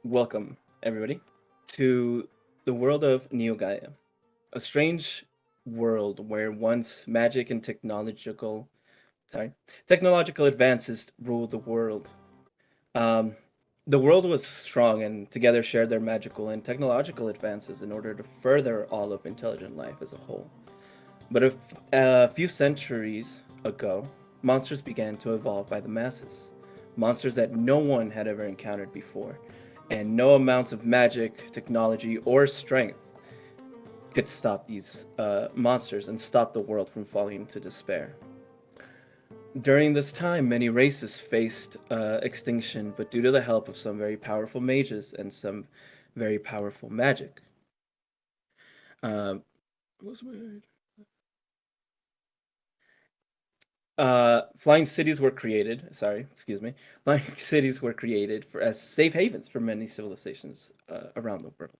Welcome, everybody, to the world of NeoGaea, a strange world where once magic and technological advances ruled the world. Um, the world was strong and together shared their magical and technological advances in order to further all of intelligent life as a whole. But a few centuries ago, monsters began to evolve by the masses. Monsters that no one had ever encountered before, and no amounts of magic, technology, or strength could stop these monsters and stop the world from falling into despair. During this time, many races faced extinction, but due to the help of some very powerful mages and some very powerful magic. Um, Flying cities were created. Sorry, excuse me. Flying cities were created as safe havens for many civilizations around the world.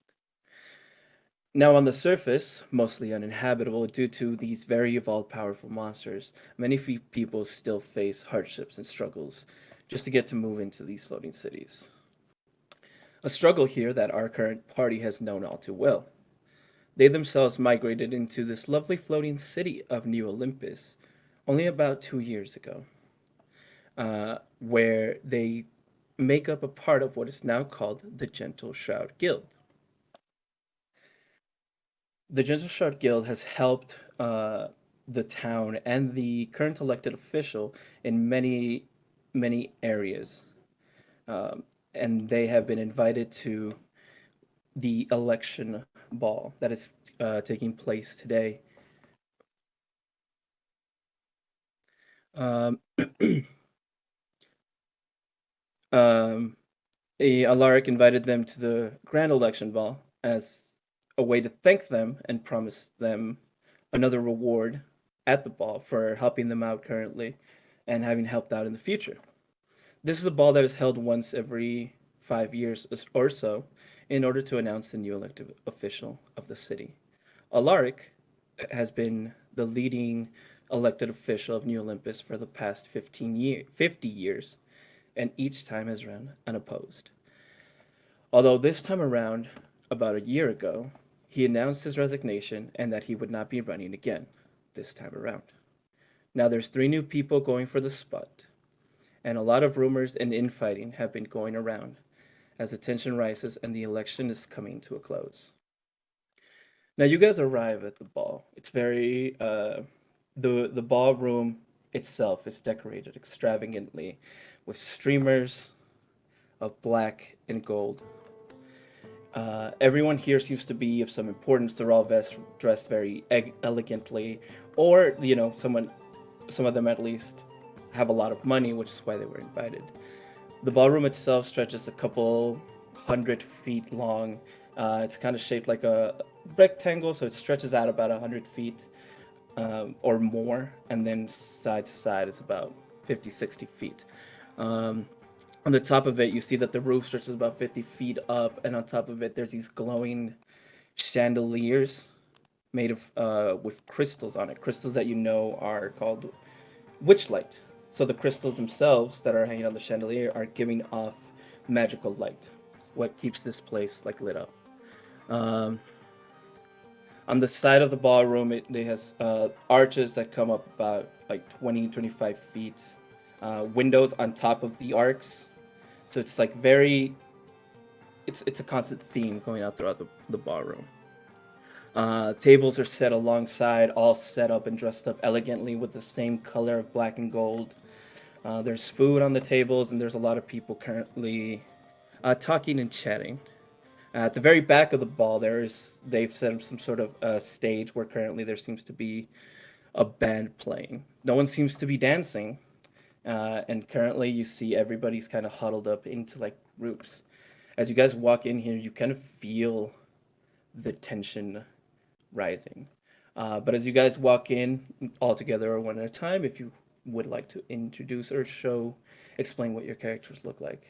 Now, on the surface, mostly uninhabitable due to these very evolved, powerful monsters, many people still face hardships and struggles just to get to move into these floating cities. A struggle here that our current party has known all too well. They themselves migrated into this lovely floating city of New Olympus only about 2 years ago, where they make up a part of what is now called the Gentle Shroud Guild. The Gentle Shroud Guild has helped the town and the current elected official in many areas. And they have been invited to the election ball that is taking place today. Um, Alaric invited them to the grand election ball as a way to thank them and promise them another reward at the ball for helping them out currently and having helped out in the future. This is a ball that is held once every 5 years or so in order to announce the new elected official of the city. Alaric has been the leading elected official of New Olympus for the past 50 years, and each time has run unopposed. Although this time around, about a year ago, he announced his resignation and that he would not be running again this time around. Now there's 3 new people going for the spot, and a lot of rumors and infighting have been going around as the tension rises and the election is coming to a close. Now you guys arrive at the ball. It's very the ballroom itself is decorated extravagantly with streamers of black and gold. Everyone here seems to be of some importance. They're all dressed very elegantly, or some of them at least have a lot of money, which is why they were invited. The ballroom itself stretches a couple 100 feet long. It's kind of shaped like a rectangle, so it stretches out about 100 feet or more, and then side to side is about 50, 60 feet. On the top of it, you see that the roof stretches about 50 feet up, and on top of it, there's these glowing chandeliers made of with crystals on it. Crystals that are called witch light. So the crystals themselves that are hanging on the chandelier are giving off magical light. What keeps this place lit up. On the side of the ballroom, it has arches that come up about 20, 25 feet. Windows on top of the arcs. So it's it's a constant theme going out throughout the ballroom. Tables are set alongside, all set up and dressed up elegantly with the same color of black and gold. There's food on the tables, and there's a lot of people currently talking and chatting. At the very back of the ball, they've set up some sort of stage where currently there seems to be a band playing. No one seems to be dancing, and currently you see everybody's kind of huddled up into groups. As you guys walk in here, you kind of feel the tension rising. But as you guys walk in all together or one at a time, if you would like to introduce or explain what your characters look like.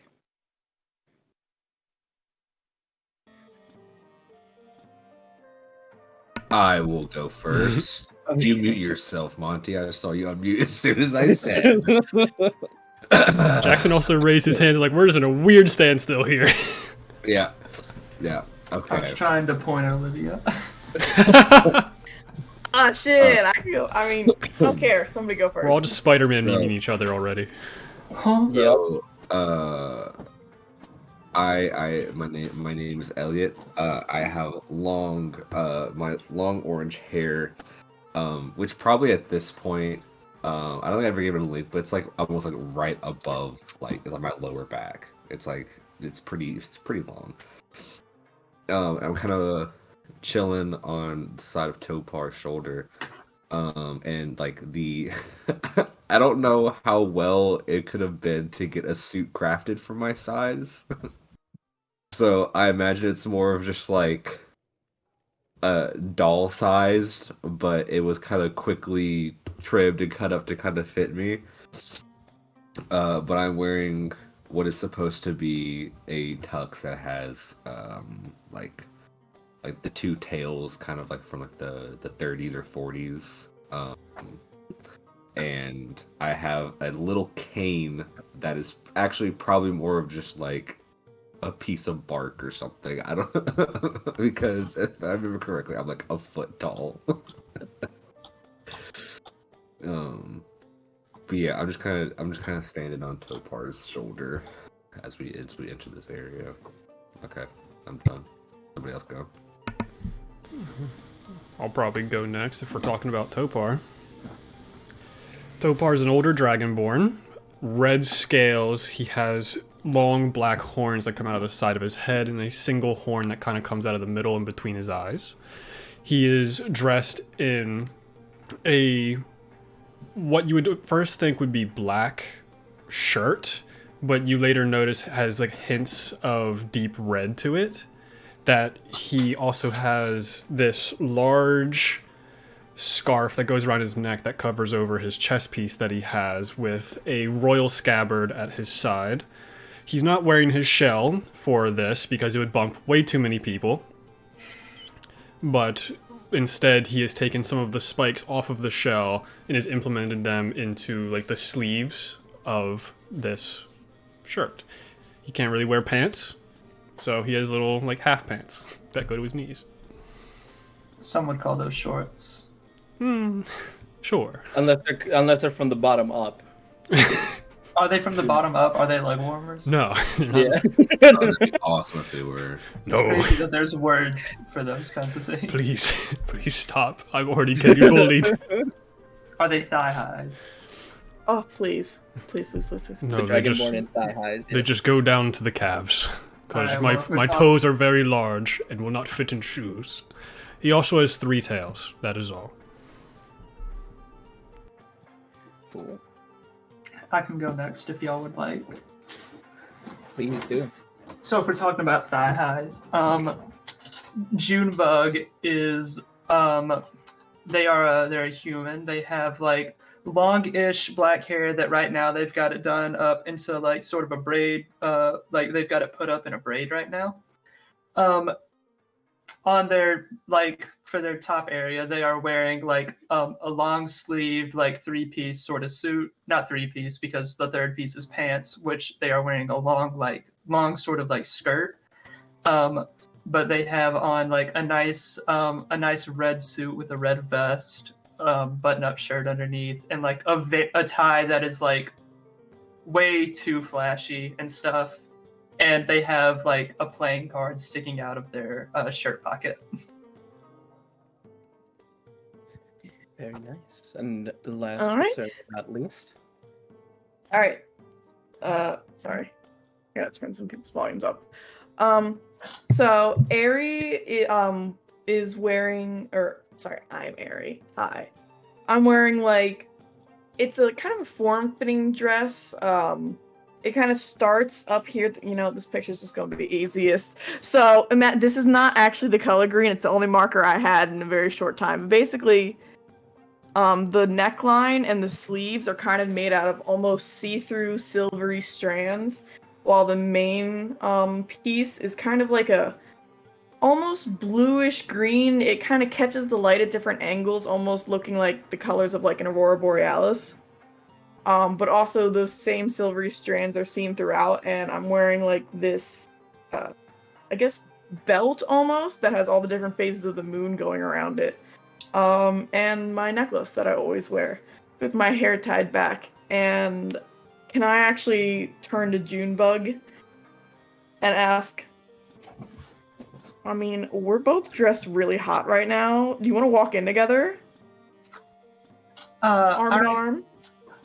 I will go first. You Okay. mute yourself, Monty. I saw you unmute as soon as I said. Jackson also raised his hand like, we're just in a weird standstill here. Yeah. I was Okay. trying to point at Olivia. Ah, shit. I can go. I mean, I don't care. Somebody go first. We're all just Spider-Man No. memeing each other already. Huh? Yep. So, my name is Elliot. I have my long orange hair, which probably at this point, I don't think I ever gave it a length, but it's like almost like right above like my lower back. It's like it's pretty long. I'm kind of chilling on the side of Topar's shoulder, and like the I don't know how well it could have been to get a suit crafted for my size. So I imagine it's more of just like doll sized, but it was kind of quickly trimmed and cut up to kind of fit me. But I'm wearing what is supposed to be a tux that has like the two tails, kind of like from like the 30s or 40s. And I have a little cane that is actually probably more of just like a piece of bark or something. I don't because if I remember correctly, I'm like a foot tall. But yeah, I'm just kind of standing on Topar's shoulder as we enter this area. Okay, I'm done. Somebody else go. I'll probably go next if we're talking about Topar. Topar is an older dragonborn. Red scales. He has long black horns that come out of the side of his head and a single horn that kind of comes out of the middle and between his eyes. He is dressed in a what you would first think would be black shirt, but you later notice has like hints of deep red to it. That he also has this large scarf that goes around his neck that covers over his chest piece that he has with a royal scabbard at his side. He's not wearing his shell for this because it would bump way too many people. But instead, he has taken some of the spikes off of the shell and has implemented them into like the sleeves of this shirt. He can't really wear pants. So he has little, like, half pants that go to his knees. Some would call those shorts. Sure. Unless they're from the bottom up. Are they from the bottom up? Are they leg warmers? No. Yeah. Oh, that'd be awesome if they were. It's crazy that there's words for those kinds of things. Please stop. I'm already getting bullied. Are they thigh highs? Oh, please. Please. No, Dragonborn in thigh highs. they just go down to the calves. Because Alright, well, if we're my talking- toes are very large and will not fit in shoes. He also has 3 tails. That is all. Cool. I can go next if y'all would like. Please do. So if we're talking about thigh highs, Junebug is they're a human. They have like long-ish black hair that right now they've got it done up into like sort of a braid. Like they've got it put up in a braid right now. On their like for their top area, they are wearing like a long sleeved like 3-piece sort of suit. Not 3-piece because the third piece is pants, which they are wearing a long sort of like skirt. But they have on like a nice red suit with a red vest, button-up shirt underneath, and like a tie that is like way too flashy and stuff. And they have like a playing card sticking out of their shirt pocket. Very nice. And last All right. but certainly not least. All right. Sorry. I gotta turn some people's volumes up. So Ari is wearing, or sorry, I'm Ari. Hi. I'm wearing like, it's a kind of a form-fitting dress. It kind of starts up here. You know, this picture's just going to be the easiest. So this is not actually the color green. It's the only marker I had in a very short time. Basically, the neckline and the sleeves are kind of made out of almost see-through silvery strands, while the main piece is kind of like a almost bluish green. It kind of catches the light at different angles, almost looking like the colors of like an aurora borealis. But also those same silvery strands are seen throughout, and I'm wearing like this I guess, belt almost that has all the different phases of the moon going around it. And my necklace that I always wear with my hair tied back. And can I actually turn to Junebug and ask, I mean, we're both dressed really hot right now. Do you want to walk in together? Arm in arm?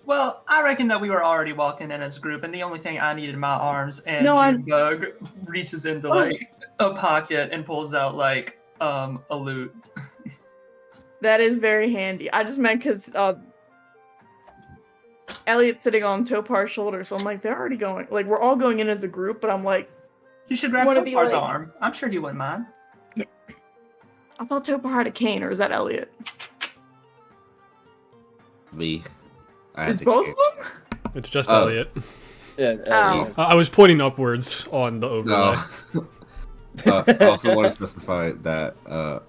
Well, I reckon that we were already walking in as a group, and the only thing I needed in my arms, and No, Junebug reaches into like a pocket and pulls out like a lute. That is very handy. I just meant because Elliot's sitting on Topar's shoulder, so I'm like, they're already going. Like, we're all going in as a group, but I'm like, You should grab wanna be Topar's like- arm. I'm sure he wouldn't mind. I thought Topar had a cane, or is that Elliot? Me. I had It's the both cane. of them? It's just Oh. Elliot. Yeah, Oh. has- I was pointing upwards on the overlay. No. I also want to specify that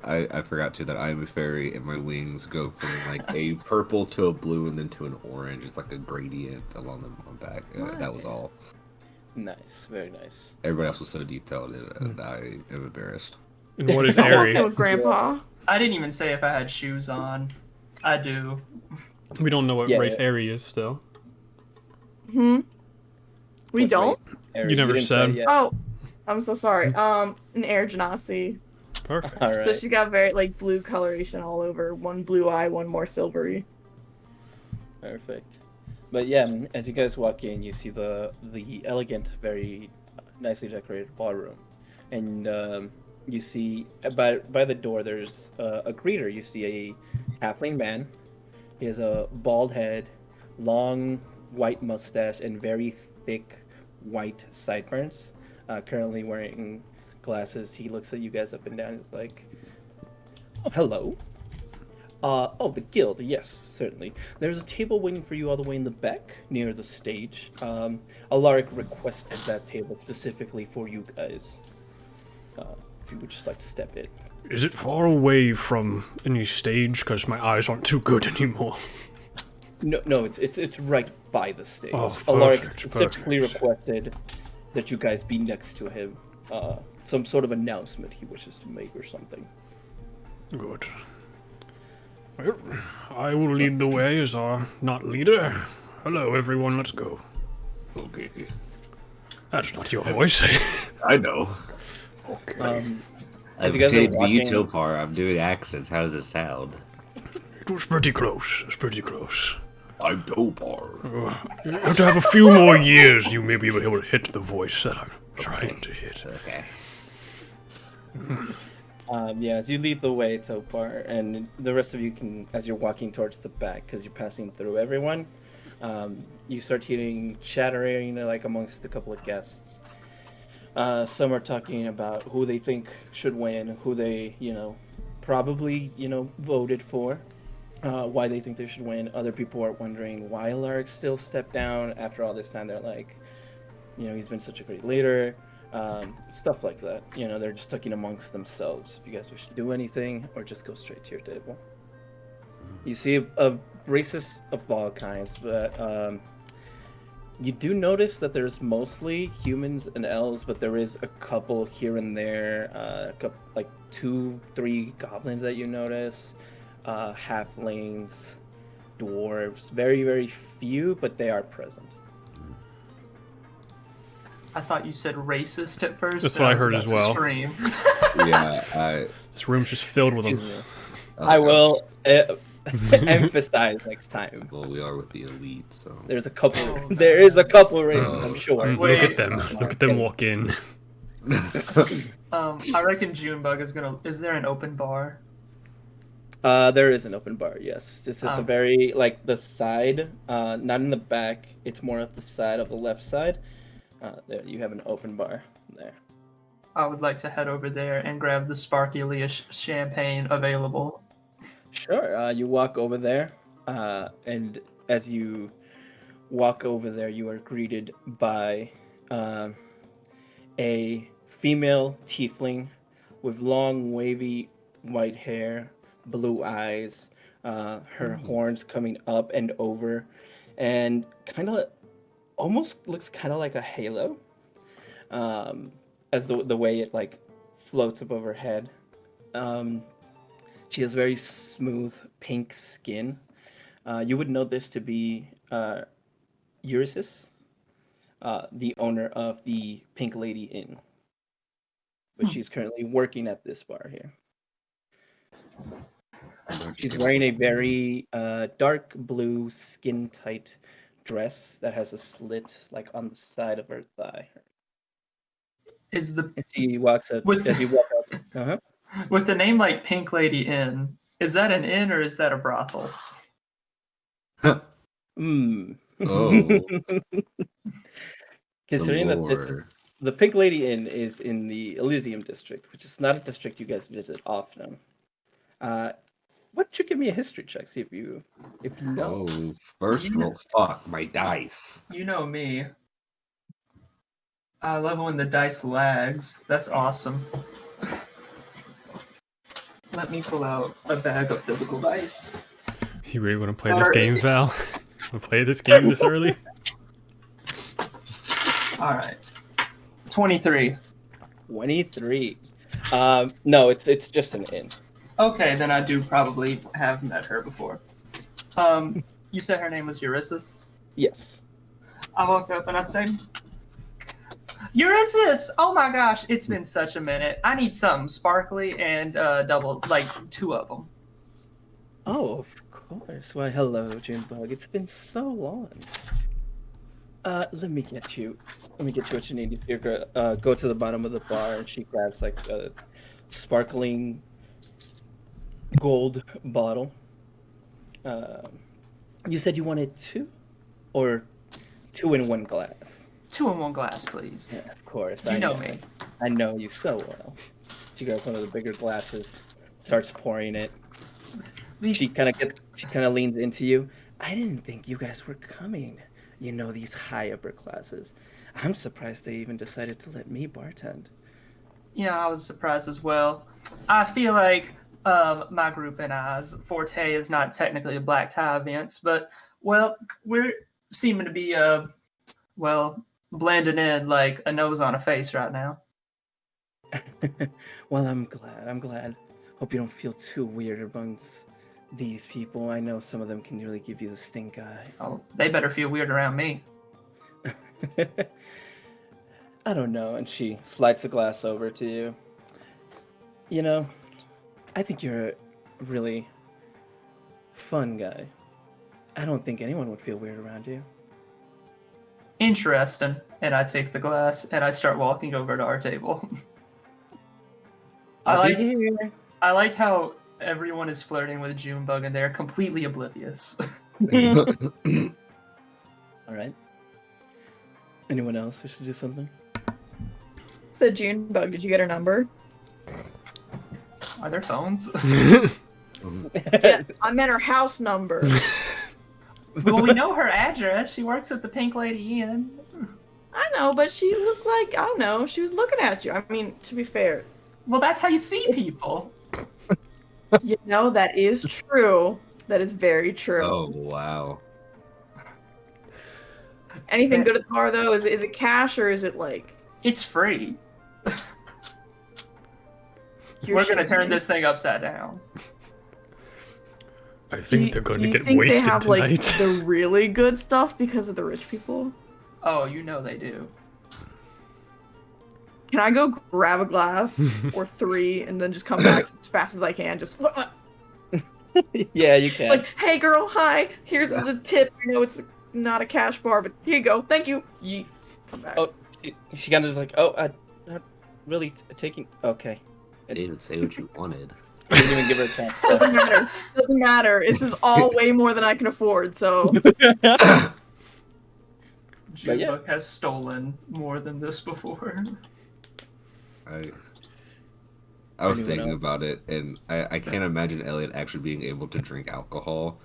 I forgot to that I am a fairy and my wings go from like a purple to a blue and then to an orange. It's like a gradient along the back. That was all. Nice, very nice. Everybody else was so detailed and I am embarrassed. And what is I'm walking airy? with Grandpa. I didn't even say if I had shoes on. I do. We don't know what Yeah, race yeah. airy is still. Hmm? We What don't? race, Eric? You never didn't say said. yet. Oh, I'm so sorry. An air genasi. Perfect. All right. So she's got very, like, blue coloration all over. One blue eye, one more silvery. Perfect. But yeah, as you guys walk in, you see the elegant, very nicely decorated ballroom, and you see by the door there's a greeter. You see a halfling man. He has a bald head, long white mustache, and very thick white sideburns. Currently wearing glasses. He looks at you guys up and down. He's like, "Oh, hello. The guild. Yes, certainly. There's a table waiting for you all the way in the back, near the stage. Alaric requested that table specifically for you guys. If you would just like to step in." Is it far away from any stage? Because my eyes aren't too good anymore. No, it's right by the stage. Oh, Alaric perfect, specifically perfect. requested that you guys be next to him. Some sort of announcement he wishes to make or something. Good. Well, I will lead the way as our not leader. Hello, everyone. Let's go. Okay. That's not your voice. I know. Okay. As you guys are I've walking- Topar. I'm doing accents. How does it sound? It was pretty close. It's pretty close. I'm Topar. You have to have a few more years. You may be able to hit the voice that I'm trying to hit. Okay. Yeah, as you lead the way, Topar, and the rest of you can, as you're walking towards the back, because you're passing through everyone, you start hearing chattering like amongst a couple of guests. Some are talking about who they think should win, who they, probably, voted for, why they think they should win. Other people are wondering why Alaric still stepped down after all this time. They're like, he's been such a great leader. Stuff like that. They're just talking amongst themselves. If you guys wish to do anything, or just go straight to your table. You see a races of all kinds, but you do notice that there's mostly humans and elves, but there is a couple here and there, like 2-3 goblins that you notice, halflings, dwarves. Very, very few, but they are present. I thought you said racist at first. That's and what I was heard about as to well. Scream. Yeah, This room's just filled with Excuse them. me. I will emphasize next time. Well, we are with the elite, so. There's a couple. Oh, There is a couple races, Oh. I'm sure. Look Wait. at them. Look at them walk in. I reckon Junebug is gonna. Is there an open bar? There is an open bar. Yes, it's at the Oh. very the side, not in the back. It's more of the side of the left side. There you have an open bar there. I would like to head over there and grab the sparkliest champagne available. Sure. You walk over there, and as you walk over there, you are greeted by a female tiefling with long, wavy white hair, blue eyes, her horns coming up and over, and kind of almost looks kind of like a halo. as the way it like floats above her head. She has very smooth pink skin. You would know this to be Eurysis, the owner of the Pink Lady Inn, but she's currently working at this bar here. She's wearing a very dark blue skin tight dress that has a slit like on the side of her thigh. Is the And she walks up With- as you walk up. Uh-huh. with the name like Pink Lady Inn? Is that an inn or is that a brothel? Hmm. Oh. Considering that this lore. is the Pink Lady Inn is in the Elysium district, which is not a district you guys visit often. Why don't you give me a history check? See if you know. Oh, first roll. Fuck my dice. You know me. I love when the dice lags. That's awesome. Let me pull out a bag of physical dice. You really want to play this game, Val? Want to play this game this early? All right. 23. 23. No, it's just an inn. Okay, then I do probably have met her before. You said her name was Eurysis? Yes. I walk up and I say, Eurysis! Oh my gosh, it's been such a minute. I need something sparkly and double, like 2 of them. Oh, of course. Why, hello, Junebug. It's been so long. Let me get you what you need. If you go to the bottom of the bar, and she grabs like a sparkling gold bottle. You said you wanted 2, or 2 in 1 glass. 2 in 1 glass, please. Yeah, of course. You know me. I know you so well. She grabs one of the bigger glasses, starts pouring it. She kind of leans into you. I didn't think you guys were coming. You know, these high upper classes. I'm surprised they even decided to let me bartend. Yeah, I was surprised as well. I feel like my group and I's forte is not technically the black tie events, but, well, we're seeming to be, blending in like a nose on a face right now. Well, I'm glad. Hope you don't feel too weird amongst these people. I know some of them can really give you the stink eye. Oh, they better feel weird around me. I don't know. And she slides the glass over to you. You know, I think you're a really fun guy. I don't think anyone would feel weird around you. Interesting. And I take the glass and I start walking over to our table. I'll be here. I like how everyone is flirting with Junebug and they're completely oblivious. All right. Anyone else wish to do something? It's the Junebug. Did you get her number? Are there phones? Yeah, I meant her house number. Well, we know her address. She works at the Pink Lady Inn. I know, but she looked like, I don't know, she was looking at you. I mean, to be fair. Well, that's how you see people. You know, that is true. That is very true. Oh wow. Anything good at the bar, though? Is it cash or is it like... It's free. You're We're gonna shitting turn me. this thing upside down. I think they're going Do to you get think wasted they have, tonight. like, the really good stuff because of the rich people? Oh, you know they do. Can I go grab a glass or 3 and then just come back just as fast as I can? Just Yeah, you It's can. like, hey girl, hi. Here's the tip. I know it's not a cash bar, but here you go. Thank you. Yeet. Come back. Oh, she kind of is like, oh, I'm not really taking. Okay. I didn't say what you wanted. I didn't even give her a chance. Doesn't matter. Doesn't matter. This is all way more than I can afford. So Junebug has stolen more than this before. I was Anyone thinking else? about it, and I can't imagine Elliot actually being able to drink alcohol,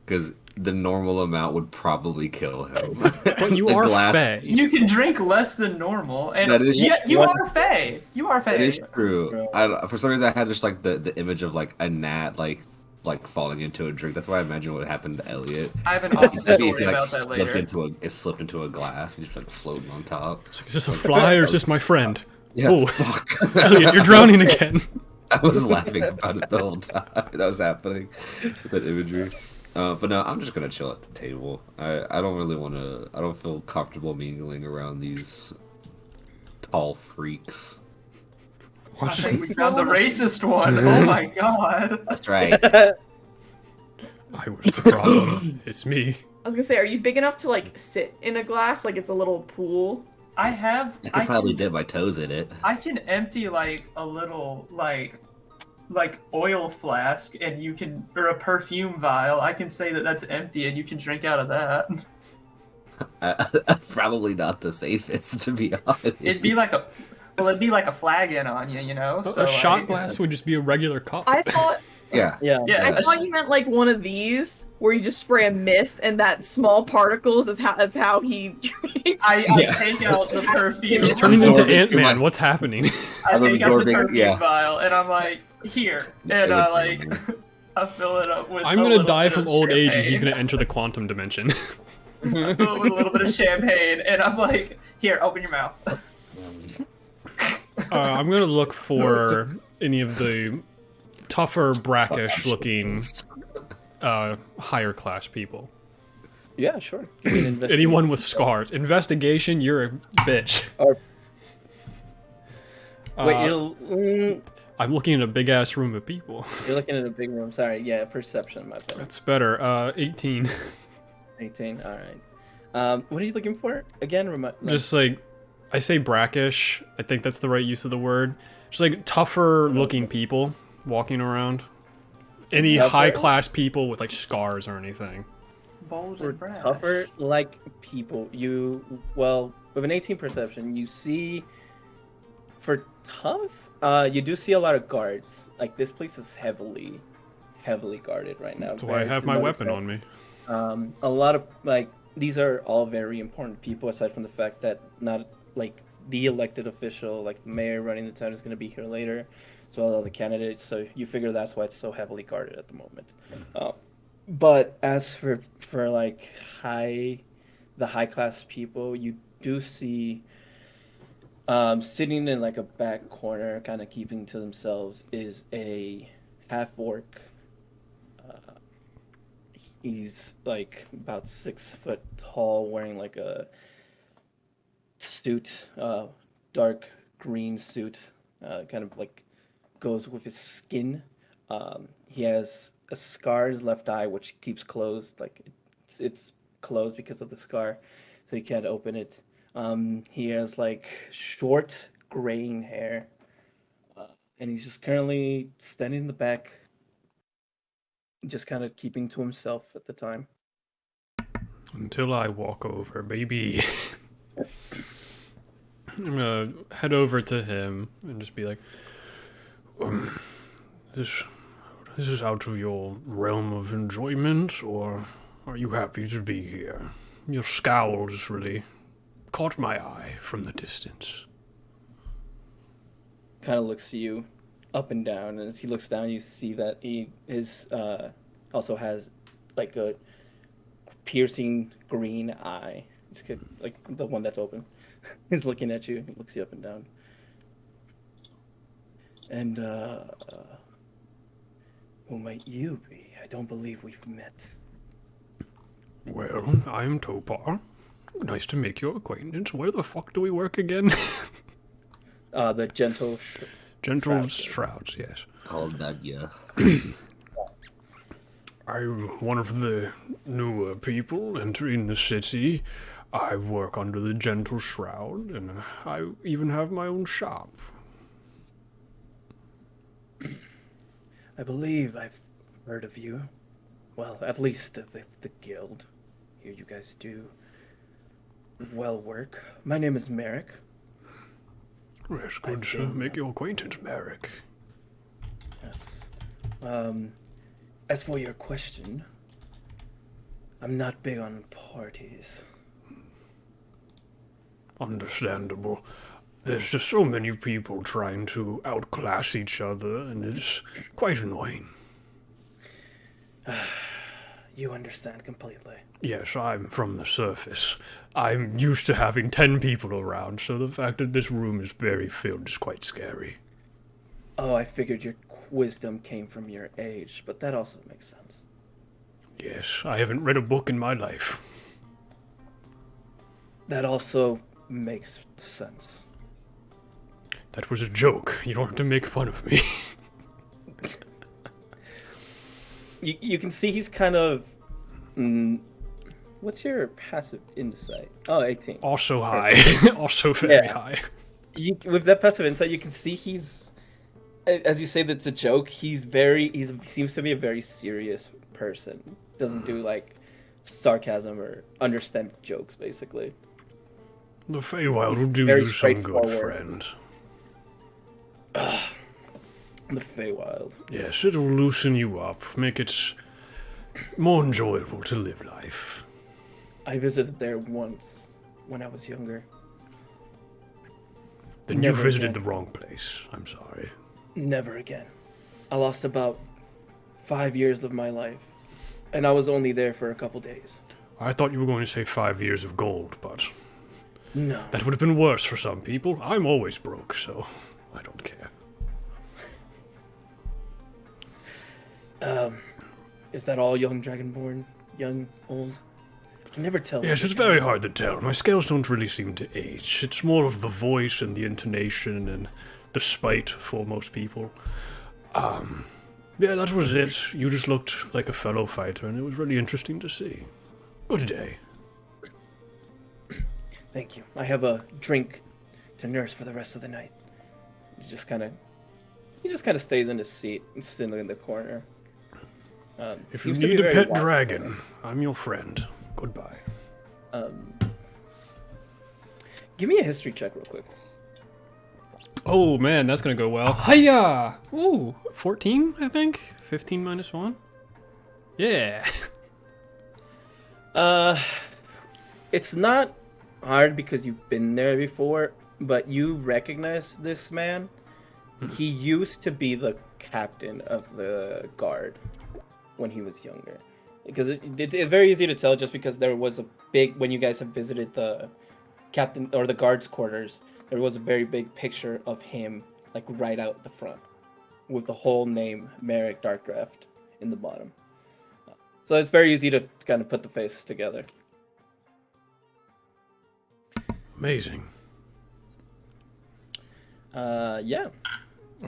because the normal amount would probably kill him. But you The are glass- Fae. You can drink less than normal, and That is you one- are Fae. You are That is Fae. true. For some reason, I had just like the image of like a gnat like falling into a drink. That's why I imagine what happened to Elliot. I have an awesome That'd be if story he, like, about that later. slipped into a glass. He's just like floating on top. Is this a fly or is this my friend? Yeah, Oh. fuck. Elliot, you're drowning again. I was laughing about it the whole time that was happening with that imagery. But no, I'm just gonna chill at the table. I don't really want to. I don't feel comfortable mingling around these tall freaks. I think we found the racist one. Oh my god. That's right. I was the problem. It's me. I was gonna say, are you big enough to like sit in a glass like it's a little pool? I have. I could probably dip my toes in it. I can empty like a little like oil flask, and you can, or a perfume vial. I can say that that's empty, and you can drink out of that. That's probably not the safest, to be honest. It'd be like a flagon on you, you know. So A shot like, glass would just be a regular cup. I thought Yeah. Yeah. Yeah, I thought you meant like one of these where you just spray a mist and that small particles is how he drinks. I Yeah. take out the perfume. He's turning into Absorbing Ant-Man. human- What's happening? I I'm take out the absorbing- perfume yeah. vial, and I'm like, here, and I like, I fill it up with. I'm a gonna little die bit from of old age, and he's champagne. gonna enter the quantum dimension. I fill it with a little bit of champagne, and I'm like, here, open your mouth. I'm gonna look for any of the tougher, brackish-looking, higher class people. Yeah, sure. Give me an investigation. Anyone with scars. Investigation, you're a bitch. Or- Uh, Wait, I'm looking at a big ass room of people. you're looking at a big room. Sorry. Yeah, perception, my bad. That's better. 18. 18. All right. What are you looking for again? Just like, I say brackish. I think that's the right use of the word. Just like tougher looking people walking around. Any Tougher? high class people with like scars or anything. Bold for and brash. tougher like people. With an 18 perception, you see for tough. You do see a lot of guards. Like this place is heavily guarded right now. That's why I have my weapon on me. A lot of like these are all very important people. Aside from the fact that not like the elected official, like the mayor running the town, is going to be here later. So all the candidates. So you figure that's why it's so heavily guarded at the moment. But as for like the high class people, you do see sitting in like a back corner, kind of keeping to themselves, is a half orc. He's like about 6 foot tall, wearing like a suit, dark green suit, kind of like goes with his skin. He has a scar in his left eye, which keeps closed, like it's closed because of the scar, so he can't open it. He has like short graying hair, and he's just currently standing in the back, just kind of keeping to himself at the time. Until I walk over, baby. I'm gonna head over to him and just be like, this is out of your realm of enjoyment, or are you happy to be here? Your scowl just really caught my eye from the distance. Kind of looks to you up and down, and as he looks down, you see that he also has like a piercing green eye. It's like the one that's open. He's looking at you. He looks you up and down. And who might you be? I don't believe we've met. Well, I'm Topar. Nice to make your acquaintance. Where the fuck do we work again? The gentle. Gentle Shrouds. Shrouds, yes. Called that, yeah. I'm one of the newer people entering the city. I work under the Gentle Shroud, and I even have my own shop. I believe I've heard of you. Well, at least the guild. Here you guys do well work. My name is Merrick. It's good to make your acquaintance, Merrick. Yes. As for your question, I'm not big on parties. Understandable. There's just so many people trying to outclass each other, and it's quite annoying. You understand completely. Yes, I'm from the surface. I'm used to having 10 people around, so the fact that this room is very filled is quite scary. Oh, I figured your wisdom came from your age, but that also makes sense. Yes, I haven't read a book in my life. That also makes sense. That was a joke. You don't have to make fun of me. You can see he's kind of... what's your passive insight? Oh, 18. Also high. Also very Yeah. high. With that passive insight, you can see he's... As you say that's a joke, he seems to be a very serious person. Doesn't do, like, sarcasm or understand jokes, basically. The Feywild will He's do very you some good, straightforward. friend. The Feywild. Yes, it'll loosen you up, make it more enjoyable to live life. I visited there once when I was younger. Then Never you visited again. the wrong place. I'm sorry. Never again. I lost about 5 years of my life, and I was only there for a couple days. I thought you were going to say 5 years of gold, but No. that would have been worse for some people. I'm always broke, so I don't care. Is that all young Dragonborn? Young, old? I can never tell. Yes, it's very hard to tell. My scales don't really seem to age. It's more of the voice and the intonation and the spite for most people. Yeah, that was it. You just looked like a fellow fighter, and it was really interesting to see. Good day. Thank you. I have a drink to nurse for the rest of the night. He just kind of stays in his seat and sitting in the corner. If you seems to need be a very pet watchful. dragon, I'm your friend. Goodbye. Give me a history check real quick. Oh man, that's gonna go well. Hiya! Ooh, 14, I think? 15 minus 1? Yeah. It's not hard because you've been there before, but you recognize this man. He used to be the captain of the guard when he was younger. Because it's very easy to tell just because there was a big, when you guys have visited the captain or the guard's quarters, there was a very big picture of him like right out the front with the whole name Merrick Darkdraft in the bottom. So it's very easy to kind of put the faces together. Amazing. Yeah.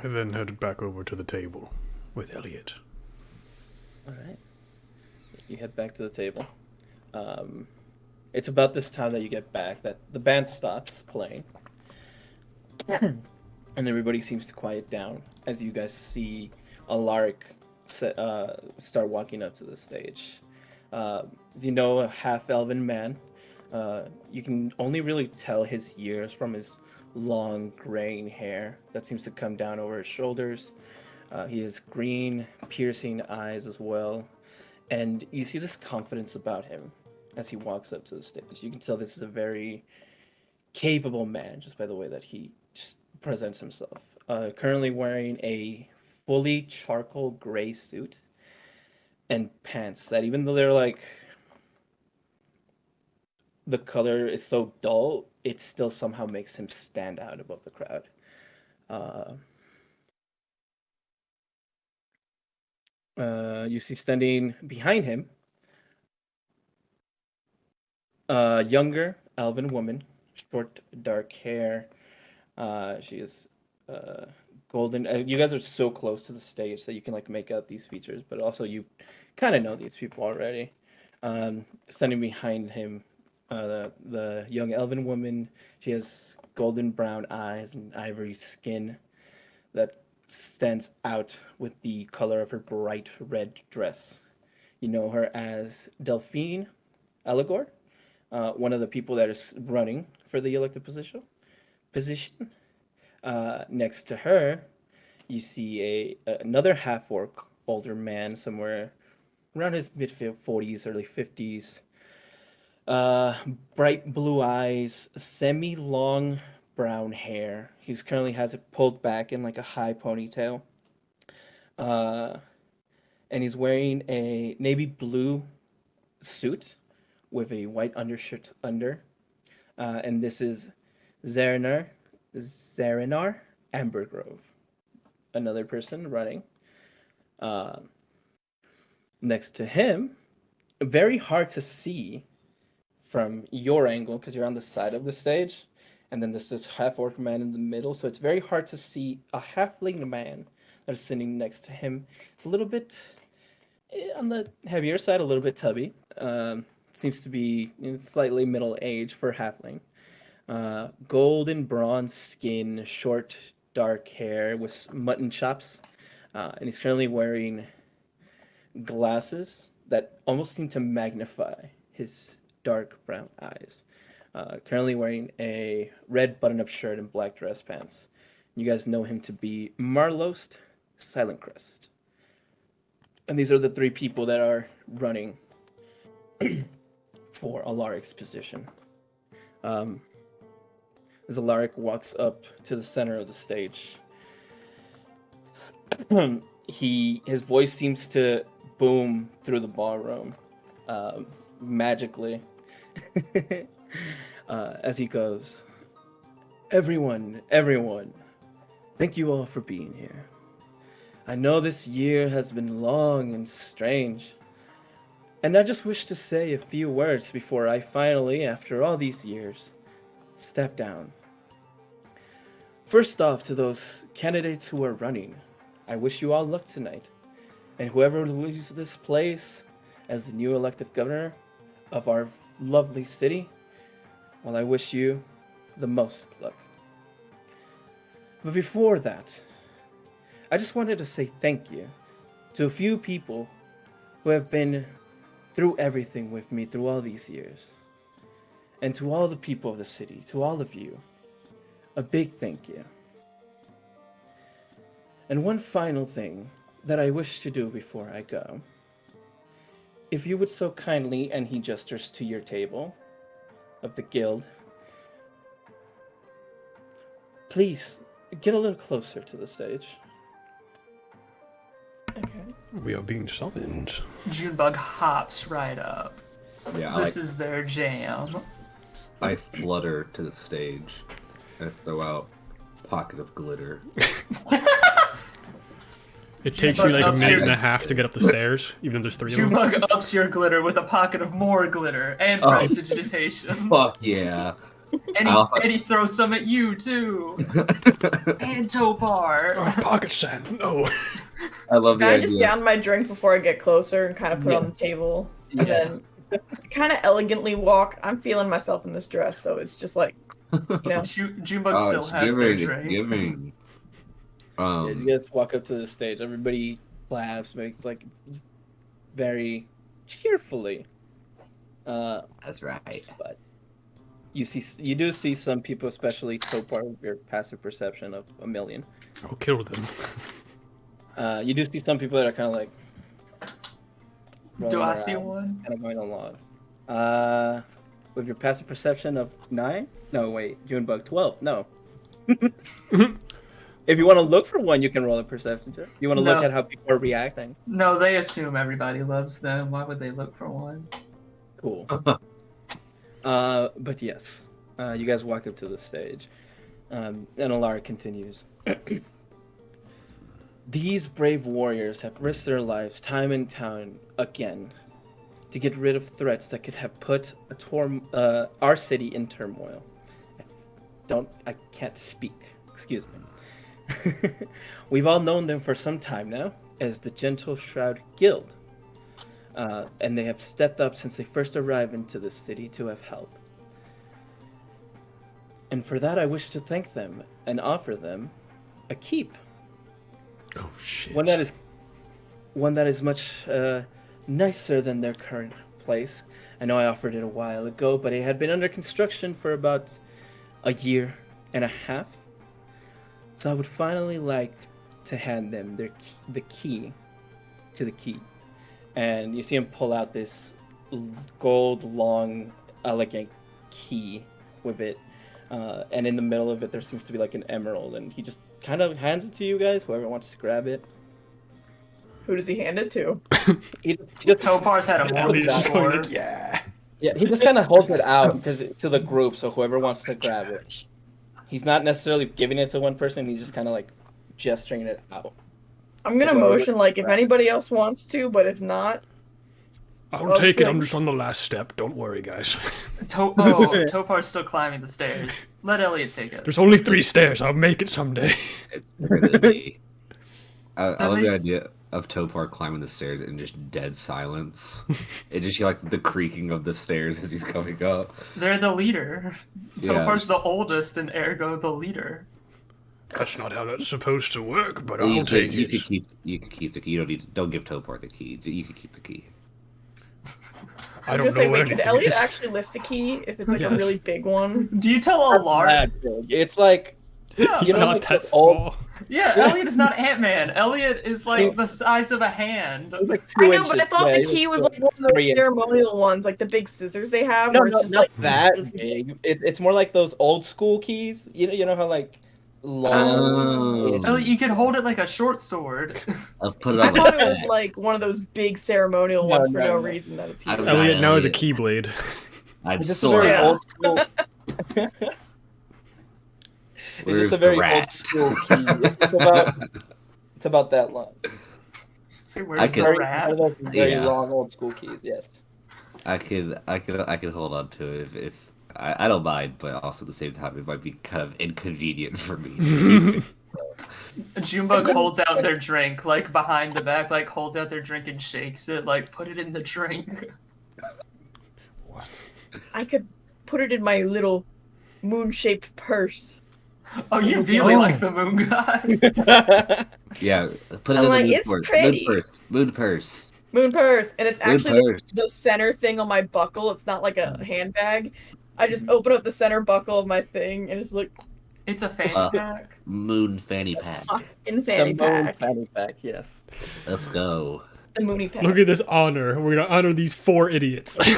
I then headed back over to the table with Elliot. All right. You head back to the table. It's about this time that you get back that the band stops playing. And everybody seems to quiet down as you guys see Alaric start walking up to the stage. As you know, a half-elven man. You can only really tell his years from his long graying hair that seems to come down over his shoulders. He has green, piercing eyes as well. And you see this confidence about him as he walks up to the stage. You can tell this is a very capable man just by the way that he just presents himself. Currently wearing a fully charcoal gray suit and pants that even though they're like the color is so dull, it still somehow makes him stand out above the crowd. You see standing behind him a younger elven woman, short, dark hair. She is golden. You guys are so close to the stage that you can like make out these features, but also you kind of know these people already. Standing behind him, the young elven woman. She has golden brown eyes and ivory skin that stands out with the color of her bright red dress. You know her as Delphine Eligor, one of the people that is running for the elected position. Next to her, you see another half-orc, older man, somewhere around his mid-40s, early 50s. Bright blue eyes, semi-long brown hair. He currently has it pulled back in like a high ponytail. And he's wearing a navy blue suit with a white undershirt under. And this is Zarinar Ambergrove, another person running. Next to him, very hard to see from your angle because you're on the side of the stage, and then there's this half-orc man in the middle, so it's very hard to see a halfling man that is sitting next to him. It's a little bit on the heavier side, a little bit tubby. Seems to be slightly middle age for halfling. Golden bronze skin, short dark hair with mutton chops, and he's currently wearing glasses that almost seem to magnify his dark brown eyes. Currently wearing a red button-up shirt and black dress pants. You guys know him to be Marlost Silentcrest. And these are the three people that are running for Alaric's position. As Alaric walks up to the center of the stage, his voice seems to boom through the ballroom magically as he goes, everyone, thank you all for being here. I know this year has been long and strange, and I just wish to say a few words before I finally, after all these years, step down. First off, to those candidates who are running, I wish you all luck tonight. And whoever leaves this place as the new elected governor of our lovely city, well, I wish you the most luck. But before that, I just wanted to say thank you to a few people who have been through everything with me through all these years. And to all the people of the city, to all of you, a big thank you. And one final thing that I wish to do before I go. If you would so kindly, and he gestures to your table of the guild, please get a little closer to the stage. Okay. We are being summoned. Junebug hops right up. Yeah, This is their jam. I flutter to the stage and throw out pocket of glitter. It takes me like a Up minute here. and a half to get up the stairs, even though there's three of them. Junebug ups your glitter with a pocket of more glitter and Oh. prestidigitation. Fuck yeah. And I also- he throws some at you too. And Topar. Oh, pocket sand, no. I love the I idea. just down my drink before I get closer and kind of put it on the table, and then kind of elegantly walk. I'm feeling myself in this dress, so it's just like, you know. Junebug Oh, still it's has their giving, it's drink. giving. As you guys walk up to the stage, everybody claps, make like very cheerfully. That's right. But you do see some people, especially Topar, with your passive perception of 1,000,000. I'll kill them. You do see some people that are kind of like. Do rolling I see around, one? kind of going along. With your passive perception of 9? No, wait, Junebug 12. No. If you want to look for one, you can roll a perception check. You want to look No. at how people are reacting. No, they assume everybody loves them. Why would they look for one? Cool. But yes, you guys walk up to the stage, and Alara continues. These brave warriors have risked their lives time and time again to get rid of threats that could have put our city in turmoil. I can't speak. Excuse me. We've all known them for some time now as the Gentle Shroud Guild. And they have stepped up since they first arrived into the city to have help. And for that, I wish to thank them and offer them a keep. Oh shit. One that is much nicer than their current place. I know I offered it a while ago, but it had been under construction for about a year and a half. So I would finally like to hand them the key to the key. And you see him pull out this gold, long, elegant key with it. And in the middle of it, there seems to be like an emerald. And he just kind of hands it to you guys, whoever wants to grab it. Who does he hand it to? He just Topar's had a And morning Elliot's just going before. like, yeah. yeah, he just kind of holds it out because to the group, so whoever wants to grab it. He's not necessarily giving it to one person. He's just kind of like gesturing it out. I'm gonna Whoever motion like if anybody else wants to, but if not, I'll take it. I'm just on the last step. Don't worry, guys. Topar's still climbing the stairs. Let Elliot take it. There's only 3 stairs. I'll make it someday. It's really I love the makes- idea of Topar climbing the stairs in just dead silence. It just hear like the creaking of the stairs as he's coming up. They're the leader. Yeah. Topar's the oldest and ergo the leader. That's not how that's supposed to work, but You I'll take it. could keep the key. You don't give Topar the key. You could keep the key. I I don't was know gonna say, where wait, could anything Elliot is. actually lift the key if it's like a Yes. really big one? Do you tell Alark? That big. It's like Yeah, He's You know, not like that the old- small. yeah, Elliot is not Ant-Man. Elliot is like the size of a hand. it's like 2 I know, inches. but I thought yeah, the it key was like one of those 3 inches. ceremonial ones, like the big scissors they have, No, where it's no, just not like that big. It's more like those old school keys. You know how like long. Elliot, you could hold it like a short sword. I'll put it I on my thought it was back. like one of those big ceremonial No, ones for no, no no. reason that it's I here. don't Elliot now has a Elliot. keyblade. I'm It's just a sore. very Yeah. old school. It's Where's just a the very old rat? school key. It's about that long. See, I where's could- the One rat? of those very Yeah. long old school keys. Yes. I could hold on to it if I don't mind, but also at the same time it might be kind of inconvenient for me. To Junebug holds out their drink, like behind the back, like holds out their drink and shakes it, like put it in the drink. I could put it in my little moon-shaped purse. Oh, you really Oh. like the moon god. yeah, put it I'm in like, the moon it's purse. pretty. Moon purse. Moon purse, and it's Moon actually purse. the center thing on my buckle. It's not like a handbag. I just open up the center buckle of my thing, and it's like It's a fanny Uh, pack. Moon fanny pack. in fanny The moon pack. fanny pack. Yes. Let's go. The moony pack. Look at this honor. We're gonna honor these 4 idiots. As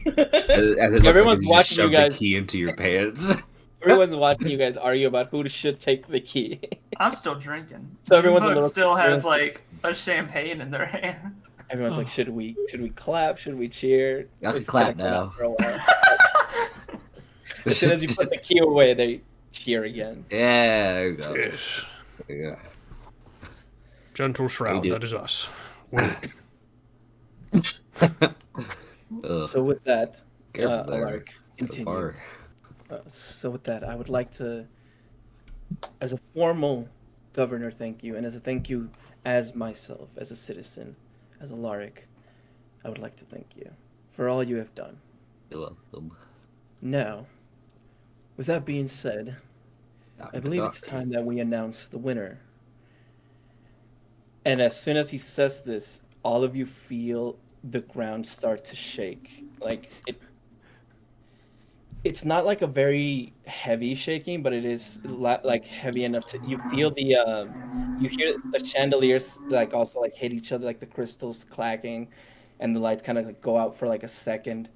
it looks Everyone's like you just watching you shoved guys. the key into your pants. Everyone's watching you guys argue about who should take the key. I'm still drinking. So everyone's a Junebug little still has confused. like a champagne in their hand. Everyone's like, should we clap? Should we cheer? Y'all can It's clap kinda now. for a while. As soon as you put the key away, they cheer again. Yeah, there you go. Yes. There you go. Gentle shroud. do. That is us. Wait. Ugh, So with that, careful there. Alaric, So continue. far. So with that, I would like to, as a formal governor, thank you, and as a thank you as myself, as a citizen, as Alaric, I would like to thank you for all you have done. You're welcome. Now, with that being said, I believe it's time that we announce the winner. And as soon as he says this, all of you feel the ground start to shake. Like it's not like a very heavy shaking, but it is like heavy enough to you feel the you hear the chandeliers like also like hit each other, like the crystals clacking, and the lights kind of like go out for like a second,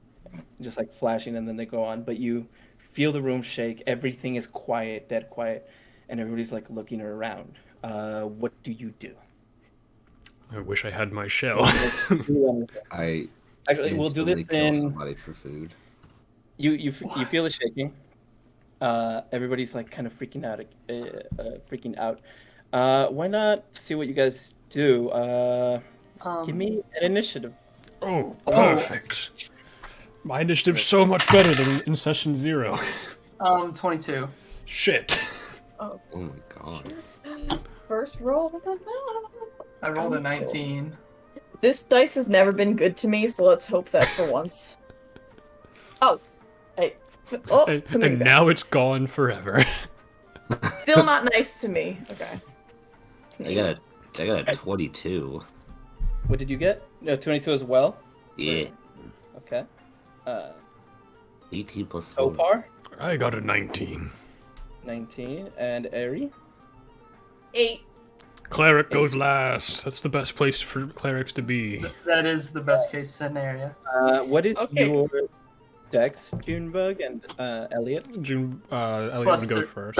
just like flashing, and then they go on. But you feel the room shake. Everything is quiet, dead quiet, and everybody's like looking around. What do you do? I wish I had my shell. I Actually, we'll do instantly this kill in. somebody for food. You feel the shaking. Everybody's like kind of freaking out. Why not see what you guys do? Give me an initiative. Oh, perfect. My initiative's so much better than in session 0. 22. Shit. Oh my god. First roll was that? I rolled a 19. This dice has never been good to me, so let's hope that for once. Oh, hey. Oh, And, come here, and guys. now it's gone forever. Still not nice to me. Okay. I got a 22. What did you get? No, 22 as well. Yeah. Okay. 18 plus 4. Opar, I got a 19. 19, and Ari. 8. Cleric goes last. That's the best place for clerics to be. That is the best case scenario. What is Okay. your dex, Junebug and Elliot? Elliot Plus would go three. first.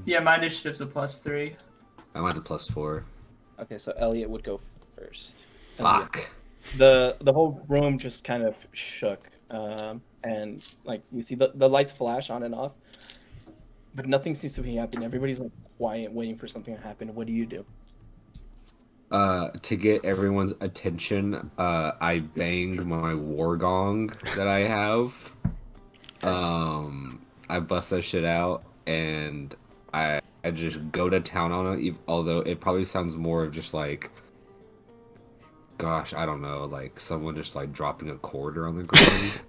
Yeah, my initiative's a +3. I went to plus 4. Okay, so Elliot would go first. Fuck. The whole room just kind of shook, and like you see the lights flash on and off, but nothing seems to be happening. Everybody's like quiet, waiting for something to happen. What do you do? To get everyone's attention, I bang my war gong that I have. I bust that shit out, and I just go to town on it. Although it probably sounds more of just like, gosh, I don't know, like someone just like dropping a quarter on the ground.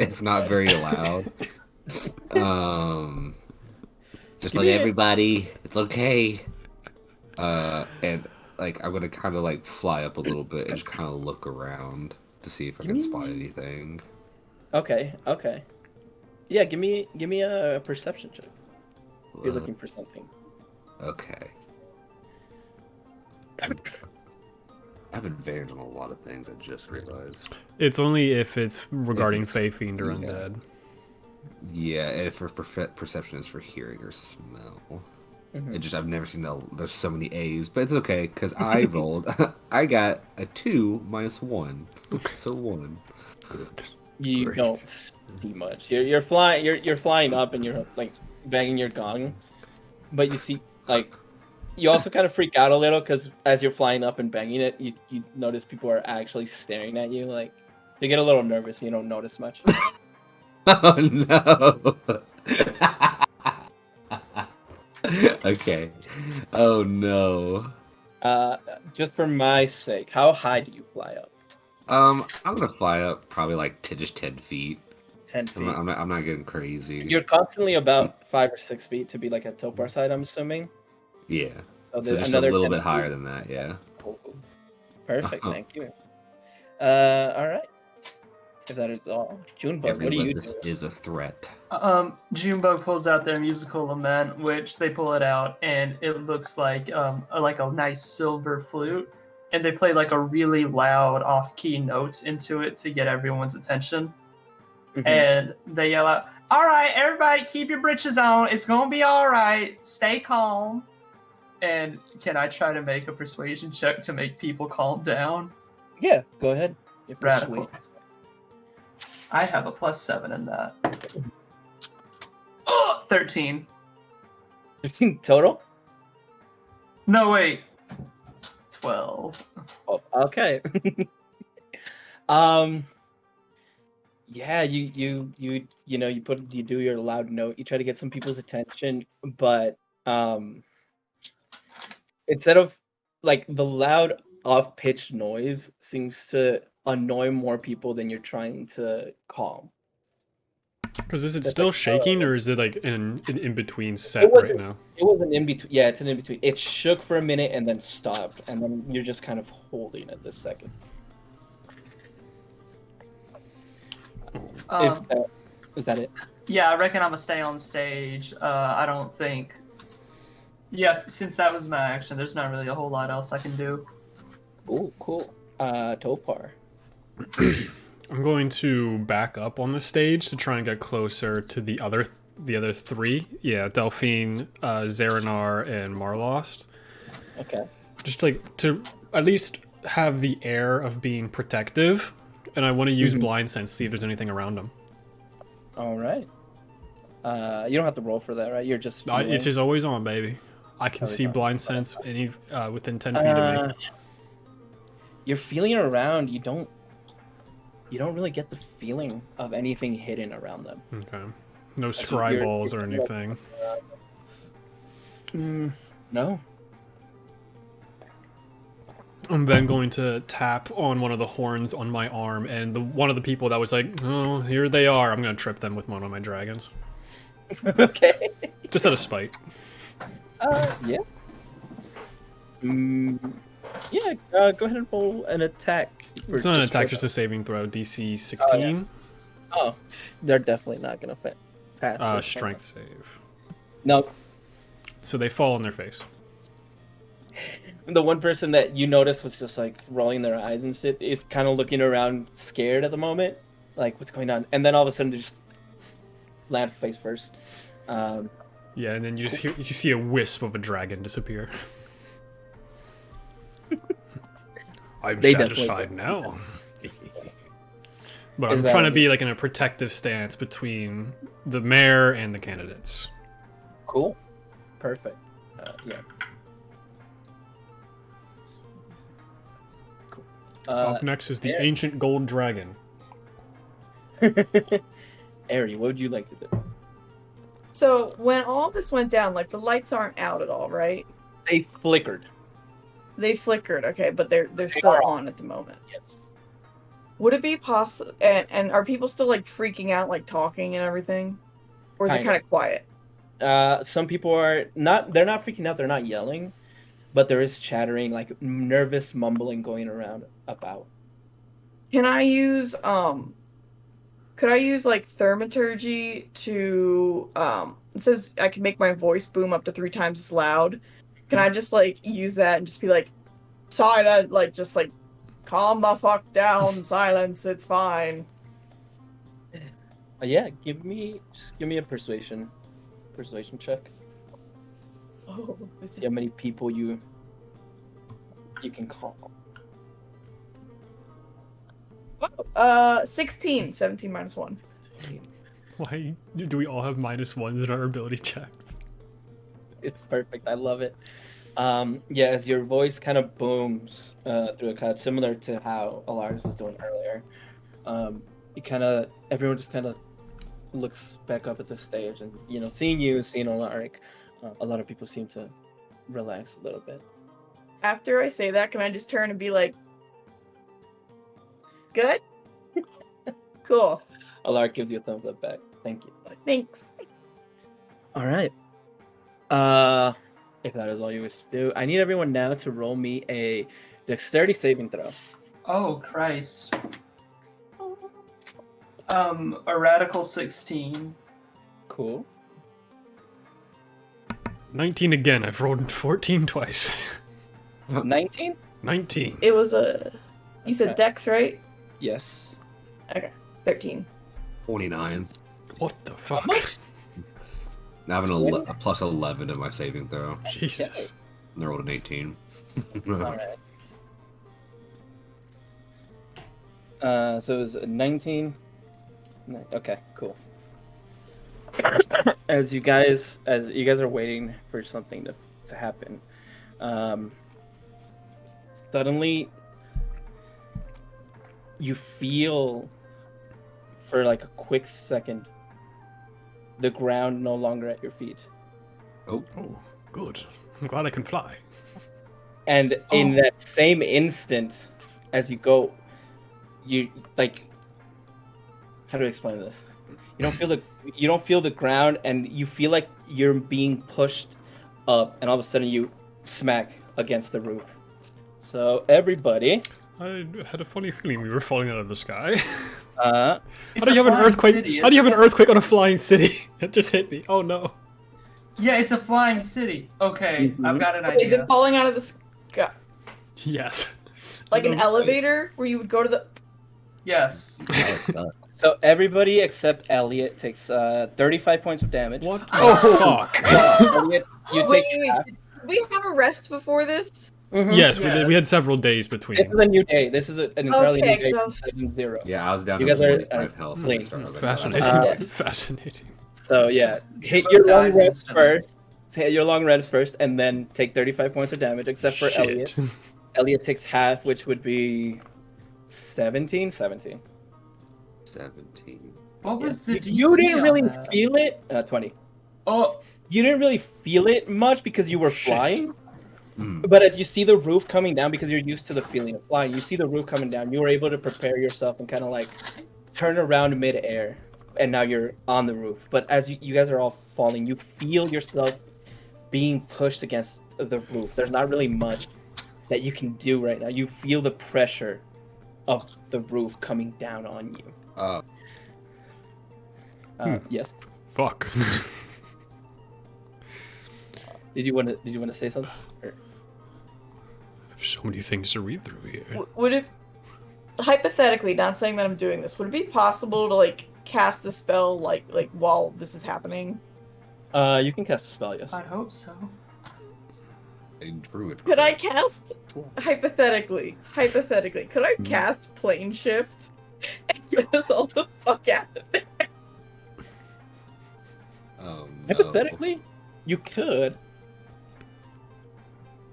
It's not very loud. Just like everybody, it's okay. And like I'm gonna kind of like fly up a little bit and just kind of look around to see if I can spot anything. Okay. Yeah, give me a perception check. You're looking for something. Okay. I have advantage on a lot of things. I just realized. It's only if it's regarding Fey Fiend or Undead. Yeah, and for perception is for hearing or smell. It just I've never seen that. There's so many A's, but it's okay because I rolled. I got a 2 minus 1, so 1. You Great. don't see much. You're flying. You're flying up, and you're like banging your gong, but you see like you also kind of freak out a little because as you're flying up and banging it, you notice people are actually staring at you. Like you get a little nervous. And you don't notice much. Oh no. Okay. Oh no. Just for my sake, how high do you fly up? I'm gonna fly up probably like just 10 feet. 10 feet. I'm not getting crazy. You're constantly about 5 or 6 feet to be like at Topar side, I'm assuming. Yeah. So So just a another little 10 bit feet. higher than that. Yeah. Cool. Perfect. Thank you. All right. If that is all, Junebug, what do Everyone, you this do? is a threat. Junebug pulls out their musical lament, which they pull it out, and it looks like a nice silver flute, and they play like a really loud off-key note into it to get everyone's attention. Mhm. And they yell out, "All right, everybody, keep your britches on. It's gonna be all right. Stay calm." And can I try to make a persuasion check to make people calm down? Yeah, go ahead. Your Radical. persuasion. I have a +7 in that. 13. 15 total? No, wait. 12. Oh, okay. Yeah, you do your loud note. You try to get some people's attention, but instead of like the loud off-pitched noise seems to annoy more people than you're trying to calm. Because is it That's still like, shaking, or is it like an in-between It set was right now? It was an in-between. Yeah, it's an in-between. It shook for a minute and then stopped, and then you're just kind of holding it this second. Is that it? Yeah, I reckon I'm gonna stay on stage. I don't think. Yeah, since that was my action, there's not really a whole lot else I can do. Oh, cool. Topar. I'm going to back up on the stage to try and get closer to the other three. Yeah, Delphine, Zeranar, and Marlost. Okay. Just like to at least have the air of being protective, and I want to use blind sense, see if there's anything around them. All right. You don't have to roll for that, right? You're just. It's just always on, baby. I can Always see on. blind sense any within 10 feet of me. You're feeling around. You don't really get the feeling of anything hidden around them. Okay. No scry balls or anything. No. I'm then going to tap on one of the horns on my arm, and one of the people that was like, "Oh, here they are." I'm gonna trip them with one of my dragons, Okay. just out of spite. Yeah. Yeah. Go ahead and roll an attack. It's not an attack, just a saving throw. DC 16. Oh, they're definitely not gonna pass. this. Strength save. No. So they fall on their face. The one person that you noticed was just like rolling their eyes and shit is kind of looking around scared at the moment, like what's going on, and then all of a sudden they just land face first. Yeah, and then you see a wisp of a dragon disappear. I'm They definitely satisfied get now. But Is I'm that trying to what be like in a protective stance between the mayor and the candidates. Cool. Perfect. Yeah. Cool. Up next is the Aaron. ancient gold dragon. Ari, what would you like to do? So when all this went down, like the lights aren't out at all, right? They flickered. They flickered, okay, but they're They still are on at the moment. Yes. Would it be possible? And are people still like freaking out, like talking and everything, or is it Kinda. kind of quiet? Some people are not. They're not freaking out. They're not yelling, but there is chattering, like nervous mumbling going around about. Can I use Could I use like thaumaturgy to It says I can make my voice boom up to 3 times as loud. Can I just like use that and just be like silent, like just like calm the fuck down, silence, it's fine. Yeah, give me a persuasion check. Oh, See how many people you can calm. 16, 17 minus 1. Why do we all have -1s in our ability checks? It's perfect. I love it. Yeah, as your voice kind of booms through a crowd, similar to how Alaris was doing earlier. Everyone just kind of looks back up at the stage, and seeing Alaric, a lot of people seem to relax a little bit. After I say that, can I just turn and be like, good? Cool. Alaric gives you a thumbs up back. Thank you. Thanks. All right. If that is all you wish to do, I need everyone now to roll me a dexterity saving throw. Oh Christ. A radical 16. Cool. 19 again. I've rolled 14 twice. 19? 19. It was you said Okay. Dex, right? Yes. Okay. 13. 29. What the fuck? I have a plus 11 in my saving throw. Jesus. And I rolled an 18. All right. So it was a 19. Okay, cool. As you guys are waiting for something to happen, suddenly you feel, for like a quick second, the ground no longer at your feet. Oh, good. I'm glad I can fly. And in that same instant, as you go, you like, how do I explain this? You don't feel the ground, and you feel like you're being pushed up, and all of a sudden you smack against the roof. So everybody, I had a funny feeling we were falling out of the sky. uh, How do you have an earthquake? How do you have an earthquake on a flying city? It just hit me. Oh no. Yeah, it's a flying city. Okay, I've got an idea. Is it falling out of the sky? Yes. Like an elevator where you would go to the... Yes. so everybody except Elliot takes 35 points of damage. What? Oh fuck. Elliot, you Wait, take half. did we have a rest before this? Mhm. Yes, Yes. we had several days between. This is a new day. This is an entirely Okay, new day so- from 7-0. Yeah, I was down You to guys are, 45 health. at the clean. start of it. Fascinating. Fascinating. So yeah, hit your long Dies rest instantly. first. Hit your long rest first, and then take 35 points of damage. Except for Shit. Elliot. Elliot takes half, which would be 17. 17. What was the DC You didn't on really that? feel it. 20. Oh, You didn't really feel it much because you were Shit. flying. Hmm. But as you see the roof coming down, because you're used to the feeling of flying, you see the roof coming down. You were able to prepare yourself and kind of like turn around mid-air, and now you're on the roof. But as you guys are all falling, you feel yourself being pushed against the roof. There's not really much that you can do right now. You feel the pressure of the roof coming down on you. Yes. Fuck. Did you want to say something? Or... I have so many things to read through here. Would it, hypothetically, not saying that I'm doing this, would it be possible to like cast a spell like while this is happening? You can cast a spell, yes. I'd hope so. A druid. Could I crab. cast hypothetically? Could I cast plane shift and get us all the fuck out of there? Oh no. Hypothetically, you could.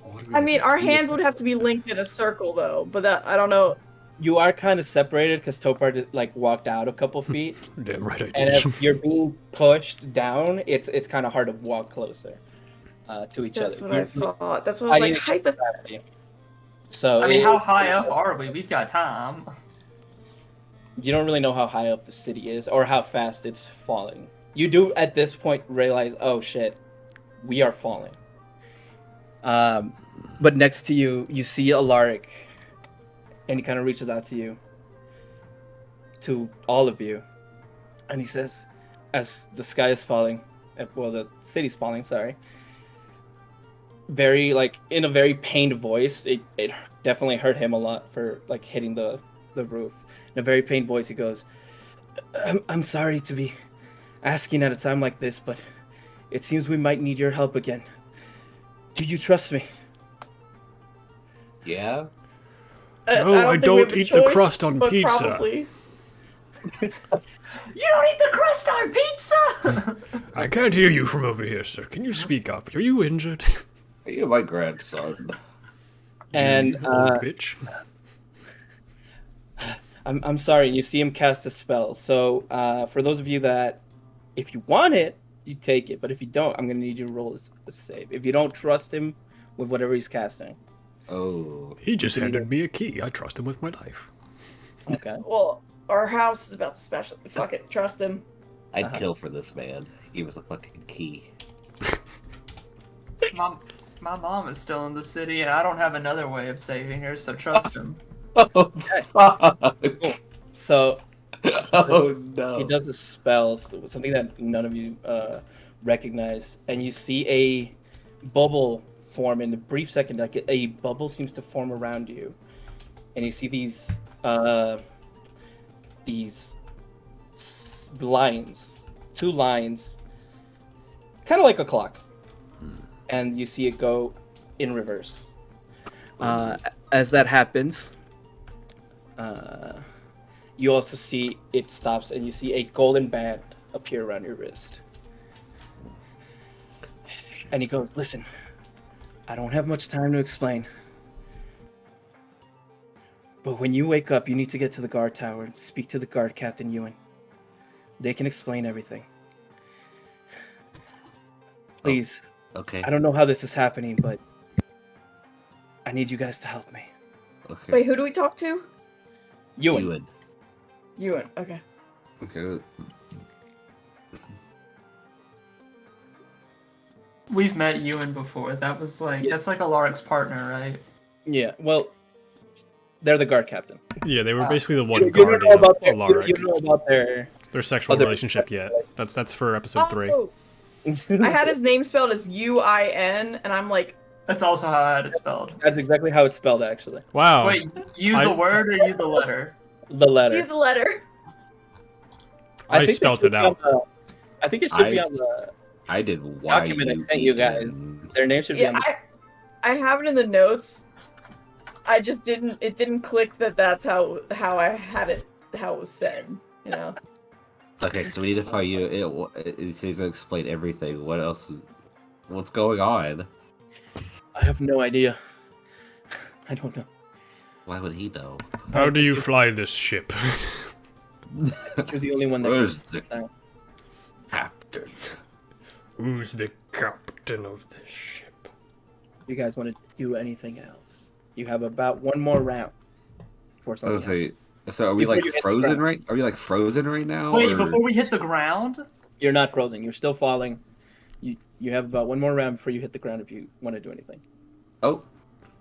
What are we I mean, gonna our do hands with would have to be linked in a circle though, but that I don't know. You are kind of separated because Topar like walked out a couple feet, Damn right I and did. if you're being pushed down, it's kind of hard to walk closer to each That's other. what I You're thought. That's what I was fighting like. against gravity. So I mean, it- how high up are we? We've got time. you don't really know how high up the city is or how fast it's falling. You do at this point realize, oh shit, we are falling. But next to you, you see Alaric, and he kind of reaches out to you, to all of you, and he says, as the sky is falling, well, the city's falling, sorry, very, like, in a very pained voice, it definitely hurt him a lot for, like, hitting the roof. In a very pained voice, he goes, I'm sorry to be asking at a time like this, but it seems we might need your help again. Do you trust me? Yeah. No, I think we don't have a eat the choice, crust on but pizza. Probably. You don't eat the crust on pizza! I can't hear you from over here, sir. Can you speak up? Are you injured? You're my grandson. And You old bitch. I'm sorry, you see him cast a spell. So for those of you that, if you want it, you take it. But if you don't, I'm going to need you to roll a save. If you don't trust him with whatever he's casting. Oh. He just handed me a key. I trust him with my life. Okay. Well, our house is about to smash. Fuck it, trust him. I'd kill for this man. He was a fucking key. my mom is still in the city, and I don't have another way of saving her, so trust him. Oh, fuck. So Oh, no. he does the spell, something that none of you recognize, and you see a bubble form in a brief second. Like a bubble seems to form around you, and you see these lines, two lines, kind of like a clock, and you see it go in reverse. As that happens, you also see it stops, and you see a golden band appear around your wrist. And he goes, listen, I don't have much time to explain. But when you wake up, you need to get to the guard tower and speak to the guard captain Ewan. They can explain everything. Please, Okay. I don't know how this is happening, but I need you guys to help me. Okay. Wait, who do we talk to? Ewan. Ewan. Okay. Okay. We've met Ewan before. That's like Alaric's partner, right? Yeah, well, they're the guard captain. Yeah, they were basically the You one don't know guardian of about their, Alaric. you don't know about their... Their sexual other- relationship yet. That's for episode 3. Oh, I had his name spelled as UIN, and I'm like, That's also how I had it spelled. That's exactly how it's spelled, actually. Oh. Wow. Wait, you the word or you the letter? The letter. you the letter. I think it spelt should it be out. on I think it should be on the I did why document I sent you guys. Their name should be on Yeah, the... I have it in the notes. I just didn't. It didn't click that that's how I had it. How it was said. You know. Okay, so we need to find you. He's gonna explain everything. What else is... What's going on? I have no idea. I don't know. Why would he know? How do you fly this ship? You're the only one that Where's can the- sound. Captain. Who's the captain of this ship? You guys want to do anything else? You have about one more round for I something. was say, else. so are we Before like you hit the frozen ground. right? Are we like frozen right now? Wait, or- before we hit the ground? You're not frozen. You're still falling. You have about one more round before you hit the ground if you want to do anything. Oh,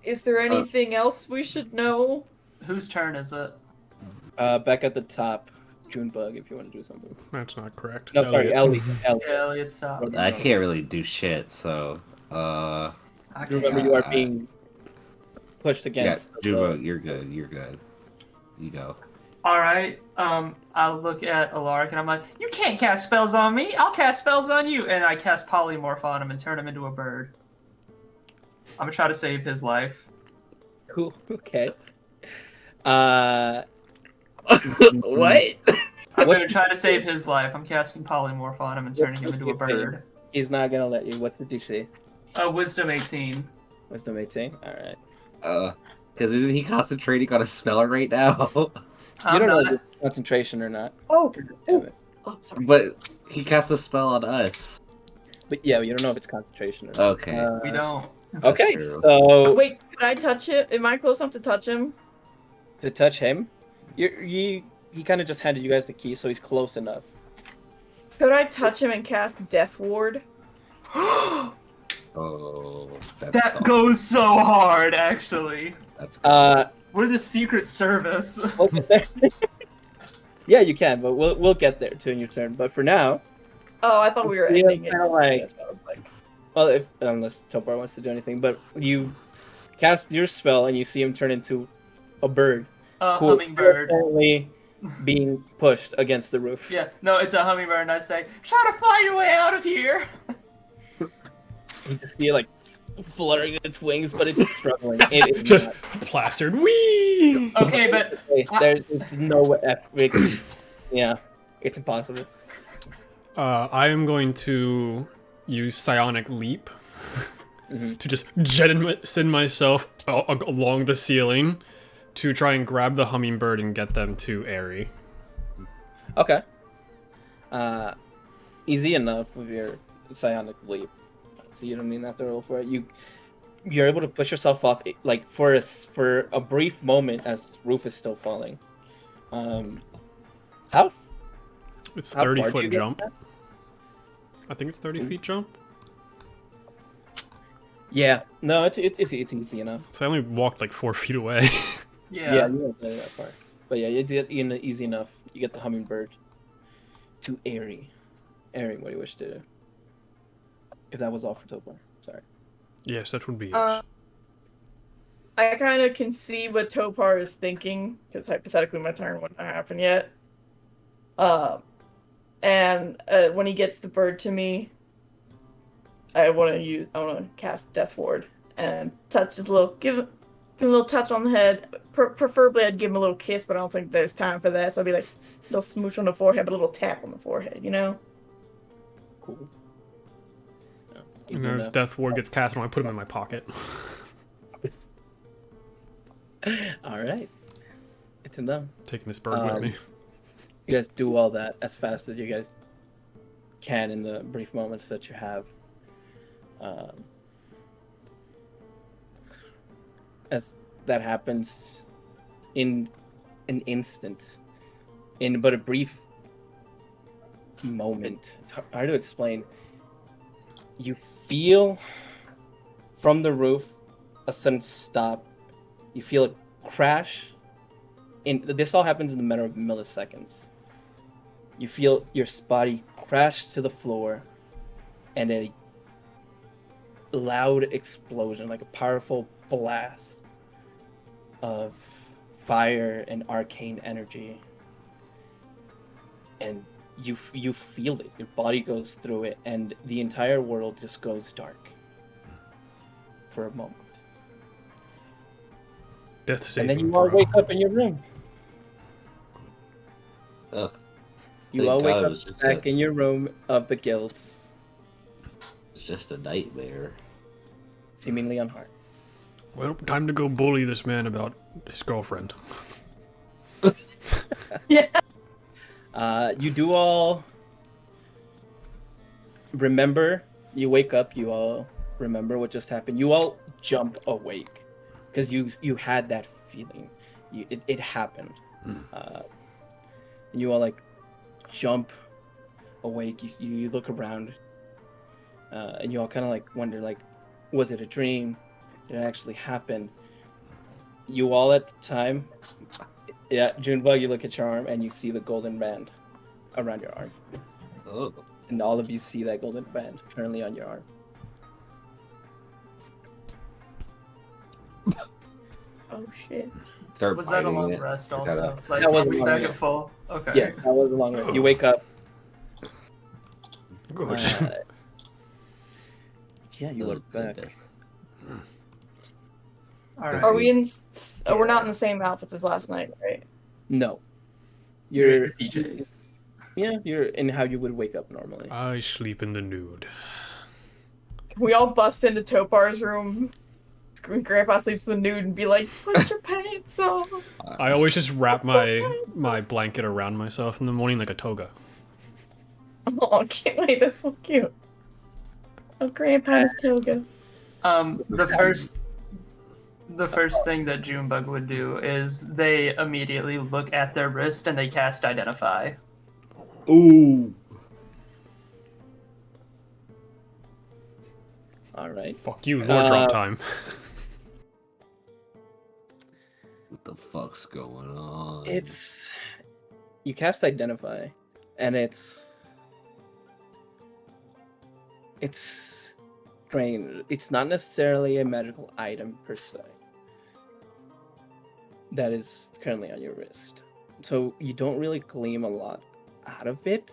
Is there anything else we should know? Whose turn is it? Back at the top, Junebug, if you want to do something. That's not correct. No, sorry, Ellie. Yeah, Elliot's top. I can't really do shit. So, I can't. Remember, you are being pushed yeah, against. Juma, you're good. You're good. You go. All right. I'll look at Alaric and I'm like, you can't cast spells on me. I'll cast spells on you, and I cast polymorph on him and turn him into a bird. I'm gonna try to save his life. Cool. Okay. What? I'm What's gonna try to save his life. I'm casting polymorph on him and turning him into a bird. He's not gonna let you. What's the DC? Wisdom 18. Wisdom 18. All right. Because isn't he concentrating on a spell right now? You I'm don't know not. if it's concentration or not. Oh, Damn it. oh, sorry. But he cast a spell on us. But yeah, you don't know if it's concentration or not. Okay. We don't. That's Okay, true. so Wait, could I touch it? Am I close enough to touch him? to touch him, he kind of just handed you guys the key, so he's close enough. Could I touch him and cast Death Ward? Oh, that's That soft. goes so hard, actually. That's We're the Secret Service. We'll get there. Yeah, you can, but we'll get there to in your turn. But for now, Oh, I thought we were Yeah, ending it. kinda like- That's what I was like. well, if unless Topar wants to do anything, but you cast your spell and you see him turn into a bird. Who is Hummingbird. currently being pushed against the roof. Yeah, no, it's a hummingbird, and I say, try to fly your way out of here. You just see it like fluttering its wings, but it's struggling. It is Just not. plastered. Wee! Okay, but There's no effort. Yeah, it's impossible. I am going to use Psionic Leap Mhm. to just jettison myself along the ceiling to try and grab the hummingbird and get them to Airy. Okay. Easy enough with your psionic leap, so you don't need that to roll for it. You're able to push yourself off like for a brief moment as the roof is still falling. How? It's How far do 30-foot you get jump. that? I think it's 30 feet jump. Yeah. No, it's easy enough. So I only walked like 4 feet away. Yeah, you don't get that far. But yeah, it's easy enough. You get the hummingbird to Airy. Airy, what do you wish to do? If that was all for Topar. Sorry. Yes, that would be Uh, it. I kind of can see what Topar is thinking, because hypothetically my turn wouldn't happen yet. And when he gets the bird to me, I want to cast Death Ward and touch his give him a little touch on the head. Preferably, I'd give him a little kiss, but I don't think there's time for that. So I'd be like a little smooch on the forehead, but a little tap on the forehead, you know? Cool. Yeah, And easy as enough. Death Ward gets cast on, I put him in my pocket. All right. Good to know. Taking this bird with me. You guys do all that as fast as you guys can in the brief moments that you have. As that happens in an instant, in but a brief moment, it's hard to explain. You feel from the roof a sudden stop. You feel a crash. This all happens in the matter of milliseconds. You feel your body crash to the floor, and a loud explosion, like a powerful blast of fire and arcane energy. And you feel it. Your body goes through it, and the entire world just goes dark for a moment. Death saving And then you all throw. wake up in your room. ugh. You Thank all wake God it up was just back in your room of the guilds, It's just a nightmare. seemingly unharmed. Well, time to go bully this man about his girlfriend. Yeah. You do all remember. You wake up. You all remember what just happened. You all jump awake because you had that feeling. It happened. And you all like jump awake. You look around, and you all kind of like wonder, like, was it a dream? Did it actually happen? You all at the time, yeah, Junebug, you look at your arm and you see the golden band around your arm. Oh. And all of you see that golden band currently on your arm. Oh shit. Start Was that a biting long it. rest Pick also? that up. Like, That was a back long and rest. full? Okay. Yes, that was a long rest. You wake up. Good. Yeah, you Oh, look back. goodness. All right. Are we in? We're not in the same outfits as last night, right? No. You're You're in your PJs. yeah, you're in how you would wake up normally. I sleep in the nude. We all bust into Topar's room. Grandpa sleeps in the nude and be like, "Put your pants on." I always just wrap my blanket around myself in the morning like a toga. Oh, I can't wait. That's so cute. Oh, Grandpa's toga. The first thing that Junebug would do is they immediately look at their wrist and they cast Identify. Ooh. All right. Fuck you, Lord drop time. What the fuck's going on? It's you cast Identify, and it's strange. It's not necessarily a magical item per se that is currently on your wrist, so you don't really glean a lot out of it.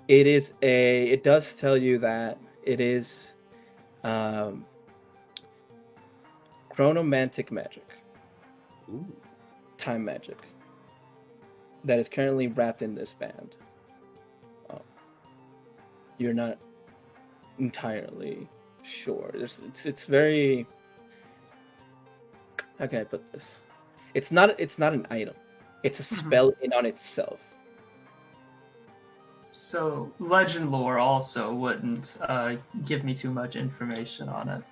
It does tell you that it is chronomantic magic. Ooh. Time magic that is currently wrapped in this band. You're not entirely sure. It's very. How can I put this? It's not an item. It's a spell in on itself. So legend lore also wouldn't give me too much information on it.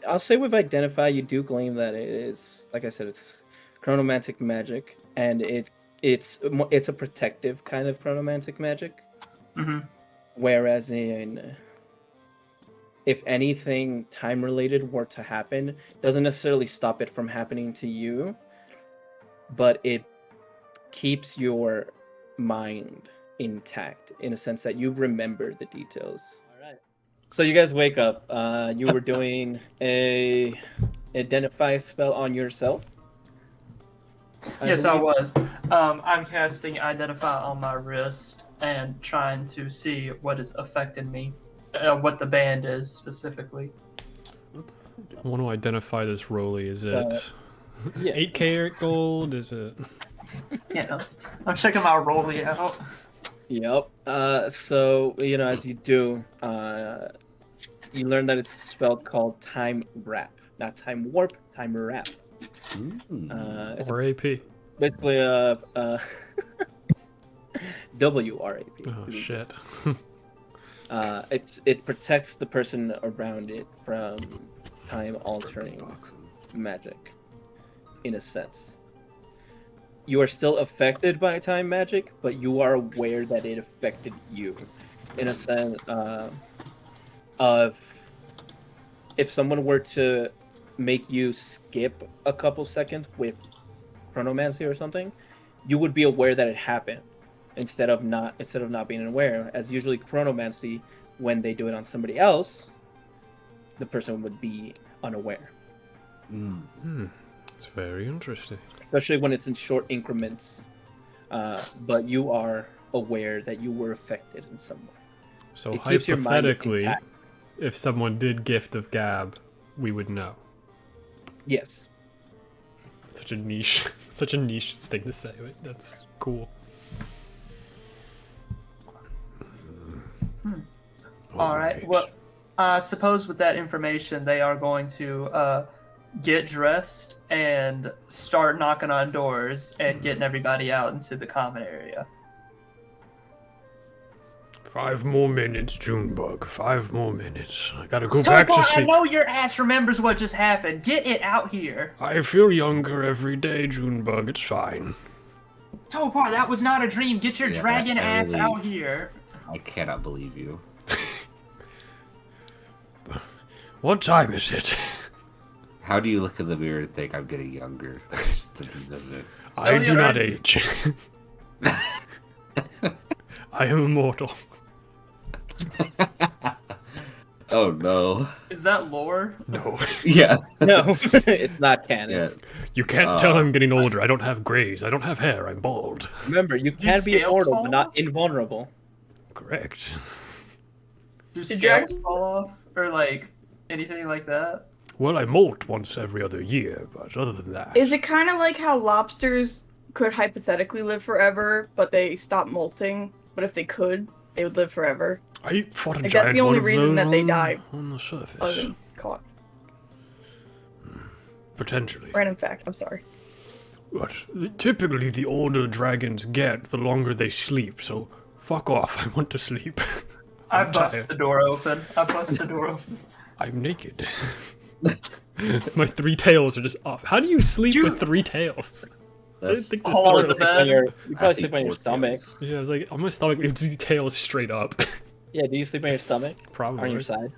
I'll say with Identify, you do claim that it is, like I said, it's chronomantic magic, and it's a protective kind of chronomantic magic. Mm-hmm. Whereas if anything time related were to happen, doesn't necessarily stop it from happening to you, but it keeps your mind intact in a sense that you remember the details. All right. So you guys wake up. You were doing a Identify spell on yourself. Yes, I was. I'm casting Identify on my wrist and trying to see what is affecting me, what the band is specifically. I want to identify this Rolly. Is it Yeah. 8 karat gold? Is it? Yeah, I'm checking my Rolly out. Yep. So as you do, you learn that it's a spell called Time Wrap, not Time Warp, Time Wrap. It's Or AP? basically a WRAP. Oh shit. It protects the person around it from time altering magic, in a sense. You are still affected by time magic, but you are aware that it affected you, in a sense of if someone were to make you skip a couple seconds with chronomancy or something, you would be aware that it happened instead of not being aware. As usually chronomancy, when they do it on somebody else, the person would be unaware. It's very interesting. Especially when it's in short increments, but you are aware that you were affected in some way. So It keeps your mind hypothetically, intact. if someone did Gift of Gab, we would know. Yes. Such a niche thing to say, but that's cool. All right. Well, suppose with that information, they are going to get dressed and start knocking on doors and getting everybody out into the common area. 5 more minutes, Junebug. 5 more minutes. I gotta go back to I sleep. know your ass remembers what just happened. Get it out here. I feel younger every day, Junebug. It's fine. Topar, that was not a dream. Get your Yeah, dragon I ass really- out here. I cannot believe you. What time is it? How do you look in the mirror and think I'm getting younger? That doesn't. I do not already- age. I am immortal. Oh no. Is that lore? No. Yeah. No, it's not canon. Yeah. You can't tell I'm getting older. I don't have grays. I don't have hair. I'm bald. Remember, you can be scales immortal, fall but not off? invulnerable. Correct. Do Did scales dragons- fall off? Or like anything like that? Well, I molt once every other year, but other than that... Is it kind of like how lobsters could hypothetically live forever, but they stop molting? But if they could, they would live forever. I fought a Like, giant that's the only one of reason those that they die. on the surface. Other than caught. Potentially. Random fact, I'm sorry. But typically the older dragons get, the longer they sleep, so fuck off, I want to sleep. I I'm bust tired. the door open. I'm naked. My 3 tails are just off. How do you sleep Dude. with 3 tails? I didn't That's think this Hold through. the bed. You I probably see sleep on your 4 stomach. tails. Yeah, I was like, on my stomach, it would be tails straight up. Yeah, do you sleep on your stomach? Probably. On your side?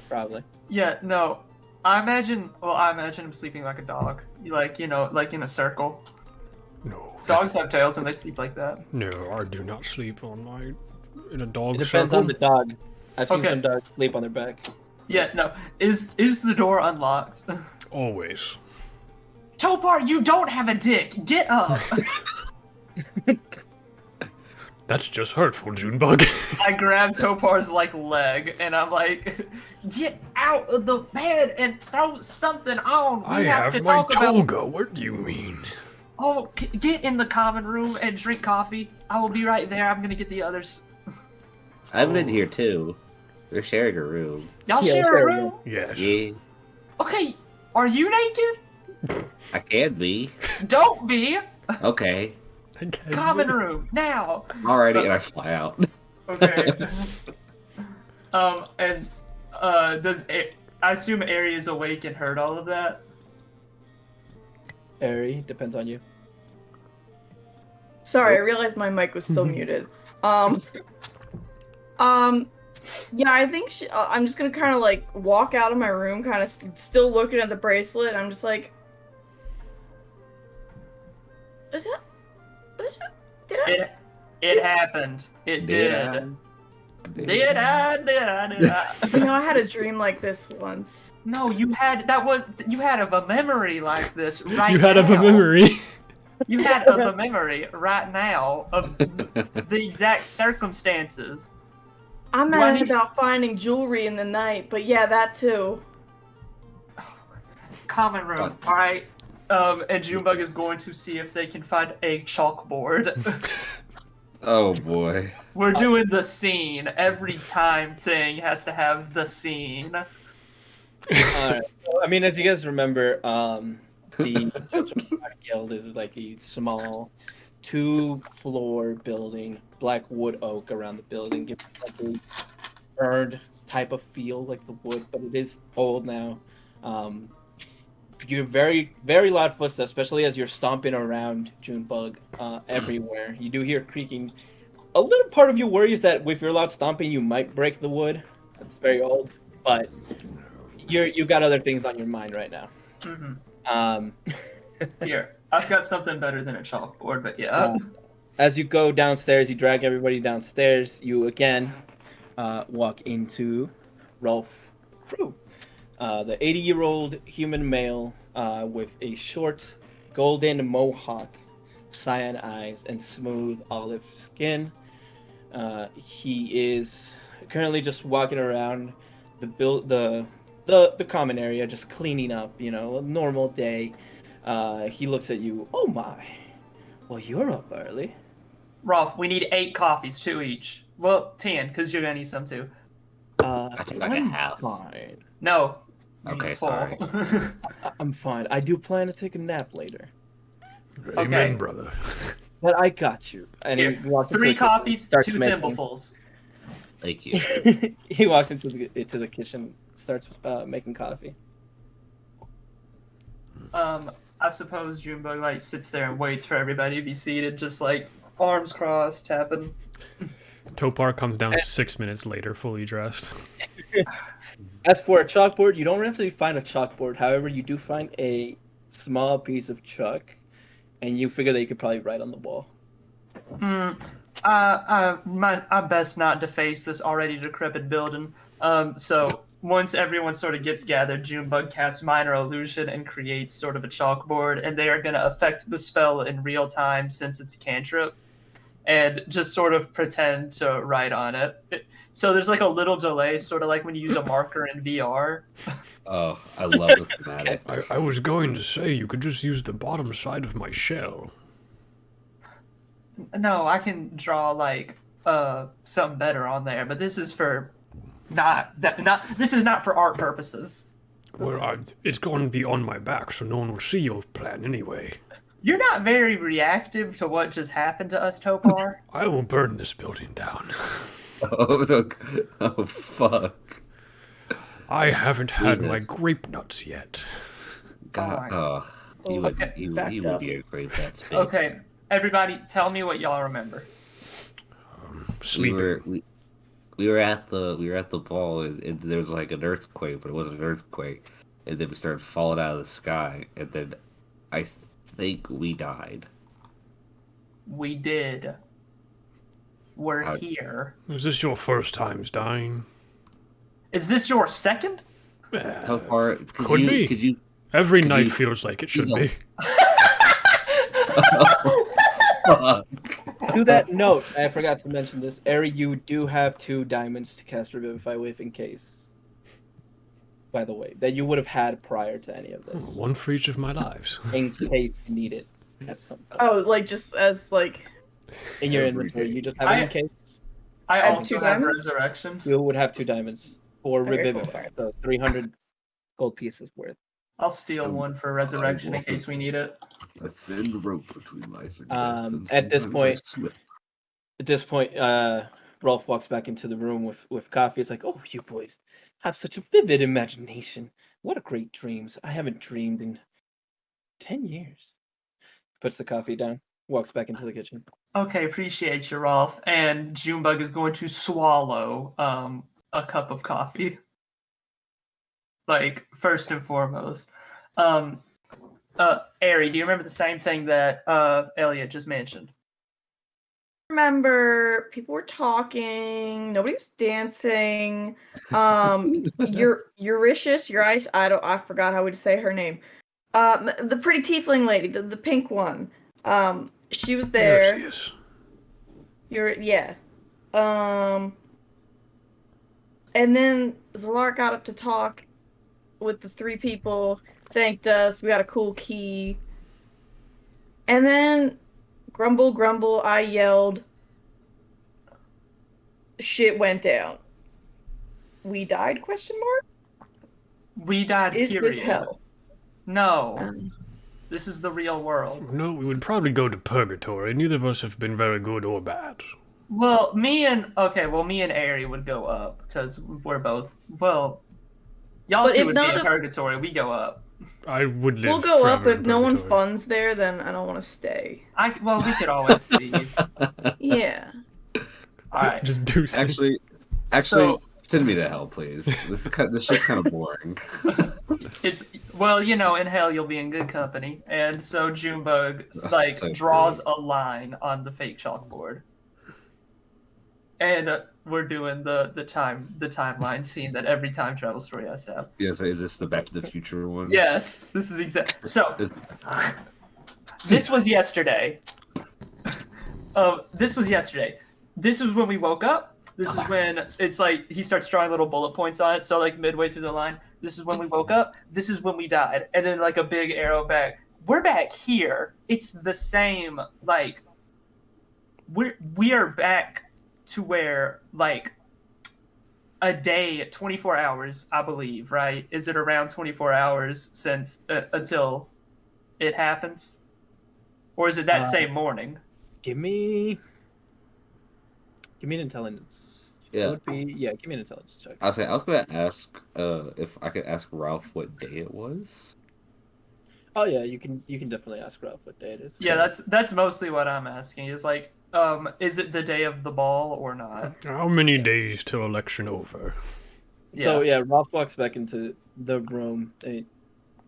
Probably. Yeah, no. I imagine him sleeping like a dog. Like, like in a circle. No. Dogs have tails and they sleep like that. No, I do not sleep in a dog It depends circle. on the dog. I've seen Okay. some dogs sleep on their back. Yeah, no. Is the door unlocked? Always. Topar, you don't have a dick. Get up. That's just hurtful, Junebug. I grab Topar's leg and I'm like, get out of the bed and throw something on. I We have to have my talk about. toga. What do you mean? Oh, get in the common room and drink coffee. I will be right there. I'm gonna get the others. I've been here too. We're sharing a room. Y'all Yeah, share share a a room? Yes. Yeah, Okay, are you naked? I can be. Don't be. Okay. I guess. Common room now. Alrighty, and I fly out. Okay. And I assume Aerie is awake and heard all of that? Airy, depends on you. Sorry, I realized my mic was still muted. Yeah, I think I'm just gonna kind of like walk out of my room, kind of still looking at the bracelet. I'm just like, did I? It happened. It did. Did I? You know, I had a dream like this once. No, you had a memory like this right You had now. a memory. You had a memory right now of the exact circumstances. I'm Do I mad need- about finding jewelry in the night, but yeah, that too. Common room, all right. And Junebug is going to see if they can find a chalkboard. Oh boy. We're doing the scene. Every time thing has to have the scene. Alright. So, I mean, as you guys remember, the Guild is like a small 2-floor building, black wood oak around the building, giving like a burned type of feel, like the wood, but it is old now. You hear very, very loud footsteps, especially as you're stomping around Junebug everywhere. You do hear creaking. A little part of you worries that with your loud stomping, you might break the wood. That's very old, but you got other things on your mind right now. Mm-hmm. Here, I've got something better than a chalkboard, but yeah. As you go downstairs, you drag everybody downstairs. You again walk into Rolf Crew, the 80-year-old human male with a short golden mohawk, cyan eyes, and smooth olive skin. He is currently just walking around the common area, just cleaning up. You know, a normal day. He looks at you. Oh my! Well, you're up early. Rolf, we need 8 coffees, 2 each. Well, 10, because you're gonna need some too. I take like a I'm half. fine. No. you Okay, need full. sorry. I'm fine. I do plan to take a nap later, Amen, brother. but I got you. And Here, he walks into 3 the kitchen, coffees, starts 2 making. thimblefuls. Thank you. He walks into the kitchen, starts making coffee. I suppose Junebug sits there and waits for everybody to be seated, just arms crossed, tapping. Topar comes down 6 minutes later, fully dressed. As for a chalkboard, you don't necessarily find a chalkboard. However, you do find a small piece of chalk, and you figure that you could probably write on the wall. I best not deface this already decrepit building. So once everyone sort of gets gathered, Junebug casts minor illusion and creates sort of a chalkboard, and they are going to affect the spell in real time since it's a cantrip. and just sort of pretend to write on it. So there's like a little delay, sort of like when you use a marker in VR. Oh, I love the thematic. I was going to say you could just use the bottom side of my shell. No, I can draw like something better on there, but this is for this is not for art purposes. Well, it's going to be on my back, so no one will see your plan anyway. You're not very reactive to what just happened to us, Topar. I will burn this building down. Oh, oh, fuck. I haven't had my Jesus. grape nuts yet. God, Alright. he would, Okay. he, Backed he would up. be a great bet. Okay, everybody, tell me what y'all remember. Sleeping. We were at the ball, and there was like an earthquake, but it wasn't an earthquake. And then we started falling out of the sky, and then I think we died. We did. We're How- here. Is this your first times dying? Is this your second? How far Could be. Could you? Every Could night you- feels like it should you be. Fuck. To that note, I forgot to mention this. Ari, you do have 2 diamonds to cast Revivify with in case. By the way, that you would have had prior to any of this. One for each of my lives. In case you need it at some point. Oh, like just as like In your Every inventory, day. you just have it in case. I have also 2 have diamonds? resurrection. You would have 2 diamonds. Or Okay, cool. Revivify. So 300 gold pieces worth. I'll steal one for resurrection in case we need it. A thin rope between life and death. At this point- At this point, Rolf walks back into the room with coffee. It's like, oh, you boys have such a vivid imagination. What a great dreams. I haven't dreamed in 10 years. Puts the coffee down, walks back into the kitchen. Okay, appreciate you, Rolf. And Junebug is going to swallow a cup of coffee. Like, first and foremost. Ari, do you remember the same thing that Elliot just mentioned? remember people were talking, nobody was dancing. Euritius, I forgot how to say her name. The pretty tiefling lady, the pink one. She was there. There she is. Yeah. And then Zalar got up to talk with the 3 people, thanked us, we got a cool key. And then grumble, I yelled. Shit went down. We died, question mark? We died, Is period. this hell? No. This is the real world. No, we would probably go to purgatory. Neither of us have been very good or bad. Well, me and Ari would go up because we're both. Well, y'all But two if would be none in of- purgatory. We go up. I would live We'll go up. forever If in no one purgatory. funds there, then I don't want to stay. Well, we could always leave. Yeah. All right. Just do Actually, So- send me to hell, please. This shit's kind of boring. It's in hell you'll be in good company, and so Junebug so draws true. a line on the fake chalkboard, and we're doing the timeline scene that every time travel story has to have. Yeah, so is this the Back to the Future one? Yes, this is exact. So this was yesterday. This was yesterday. This was when we woke up. This is when it's like he starts drawing little bullet points on it. So like midway through the line, this is when we woke up. This is when we died, and then like a big arrow back. We're back here. It's the same. Like we are back to where like a day, 24 hours, I believe. Right? Is it around 24 hours since until it happens, or is it that same morning? Give me an intelligence. Yeah. Give me an intelligence check. I was going to ask if I could ask Ralph what day it was. Oh yeah, you can definitely ask Ralph what day it is. Yeah, that's mostly what I'm asking. Is like, is it the day of the ball or not? How many days till election over? Yeah. So yeah, Ralph walks back into the room. And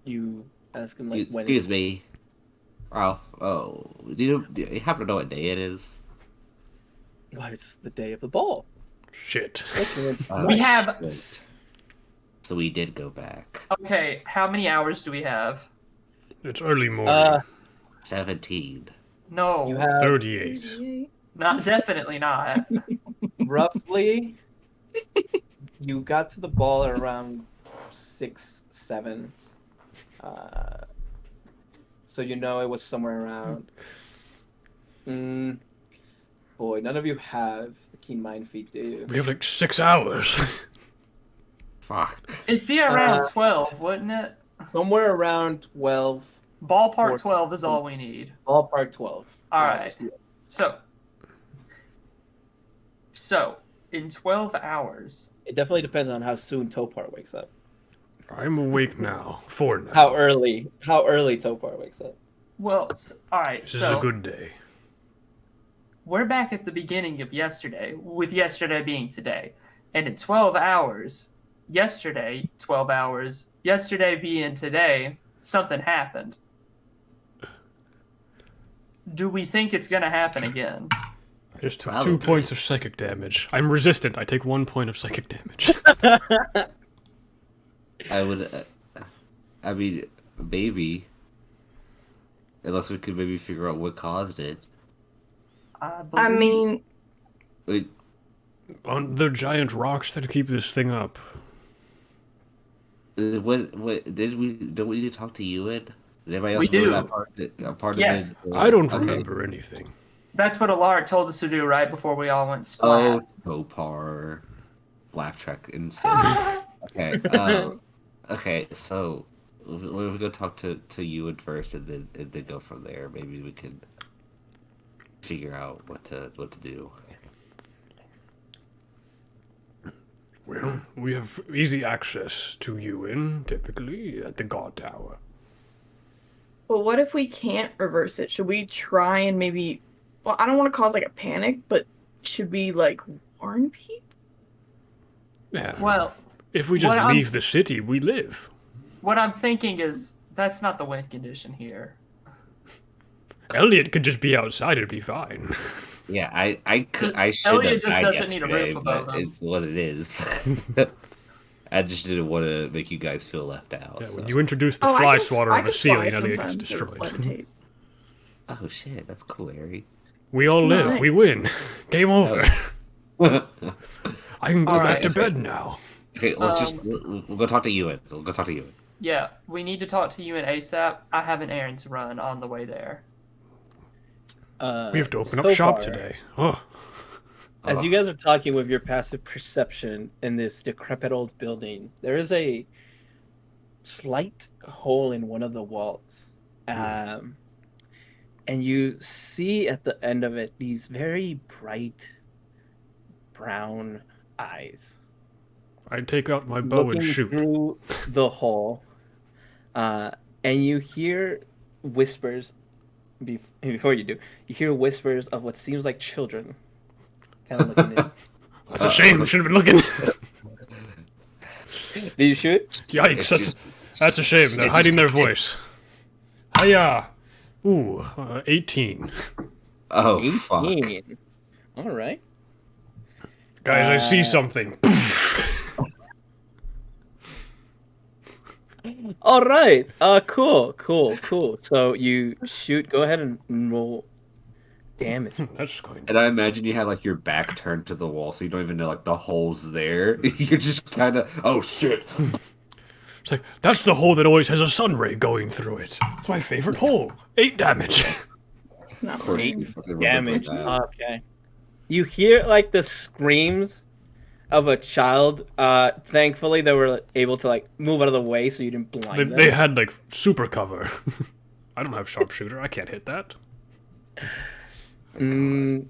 you ask him like, when Excuse me, Ralph. Oh, do you happen to know what day it is? Why, it's the day of the ball. Shit. We have. Shit. So we did go back. Okay, how many hours do we have? It's early morning. 17. No. You have 38. Not definitely not. Roughly, you got to the ball at around 6, 7. So you know it was somewhere around. Boy, none of you have the keen mind feat, do you? We have like 6 hours. Fuck. It'd be around 12, wouldn't it? Somewhere around 12. Ballpark 12 is all we need. Ballpark 12. All right. So, in 12 hours. It definitely depends on how soon Topar wakes up. I'm awake now. 4 now. How early Topar wakes up. Well, all right. This is a good day. We're back at the beginning of yesterday, with yesterday being today. And in 12 hours, yesterday, 12 hours, yesterday being today, something happened. Do we think it's going to happen again? I just took Probably. 2 points of psychic damage. I'm resistant. I take 1 point of psychic damage. I would. I mean, maybe. Unless we could maybe figure out what caused it. I mean, Wait, On the giant rocks that keep this thing up. what? Don't we need to talk to Ewan? Did anybody else We do. remember that part Yes. of it? I don't Okay. remember anything. That's what Alaric told us to do right before we all went splat. Oh, Topar. Laugh track insane. Okay. Okay, so we go talk to Ewan first, and then go from there. Maybe we can figure out what to do. Well, we have easy access to Ewan, typically, at the guard tower. but what if we can't reverse it? Should we try and maybe? Well, I don't want to cause like a panic, but should we like warn people? Yeah. Well, If we just what leave the city, we live. what I'm thinking is that's not the win condition here. Elliot could just be outside, it'd be fine. Yeah, I should Elliot have just died doesn't need a yesterday, roof but above him. it's what it is. I just didn't want to make you guys feel left out. Yeah, so. when you introduce the Oh, fly I swatter I on the can fly ceiling, Elliot gets sometimes or destroyed. levitate. Oh shit, that's cool, Ari. We all live, Nice. we win. Game over. Okay, I can go All back right. to bed now. let's we'll go talk to Ewan. We'll go talk to Ewan. Yeah, we need to talk to you in ASAP. I have an errand to run on the way there. We have to open up shop Topar, today. Oh, As you guys are talking with your passive perception in this decrepit old building, there is a slight hole in one of the walls. And you see at the end of it these very bright brown eyes I take out my bow looking and shoot. through the hole. And you hear whispers. Before you do, you hear whispers of what seems like children kind of looking in. That's a shame. I should have been looking. Do you shoot? Yikes! That's a shame. They're hiding their voice. Hiya! Ooh, 18. Oh fuck! 18. All right. Guys, I see something. All right. Cool. So you shoot. Go ahead and roll damage. That's going. And I imagine you have like your back turned to the wall, so you don't even know like the hole's there. You're just kind of, oh shit. It's like that's the hole that always has a sun ray going through it. It's my favorite hole. 8 damage. Not Of course, really. you fucking remember Damage. that. Okay. You hear like the screams of a child. Thankfully, they were able to like move out of the way, so you didn't blind them. They had like super cover. I don't have sharpshooter. I can't hit that. Mm,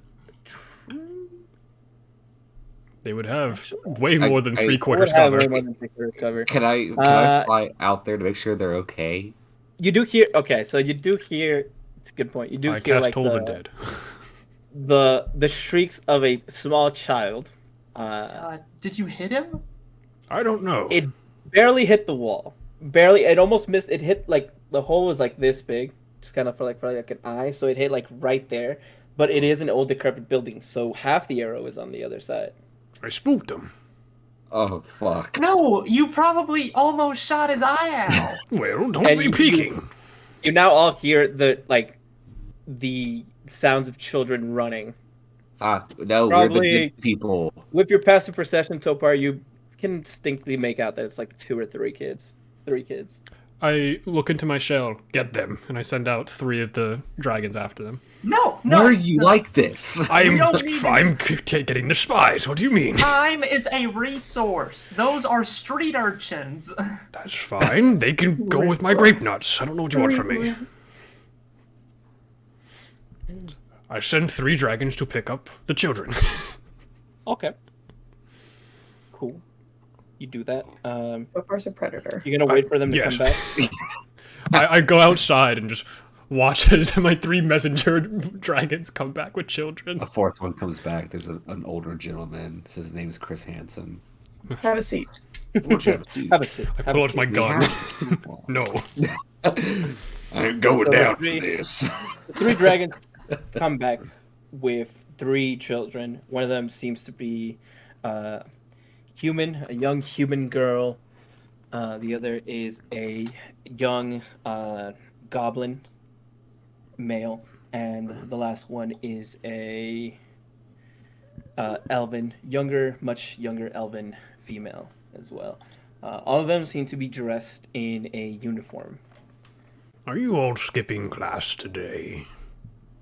They would have way more than I- 3/4 would have cover. way more than 3/4 cover. Can I Uh, fly out there to make sure they're okay? You do hear. Okay, so you do hear. It's a good point. You do I hear cast like Toll the Dead. the shrieks of a small child. Did you hit him? I don't know. It barely hit the wall. Barely. It almost missed. It hit like the hole was like this big, just kind of for like an eye. So it hit like right there. But it is an old decrepit building, so half the arrow is on the other side. I spooked him. Oh fuck! No, you probably almost shot his eye out. Well, don't And be you- peeking. You now all hear the sounds of children running Fuck, no, we're Probably- the good people. With your passive perception, Topar, you can distinctly make out that it's like 2 or 3 kids. 3 kids. I look into my shell, get them, and I send out 3 of the dragons after them. No, Why no. are you like this? I'm don't need getting the spies. What do you mean? Time is a resource. Those are street urchins. That's fine. They can go with my grape nuts. I don't know what you want from me. I send 3 dragons to pick up the children. Okay. Cool. You do that. Topar's a predator. You're gonna wait for them to yes. come back? I go outside and just watch as my 3 messenger dragons come back with children. A 4th one comes back. There's an older gentleman. His name is Chris Hansen. Have a seat. Won't you have a seat? Have a seat. I Have pull a out my seat. gun. No. I ain't going So down for the this. The 3 dragons come back with 3 children. One of them seems to be human, a young human girl. The other is a young goblin male, and the last one is a elven, much younger elven female as well. All of them seem to be dressed in a uniform. Are you all skipping class today?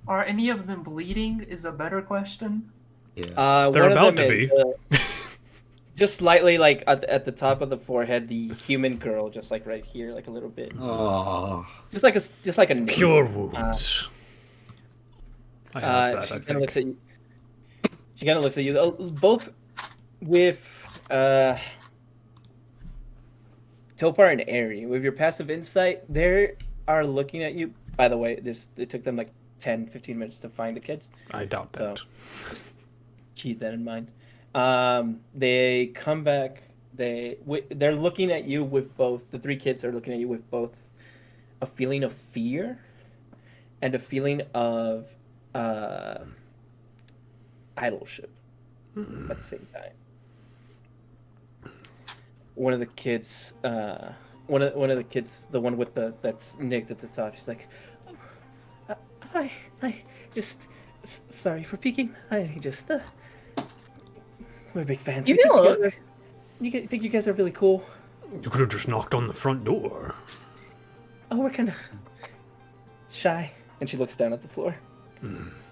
Are any of them bleeding? Is a better question. Yeah. They're One of about them to is, be. just slightly, like at the top of the forehead, the human girl, just like right here, like a little bit, Oh. just like a nail. Cure wounds. I have that, She I kind of looks at think. you. She kind of looks at you. Both with Topar and Airy, with your passive insight, they are looking at you. By the way, it took them like 10, 15 minutes to find the kids. I doubt that. Just keep that in mind. They come back. They're looking at you with both. The 3 kids are looking at you with both a feeling of fear and a feeling of idolship at the same time. One of the kids, one of the kids, the one with that's nicked at the top. She's like, I just sorry for peeking. I just we're big fans. You We can think look. think you guys are really cool. You could have just knocked on the front door. Oh, we're kind of shy. And she looks down at the floor.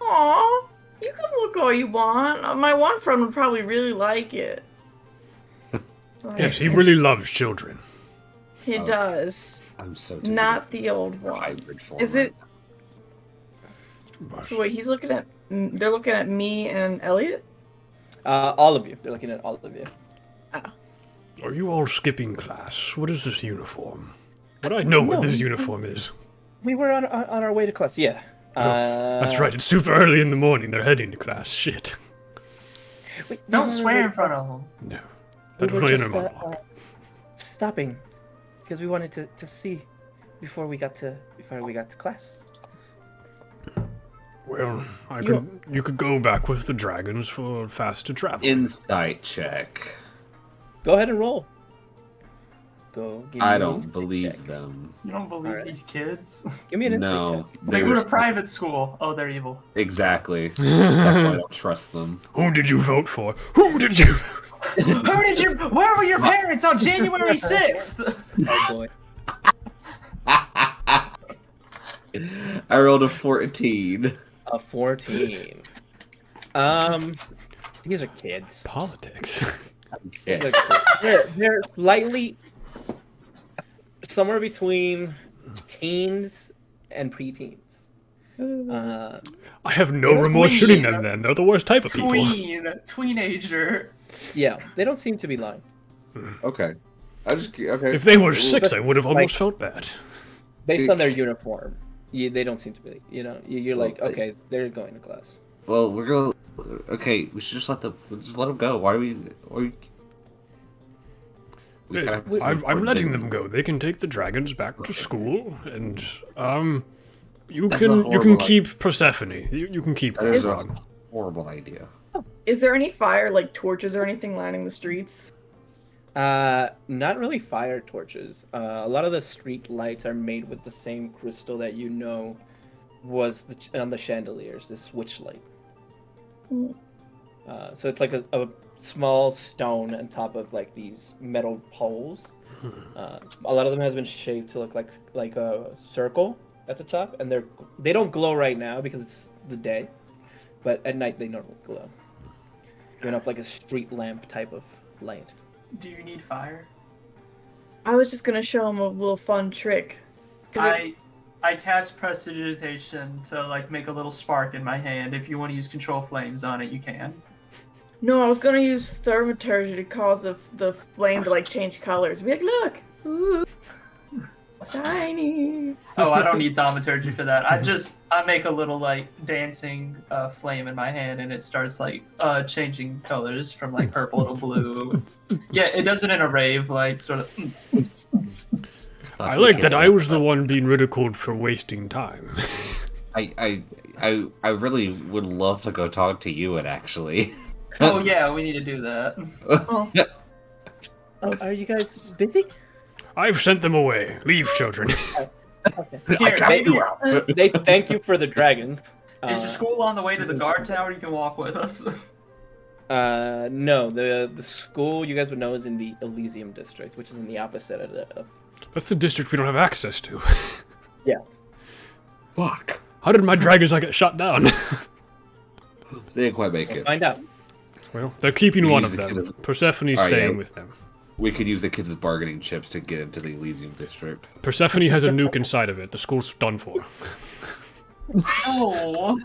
Aw, you can look all you want. My one friend would probably really like it. Yes, he really loves children. He does. I'm so Not the old one. hybrid form. Is it? But So wait, he's looking at. They're looking at me and Elliot. All of you. They're looking at all of you. are you all skipping class? What is this uniform? Would I know what this uniform is? We were on our way to class. Yeah. That's right, it's super early in the morning. They're heading to class. Shit. Don't swear in front of them. No. We That were was my inner just monologue. stopping because we wanted to see before we got to class. Well, you could go back with the dragons for faster travel. Insight check. Go ahead and roll. Go. Give me I an don't insight believe check. them. You don't believe Alright. these kids? Give me an insight No. check. They They go were to private school. Oh, they're evil. Exactly. That's why I don't trust them. Who did you vote for? Who did you? Where were your parents on January 6th? Oh boy. I rolled a 14. A 14. These are kids. Politics. Yeah. These are kids. They're slightly somewhere between teens and preteens. I have no remorse Tween. shooting them then. They're the worst type of people. Teenager. Yeah, they don't seem to be lying. Okay. Okay. If they were 6, I would have almost felt bad. Based on their uniform, they don't seem to be. You're like, Well, okay, they're going to class. Well, we're gonna. Okay, we should just let them go. Why are we? I'm letting them go. They can take the dragons back to school, and you That's a can horrible keep Persephone. You can keep That that is dog. a horrible idea. Is there any fire, like torches or anything lining the streets? Not really fire torches. A lot of the street lights are made with the same crystal that was on the chandeliers. This witch light. So it's like a small stone on top of like these metal poles. A lot of them has been shaped to look like a circle at the top, and they don't glow right now because it's the day, but at night they normally glow. Giving off like a street lamp type of light. Do you need fire? I was just gonna show him a little fun trick. 'Cause I cast prestidigitation to like make a little spark in my hand. If you want to use control flames on it, you can. No, I was gonna use thaumaturgy to cause the flame to like change colors. Be like, look, ooh, shiny. Oh, I don't need thaumaturgy for that. I make a little like dancing flame in my hand, and it starts like changing colors from like purple to blue. Yeah, it does it in a rave, like sort of. I like that I was the one being ridiculed for wasting time. I really would love to go talk to you and actually. Oh yeah, we need to do that. Oh. Are you guys busy? I've sent them away. Leave, children. Here, maybe, They thank you for the dragons. is your school on the way to the guard tower? You can walk with us. No, the school you guys would know is in the Elysium district, which is in the opposite of That's the district we don't have access to. yeah. Fuck. How did my dragons not get shot down? They didn't quite make We'll it. find out. Well, they're keeping one of Use the them. kids. Persephone's Alright, staying yeah. with them. We could use the kids as bargaining chips to get into the Elysium district. Persephone has a nuke inside of it. The school's done for. Oh.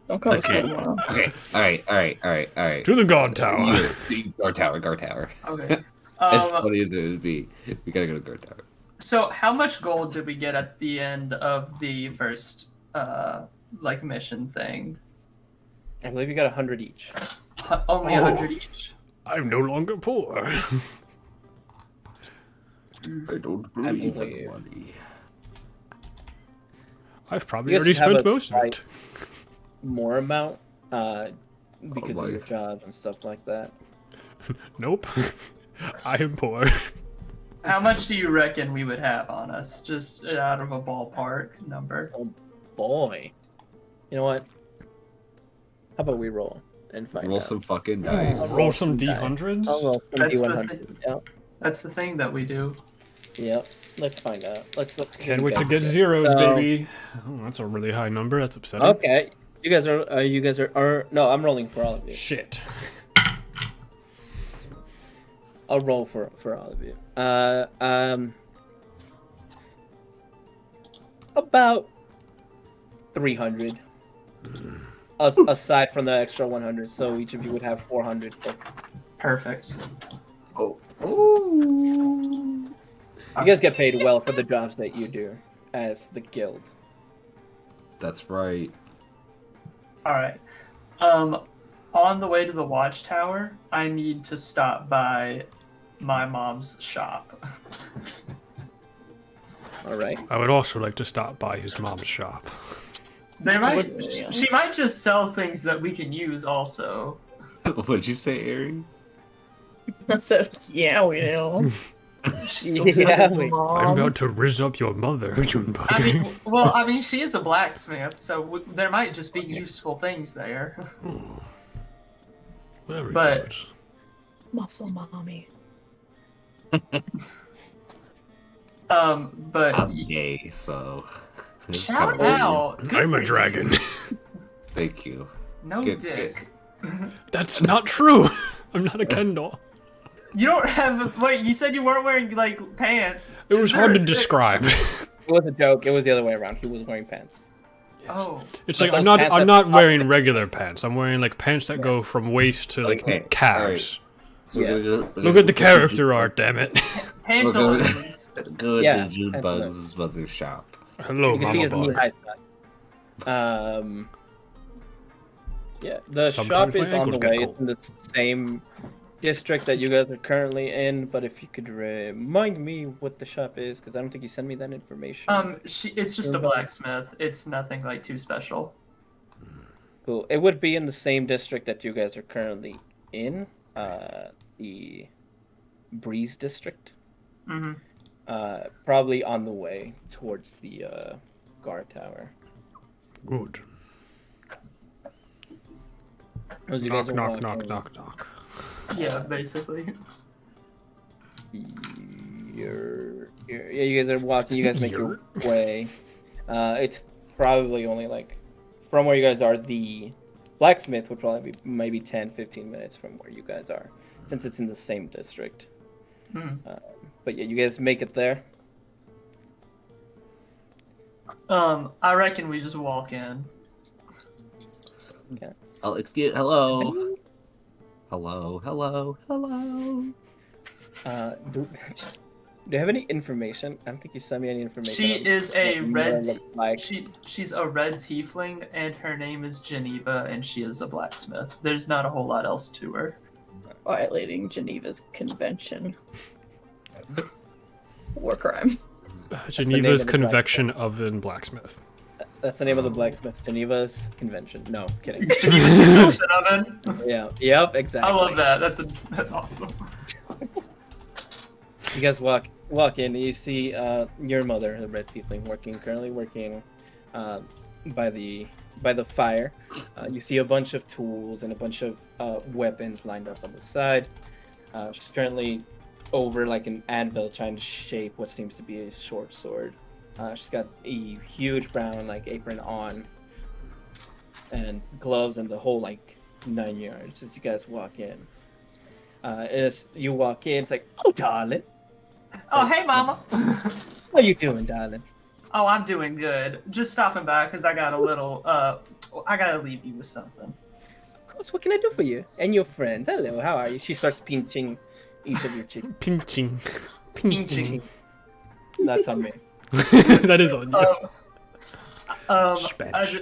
Don't call us Okay. tomorrow. Okay. Alright. To the guard tower. Guard tower. Okay. As funny as it would be, we gotta go to guard tower. So, how much gold did we get at the end of the first, like, mission thing? I believe you got 100 each. Only 100 each? I'm no longer poor. I don't believe believe- in money. I've probably You guys already have spent a most of it. More amount, because my. of your job and stuff like that. Nope. I am poor. How much do you reckon we would have on us? Just out of a ballpark number. Boy, you know what? How about we roll and find Roll out? some fucking dice. I'll Roll some die. D100s? I'll roll some That's the D100. thing. Yep. That's the thing that we do. Yep. Let's find out. Let's. Can't you wait to guys get do it. zeros, So- baby. Oh, that's a really high number. That's upsetting. Okay. You guys are. No, I'm rolling for all of you. Shit. I'll roll for all of you. About 300. Aside from the extra 100, so each of you would have 400. Perfect. Oh. You guys get paid well for the jobs that you do as the guild. That's right. Alright. On the way to the watchtower, I need to stop by my mom's shop. All right. I would also like to stop by his mom's shop. They might. Would- yeah. She might just sell things that we can use. Also, What'd you say, Ari? I said, yeah, we do. Yeah. I'm about to rizz up your mother, Junebug. I mean, she is a blacksmith, so there might just be useful things there. Very but- good. Muscle mommy. But I'm gay, so. it's shout kinda weird. out. Good I'm for a you. dragon. Thank you. No Good, dick. That's not true. I'm not a Ken doll. You don't have. Wait, you said you weren't wearing like pants. It was Is there hard a to dick? describe. It was a joke. It was the other way around. He was wearing pants. Oh, It's But like I'm those not pants I'm that- not wearing regular pants. I'm wearing like pants that go from waist to like Okay, calves. So Yeah. Look at the character art, damn it. pantaloons. Go Yeah, to Junebug's mother's shop. Hello, You can see Mama his knee Bug. high socks. Yeah, the Sometimes shop my is on the ankles get way. cold. It's in the same district that you guys are currently in. But if you could remind me what the shop is, because I don't think you sent me that information. It's just a blacksmith. It's nothing like too special. Cool. It would be in the same district that you guys are currently in, the Breeze district. Mm-hmm. Probably on the way towards the guard tower. Good. As you guys Knock, are knock, walking, knock, knock, knock. Yeah, basically. yeah, you guys are walking. You guys make your way. It's probably only like from where you guys are. The blacksmith would probably be maybe 10, 15 minutes from where you guys are, since it's in the same district. Hmm. But yeah, you guys make it there. I reckon we just walk in. Oh, excuse. Hello. Hello. Hello. Hello. Do you have any information? I don't think you sent me any information. She on is a what red. Nora looks like. She's a red tiefling, and her name is Geneva, and she is a blacksmith. There's not a whole lot else to her. Violating Geneva's convention. War crimes. Geneva's of the convection oven blacksmith. That's the name of the blacksmith. Geneva's convention. No, kidding. Geneva's convention oven. Yeah. Yep. Exactly. I love that. That's awesome. You guys walk in. And you see your mother, the red tiefling, currently working by the fire. You see a bunch of tools and a bunch of weapons lined up on the side. She's currently over like an anvil trying to shape what seems to be a short sword. She's got a huge brown like apron on and gloves and the whole like 9 yards as you guys walk in. As you walk in, it's like, oh darling, Oh, hey, mama. how you doing, darling? Oh, I'm doing good. Just stopping by because I got a little. I gotta leave you with something. Of course, what can I do for you and your friends? Hello, how are you? She starts pinching each of your cheeks. Pinching. Pinching. That's on me. That is on you. Spanish.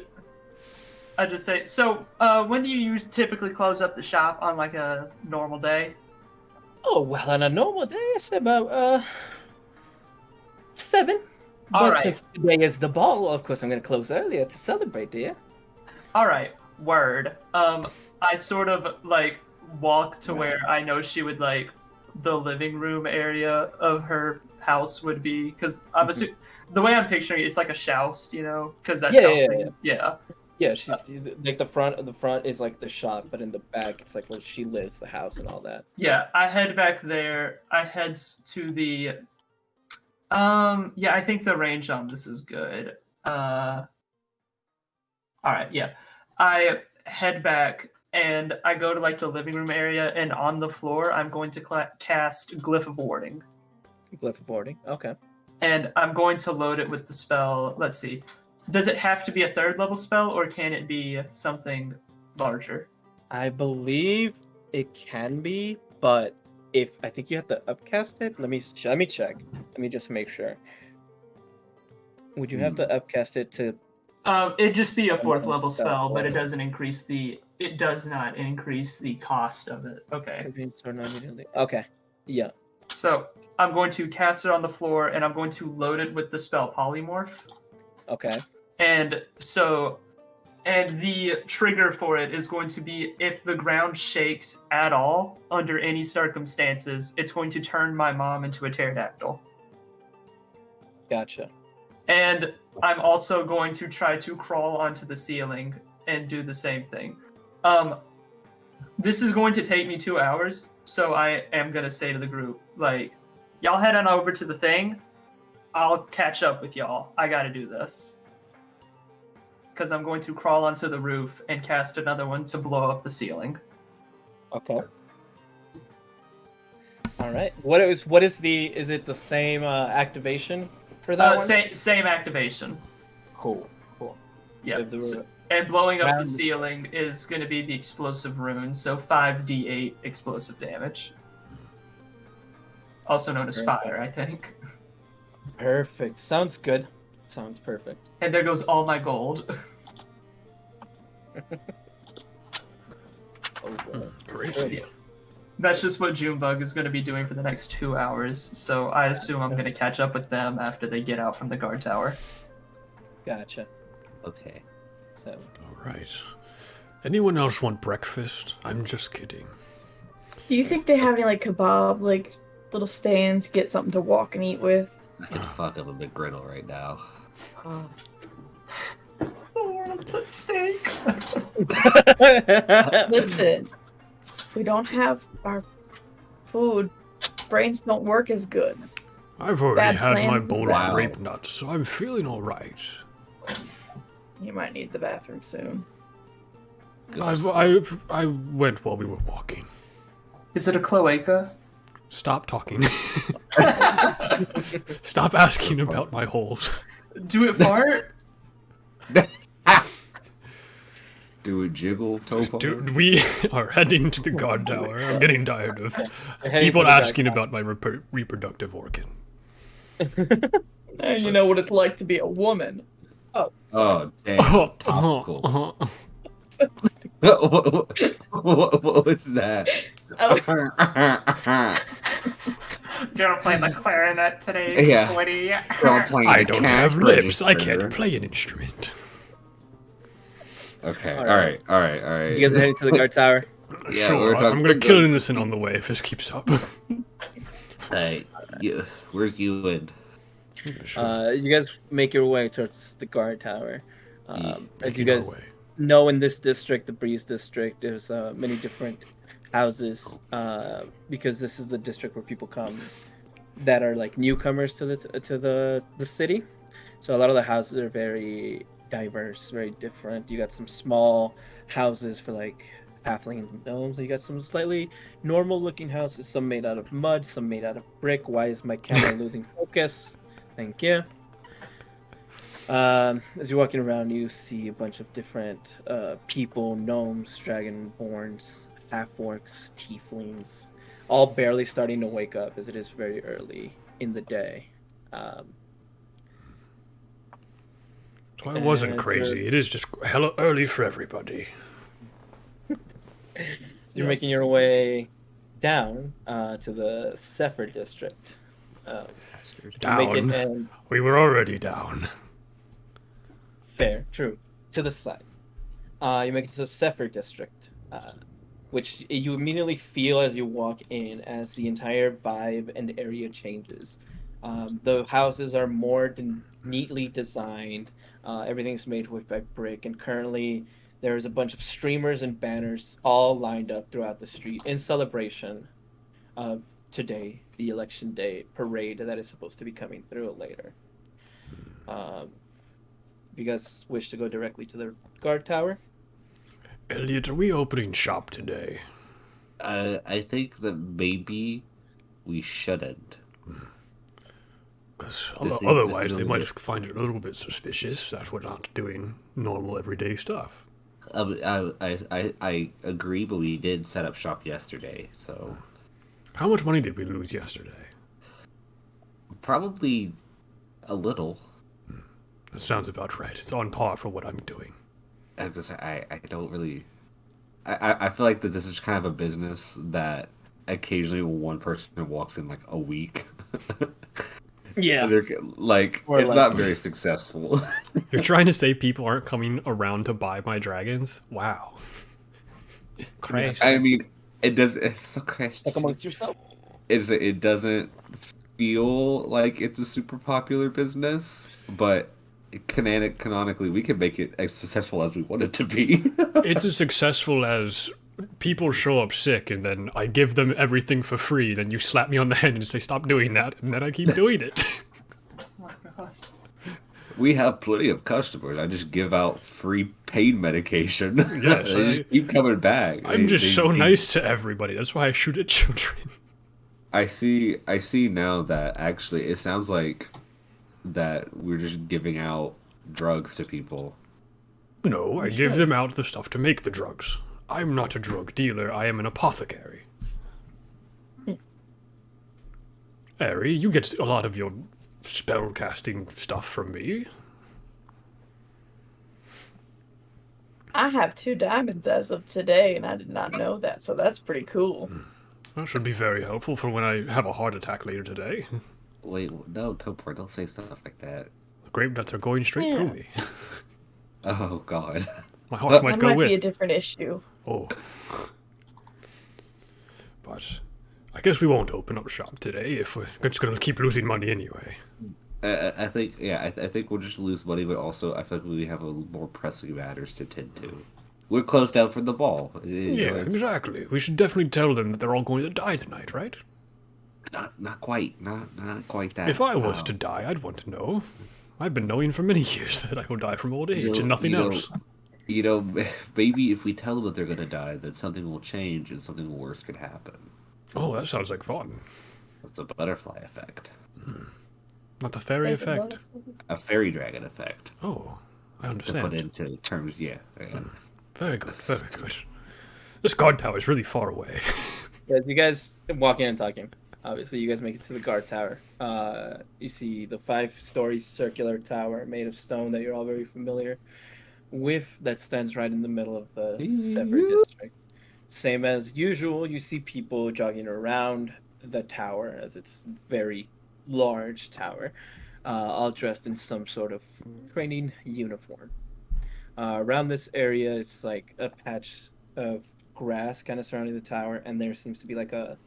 I just say. So, when do you typically close up the shop on like a normal day? Oh well, on a normal day, it's about 7. All But right. since today is the ball, of course, I'm gonna close earlier to celebrate, dear. All right. Word. I sort of like walk to where I know she would like the living room area of her house would be, because I'm assuming the way I'm picturing it, it's like a shoust, you know, because that's Yeah, how yeah, things. Yeah. Yeah, she's like the front is like the shop, but in the back it's like where she lives, the house and all that. Yeah, I head back there. I head to the. Yeah, I think the range on this is good. All right, yeah. I head back and I go to like the living room area, and on the floor, I'm going to cast Glyph of Warding, Glyph of warding. Okay. and I'm going to load it with the spell. Let's see. Does it have to be a 3rd level spell, or can it be something larger? I believe it can be, but if I think you have to upcast it. Let me check. Let me just make sure. Would you have to upcast it to? It'd just be a 4th level Spell spell, but it order. doesn't increase the. It does not increase the cost of it. Okay. Okay. Yeah. So I'm going to cast it on the floor, and I'm going to load it with the spell Polymorph. Okay. And the trigger for it is going to be if the ground shakes at all under any circumstances, it's going to turn my mom into a pterodactyl. Gotcha. And I'm also going to try to crawl onto the ceiling and do the same thing. This is going to take me 2 hours, so I am going to say to the group, like, y'all head on over to the thing. I'll catch up with y'all. I got to do this. Because I'm going to crawl onto the roof and cast another one to blow up the ceiling. Okay. All right. Is it the same activation for that one? Same activation. Cool. Yeah. If there were- And blowing up the Round- ceiling is going to be the explosive rune, so 5d8 explosive damage. Also known as fire, I think. Perfect. Sounds good. Sounds perfect. And there goes all my gold. Crazy. That's just what Junebug is going to be doing for the next 2 hours, so I assume I'm going to catch up with them after they get out from the guard tower. Gotcha. Okay. So All right. Anyone else want breakfast? I'm just kidding. Do you think they have any like kebab, like little stands, get something to walk and eat with? I could fuck up a big griddle right now. Oh. That steak. Listen, if we don't have our food, brains don't work as good. I've already Bad had my plans bowl that- of grape nuts, so I'm feeling all right. You might need the bathroom soon. I went while we were walking. Is it a cloaca? Stop talking. Stop asking about my holes. Do it fart? Do it jiggle, Topo? Dude, we are heading to the guard tower. I'm getting tired of We're heading people to the guard asking tower. about my reproductive organ. And you know what it's like to be a woman. Oh, damn. Topical. What was that? Oh, You're playing the clarinet today, Yeah. sweaty. I don't have lips. I can't play an instrument. Okay, All alright. You guys are heading to the guard tower. Yeah, Sure, we're talking- I'm gonna kill an innocent on the way if this keeps up. Hey, where's you in? You guys make your way towards the guard tower. As you Making our guys way. know, in this district, the Breeze district, there's many different houses because this is the district where people come that are like newcomers to the city. So a lot of the houses are very diverse, very different. You got some small houses for like halflings and gnomes. You got some slightly normal looking houses, some made out of mud, some made out of brick. Why is my camera losing focus? Thank you. As you're walking around, you see a bunch of different people, gnomes, dragonborns, half-orcs, tieflings, all barely starting to wake up as it is very early in the day. So I wasn't and, crazy. It is just hella early for everybody. You're making your way down to the Sefer district. You make it Down. in We were already down. fair, true, to the side. You make it to the Sefer district, which you immediately feel as you walk in, as the entire vibe and area changes. The houses are more neatly designed. Everything's made by brick, and currently there's a bunch of streamers and banners all lined up throughout the street in celebration of today, the election day parade that is supposed to be coming through later. If you guys wish to go directly to the guard tower, Elliot, are we opening shop today? I think that maybe we shouldn't. Because This is- otherwise this is they a might bit- find it a little bit suspicious that we're not doing normal everyday stuff. I agree, but we did set up shop yesterday, so How much money did we lose yesterday? probably a little. That sounds about right. It's on par for what I'm doing. I don't really. I feel like that this is kind of a business that occasionally one person walks in like a week. yeah, They're like More or it's less. not very successful. You're trying to say people aren't coming around to buy my dragons? Wow. Crazy. I mean, it does. It's so crazy. like amongst yourself. It doesn't feel like it's a super popular business, but canonically we can make it as successful as we want it to be. It's as successful as people show up sick and then I give them everything for free, then you slap me on the head and say stop doing that, and then I keep doing it. Oh my god. We have plenty of customers. I just give out free pain medication. Yes, They just keep coming back. I'm just so nice to everybody. That's why I shoot at children. I see now that actually it sounds like that we're just giving out drugs to people. No, I give them out the stuff to make the drugs. I'm not a drug dealer, I am an apothecary. Ari, you get a lot of your spell casting stuff from me. I have 2 diamonds as of today, and I did not know that, so that's pretty cool. That should be very helpful for when I have a heart attack later today. Wait, no, Topor, don't say stuff like that. The grape nuts are going straight through me. Oh God. My heart might That go might with. be a different issue. Oh. But I guess we won't open up shop today if we're just going to keep losing money anyway. I think, yeah, I think we'll just lose money, but also I feel like we have a more pressing matters to tend to. We're closed down for the ball. Yeah, exactly. We should definitely tell them that they're all going to die tonight, right? Not quite, not quite that. If I was to die, I'd want to know. I've been knowing for many years that I will die from old age and nothing else. Maybe if we tell them that they're gonna die, then something will change and something worse could happen. Oh, that sounds like fun. That's a butterfly effect, Not the fairy effect. a fairy dragon effect. Oh, I To understand. put into terms, yeah. Very good, very good. This guard tower is really far away. As you guys walk in and talking, obviously you guys make it to the guard tower. You see the 5-story circular tower made of stone that you're all very familiar with, that stands right in the middle of the Sefer district. Same as usual, you see people jogging around the tower, as it's very large tower, all dressed in some sort of training uniform. Around this area, it's like a patch of grass kind of surrounding the tower, and there seems to be like a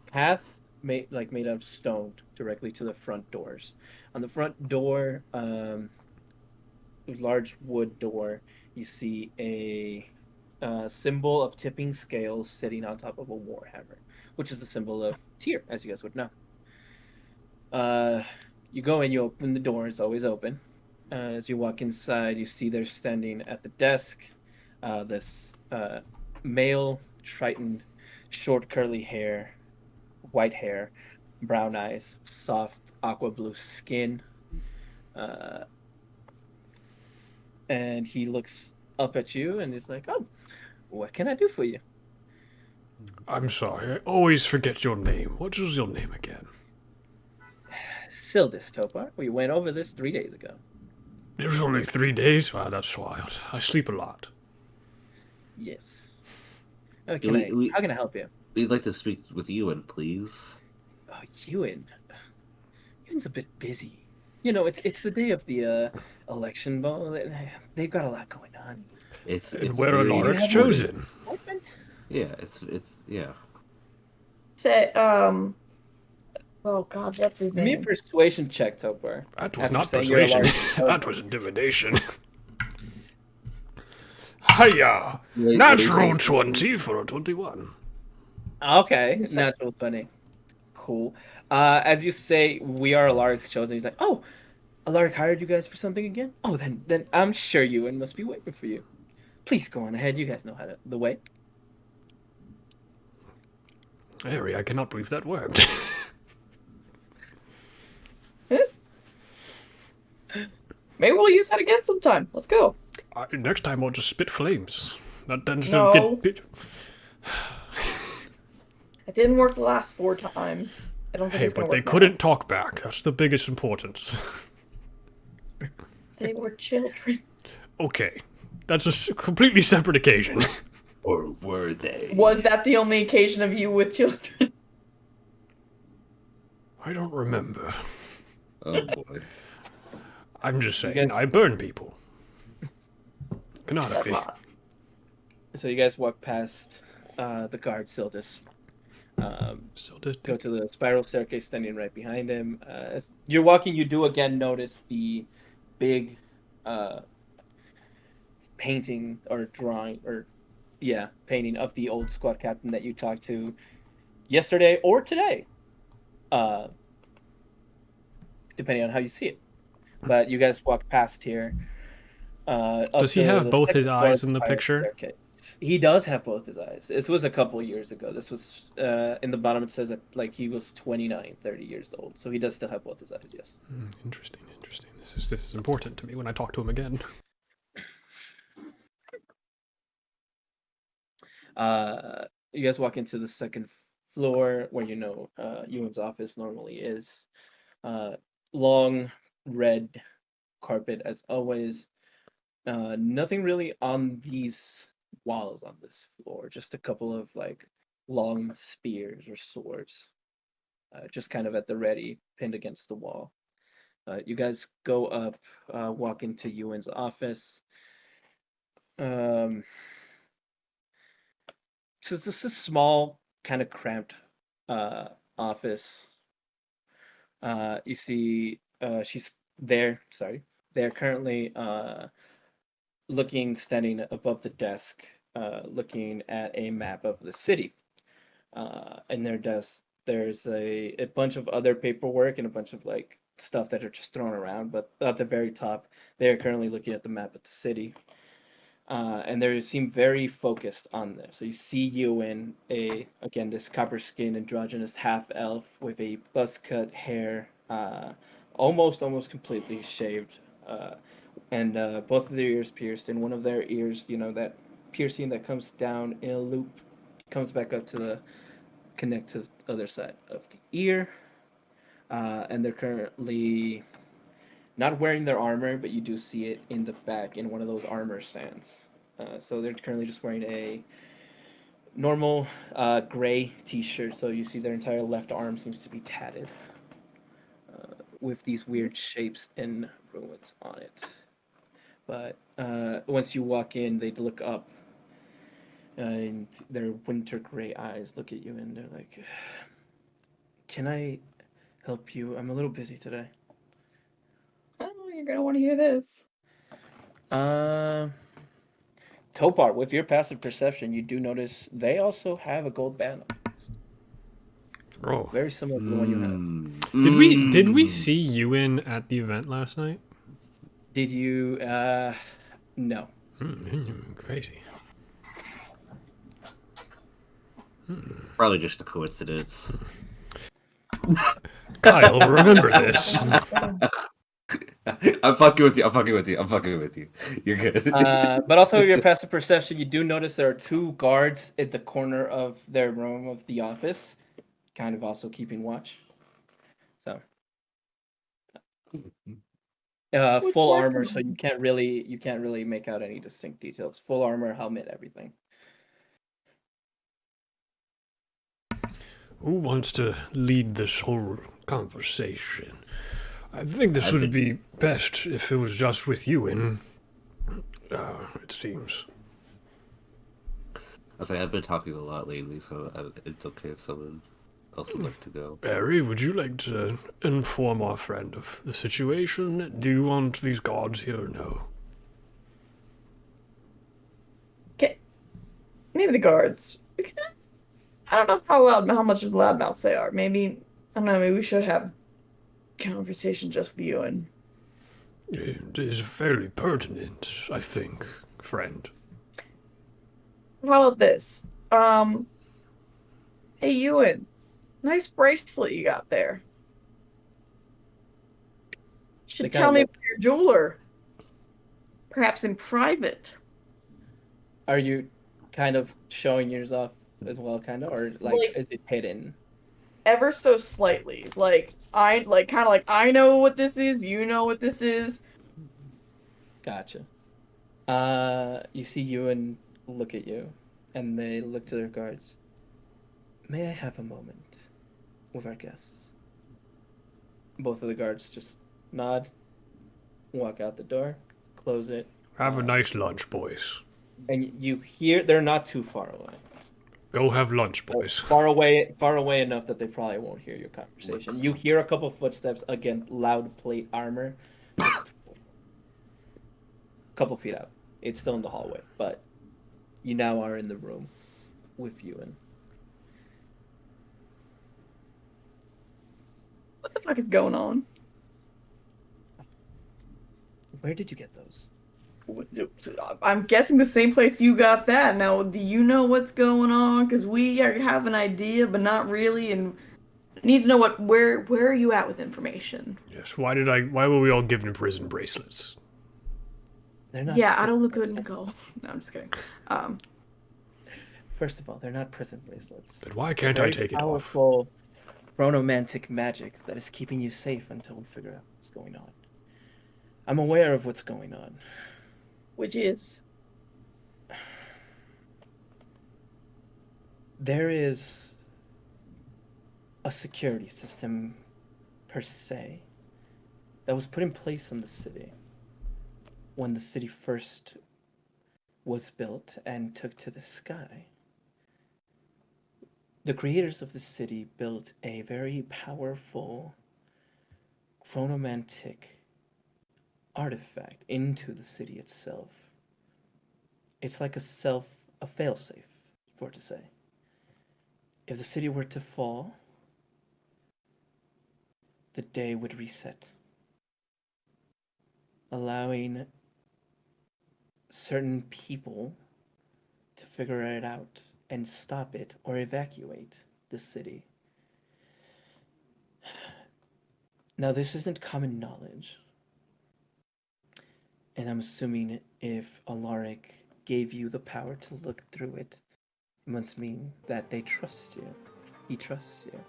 path made out of stone directly to the front doors. On the front door, large wood door, you see a symbol of tipping scales sitting on top of a warhammer, which is the symbol of Tyr, as you guys would know. You go in, you open the door, it's always open. As you walk inside, you see they're standing at the desk. This male Triton, short curly hair, white hair, brown eyes, soft aqua blue skin. And he looks up at you and is like, "Oh, what can I do for you?" I'm sorry, I always forget your name. What was your name again? Sildis, Topar. We went over this 3 days ago. It was only 3 days? Wow, that's wild. I sleep a lot. Yes. We- How can I help you? We'd like to speak with Ewan, please. Oh, Ewan. Ewan's a bit busy. You know, it's the day of the election ball. They've got a lot going on. And where are very- Lawrence chosen? Yeah, it's yeah. Say, oh god, what's his Give me a name? persuasion check, Topar. That was After not saying you're a persuasion. large- That was intimidation. Hiya! What Natural is it? 20 for a 21. Okay, Yes. natural 20. Cool. As you say, we are Alaric's chosen. He's like, "Oh, Alaric hired you guys for something again? Oh, then I'm sure Ewan must be waiting for you. Please go on ahead. You guys know the way." Harry, I cannot believe that worked. Maybe we'll use that again sometime. Let's go. Next time I'll just spit flames. That tends No. to get... It didn't work the last 4 times. I don't think Hey, it's gonna but they work now. couldn't talk back. That's the biggest importance. They were children. Okay. That's a completely separate occasion. Or were they? Was that the only occasion of you with children? I don't remember. Oh boy. I'm just saying, guys- I burn people. That's Canonically. hot. So you guys walk past the guard, Sildis. So did Go to the spiral staircase standing right behind him. As you're walking, you do again notice the big painting or drawing or painting of the old squad captain that you talked to yesterday or today, depending on how you see it. But you guys walk past here. Does he have both his eyes in the picture? Staircase. He does have both his eyes. This was a couple years ago. This was in the bottom. It says that like he was 29, 30 years old. So he does still have both his eyes. Yes. Interesting. This is important to me when I talk to him again. You guys walk into the second floor where Ewan's office normally is. Long red carpet as always. Nothing really on these walls on this floor. Just a couple of like long spears or swords, just kind of at the ready, pinned against the wall. You guys go up, walk into Ewan's office. So this is small, kind of cramped office. You see she's there. Sorry, they're currently standing above the desk, looking at a map of the city. In their desk, there's a bunch of other paperwork and a bunch of like stuff that are just thrown around. But at the very top, they are currently looking at the map of the city. And they seem very focused on this. So you see Ewan, again this copper skin androgynous half elf with a buzz cut hair, almost completely shaved, and both of their ears pierced. And one of their ears, that piercing that comes down in a loop, comes back up to connect to the other side of the ear. And they're currently not wearing their armor, but you do see it in the back in one of those armor stands. So they're currently just wearing a normal gray t-shirt. So you see their entire left arm seems to be tatted with these weird shapes and ruins on it. But once you walk in, they look up and their winter gray eyes look at you and they're like, "Can I help you? I'm a little busy today." Oh, you're gonna want to hear this. Topar, with your passive perception, you do notice they also have a gold band. Oh. Very similar to the one you have. Did we see Ewan at the event last night? Did you? No. Crazy. Probably just a coincidence. Kyle, remember this. I'm fucking with you. You're good. But also with your passive perception, you do notice there are two guards at the corner of their room of the office, kind of also keeping watch. So, full armor, so you can't really make out any distinct details. Full armor, helmet, everything. Who wants to lead this whole conversation? I think this would be best if it was just with Ewan. It seems. I say I've been talking a lot lately, so it's okay if someone else would like to go. Harry, would you like to inform our friend of the situation? Do you want these guards here or no? Okay. Maybe the guards. I don't know how much of loudmouths they are. Maybe, I don't know, maybe we should have conversation just with you and... It is fairly pertinent, I think, friend. How about this? Hey, Ewan. Nice bracelet you got there. You should tell me about your jeweler. Perhaps in private. Are you kind of showing yours off as well, kind of, or like is it hidden? Ever so slightly. I know what this is, you know what this is. Gotcha. You see Ewan look at you, and they look to their guards. May I have a moment with our guests? Both of the guards just nod, walk out the door, close it. Have a nice lunch, boys. And you hear they're not too far away. Go have lunch, boys. Far away enough that they probably won't hear your conversation. You hear a couple footsteps, again, loud plate armor, just a couple feet out. It's still in the hallway, but you now are in the room with Ewan. What the fuck is going on? Where did you get those? I'm guessing the same place you got that. Now, do you know what's going on? Because we have an idea, but not really, and need to know where are you at with information? Yes. Why were we all given prison bracelets? They're not. Yeah, I don't look good in gold. No, I'm just kidding. First of all, they're not prison bracelets. Then why can't I take it off? Powerful chronomantic magic that is keeping you safe until we figure out what's going on. I'm aware of what's going on. Which is? There is a security system, per se, that was put in place in the city when the city first was built and took to the sky. The creators of the city built a very powerful chronomantic artifact into the city itself. It's like a failsafe, for it to say. If the city were to fall, the day would reset, allowing certain people to figure it out and stop it or evacuate the city. Now, this isn't common knowledge, and I'm assuming if Alaric gave you the power to look through it, it must mean that they trust you. He trusts you.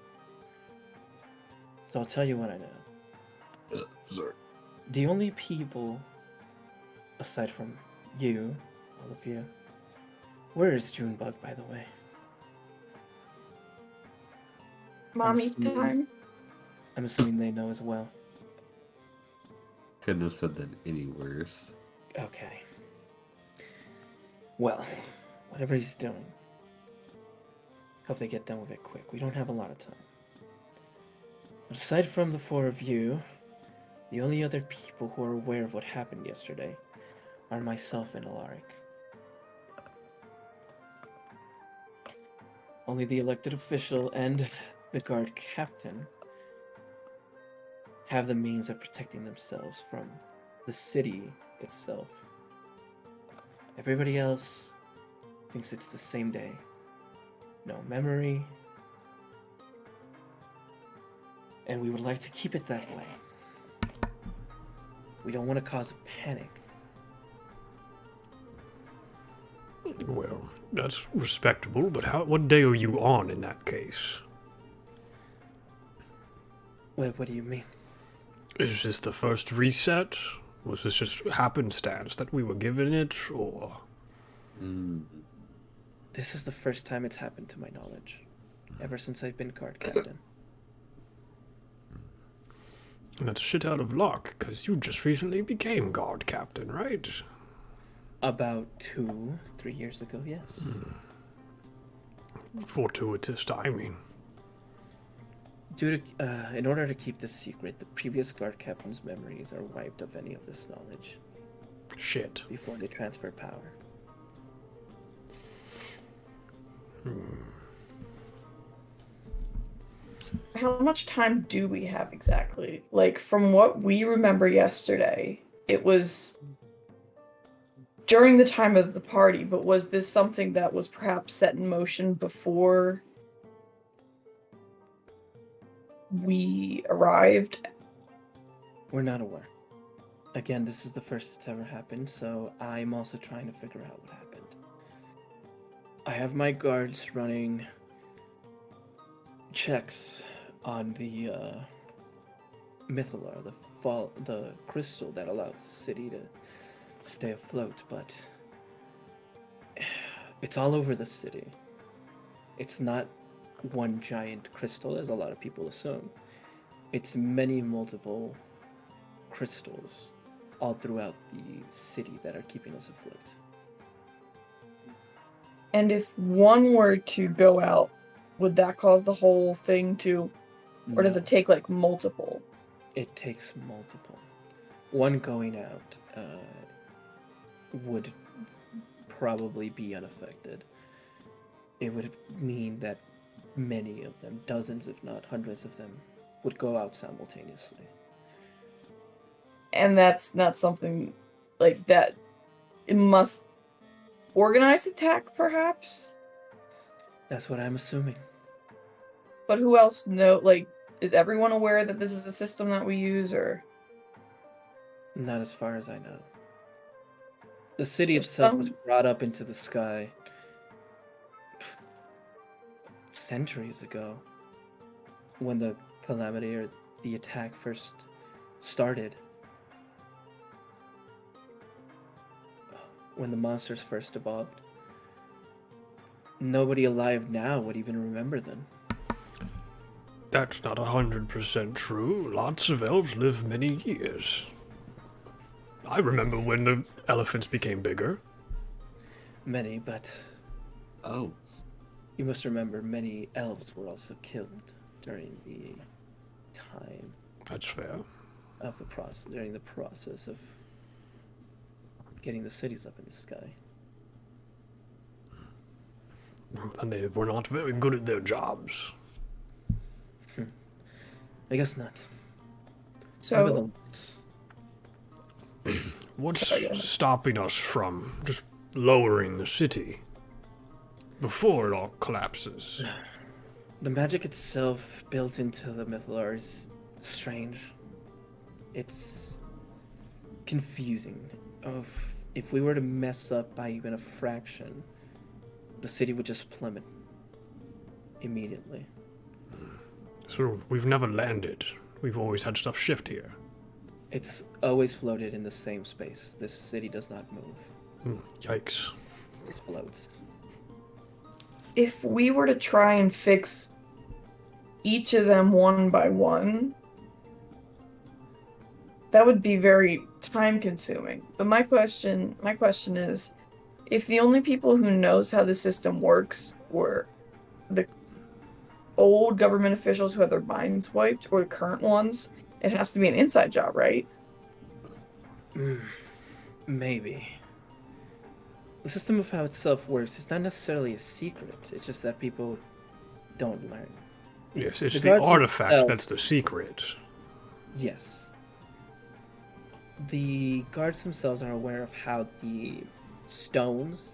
So I'll tell you what I know. Sorry. The only people, aside from you, all of you, where is Junebug, by the way? Mommy assuming- time. I'm assuming they know as well. Couldn't have said that any worse. Okay. Well, whatever he's doing, hope they get done with it quick. We don't have a lot of time. But aside from the four of you, the only other people who are aware of what happened yesterday are myself and Alaric. Only the elected official and the guard captain have the means of protecting themselves from the city itself. Everybody else thinks it's the same day. No memory. And we would like to keep it that way. We don't want to cause a panic. Well, that's respectable, but what day are you on in that case? Wait, what do you mean? Is this the first reset? Was this just happenstance that we were given it, or...? This is the first time it's happened to my knowledge. Ever since I've been guard captain. That's shit out of luck, because you just recently became guard captain, right? About 2-3 years ago, yes. Fortuitous timing. In order to keep this secret, the previous guard captain's memories are wiped of any of this knowledge Shit. before they transfer power. How much time do we have exactly? Like, from what we remember yesterday, it was during the time of the party, but was this something that was perhaps set in motion before we arrived? We're not aware. Again, this is the first it's ever happened, so I'm also trying to figure out what happened. I have my guards running checks on the Mythalar, the crystal that allows the city to stay afloat, but it's all over the city. It's not one giant crystal, as a lot of people assume. It's many multiple crystals all throughout the city that are keeping us afloat. And if one were to go out, would that cause the whole thing to, or does No, it take like multiple? It takes multiple. One going out would probably be unaffected. It would mean that many of them, dozens if not hundreds of them, would go out simultaneously. And that's not something like that. It must organize attack, perhaps. That's what I'm assuming. But who else know? Like, is everyone aware that this is a system that we use, or Not as far as I know. The city For itself was some- brought up into the sky centuries ago when the calamity or the attack first started. When the monsters first evolved. Nobody alive now would even remember them. That's not 100% true. Lots of elves live many years. I remember when the elephants became bigger. Many, but Oh. you must remember many elves were also killed during the time. That's fair. of the process during the process of getting the cities up in the sky. And they were not very good at their jobs. I guess not. So, Nevertheless, What's Sorry, go ahead. stopping us from just lowering the city before it all collapses? the magic itself built into the Mythalar is strange. It's confusing. If we were to mess up by even a fraction, the city would just plummet immediately. So we've never landed. We've always had stuff shift here. It's always floated in the same space. This city does not move. Yikes. It just floats. if we were to try and fix each of them one by one, that would be very time consuming. But my question is, if the only people who knows how the system works were the old government officials who had their minds wiped or the current ones, it has to be an inside job, right? Maybe. The system of how itself works is not necessarily a secret. It's just that people don't learn. Yes, it's The the guards artifact themselves- that's the secret. Yes. The guards themselves are aware of how the stones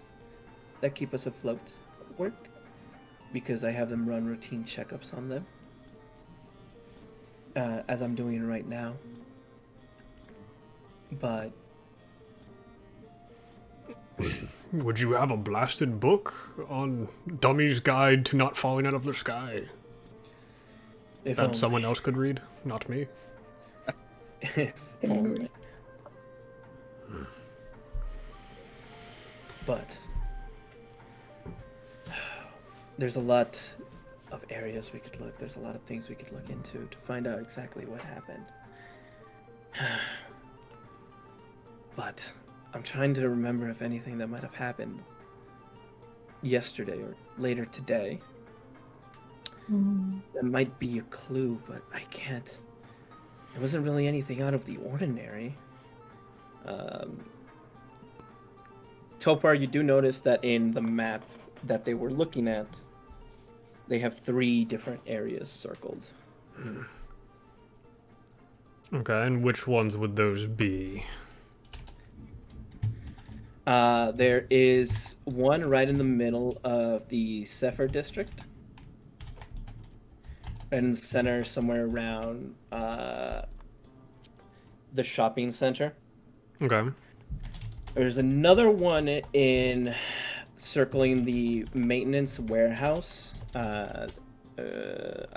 that keep us afloat work, because I have them run routine checkups on them, as I'm doing right now. But Would you have a blasted book on Dummy's Guide to Not Falling Out of the Sky if that only, someone else could read? Not me. if only. But there's a lot of areas we could look. There's a lot of things we could look into to find out exactly what happened. But I'm trying to remember if anything that might have happened yesterday or later today. That might be a clue, but I can't. It wasn't really anything out of the ordinary. Topar, you do notice that in the map that they were looking at, they have 3 different areas circled. Okay, and which ones would those be? There is one right in the middle of the Sefer district. Right in the center, somewhere around the shopping center. Okay. There's another one in circling the maintenance warehouse. I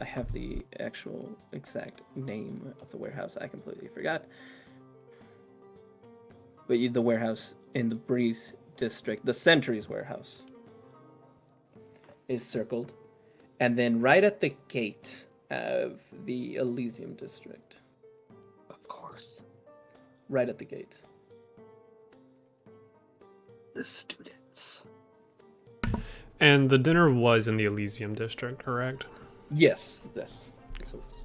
have the actual exact name of the warehouse. I completely forgot. But the warehouse in the Breeze district, the Sentry's warehouse, is circled. And then right at the gate of the Elysium district. Of course. Right at the gate. The students. And the dinner was in the Elysium district, correct? Yes, yes. So it's-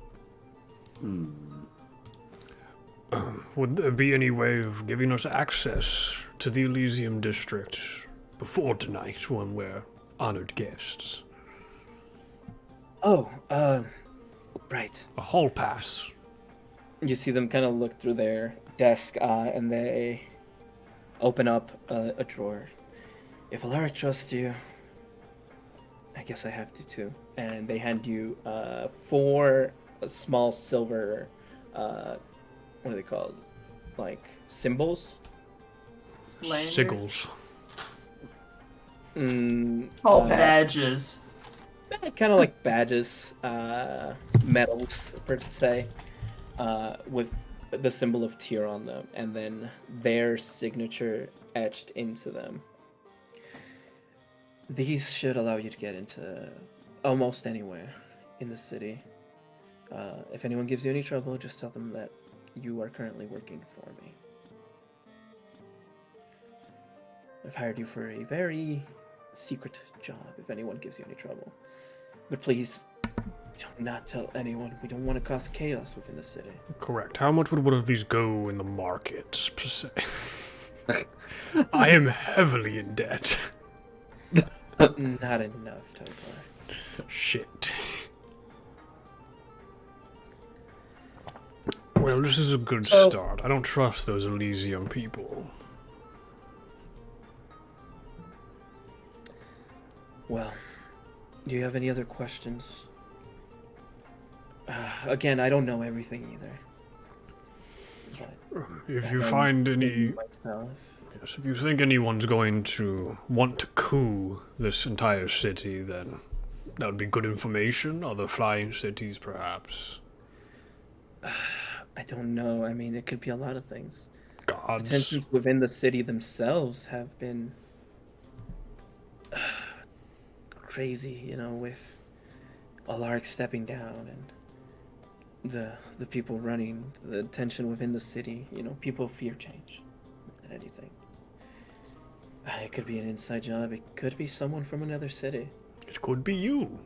Would there be any way of giving us access to the Elysium district before tonight when we're honored guests? Oh, right. A hall pass. You see them kind of look through their desk, and they open up a drawer. If Alaric trusts you, I guess I have to too. And they hand you 4 small silver, what are they called? Like symbols? Lanyard? Sigils. Hall uh, pass. Badges. Kind of like badges, medals per se, with the symbol of Tyr on them, and then their signature etched into them. These should allow you to get into almost anywhere in the city. If anyone gives you any trouble, just tell them that you are currently working for me. I've hired you for a very secret job if anyone gives you any trouble. But please, Do not tell anyone. We don't want to cause chaos within the city. Correct. How much would one of these go in the market, per se? I am heavily in debt. Not enough, Topar. Shit. Well, this is a good start. I don't trust those Elysium people. Well, do you have any other questions? Again, I don't know everything either. But If you find any... myself. Yes, if you think anyone's going to want to coup this entire city, then that would be good information. Other flying cities, perhaps. I don't know. I mean, it could be a lot of things. The Gods. tensions within the city themselves have been crazy, you know, with Alaric stepping down and the people running, the tension within the city. You know, people fear change and anything. It could be an inside job. It could be someone from another city. It could be you.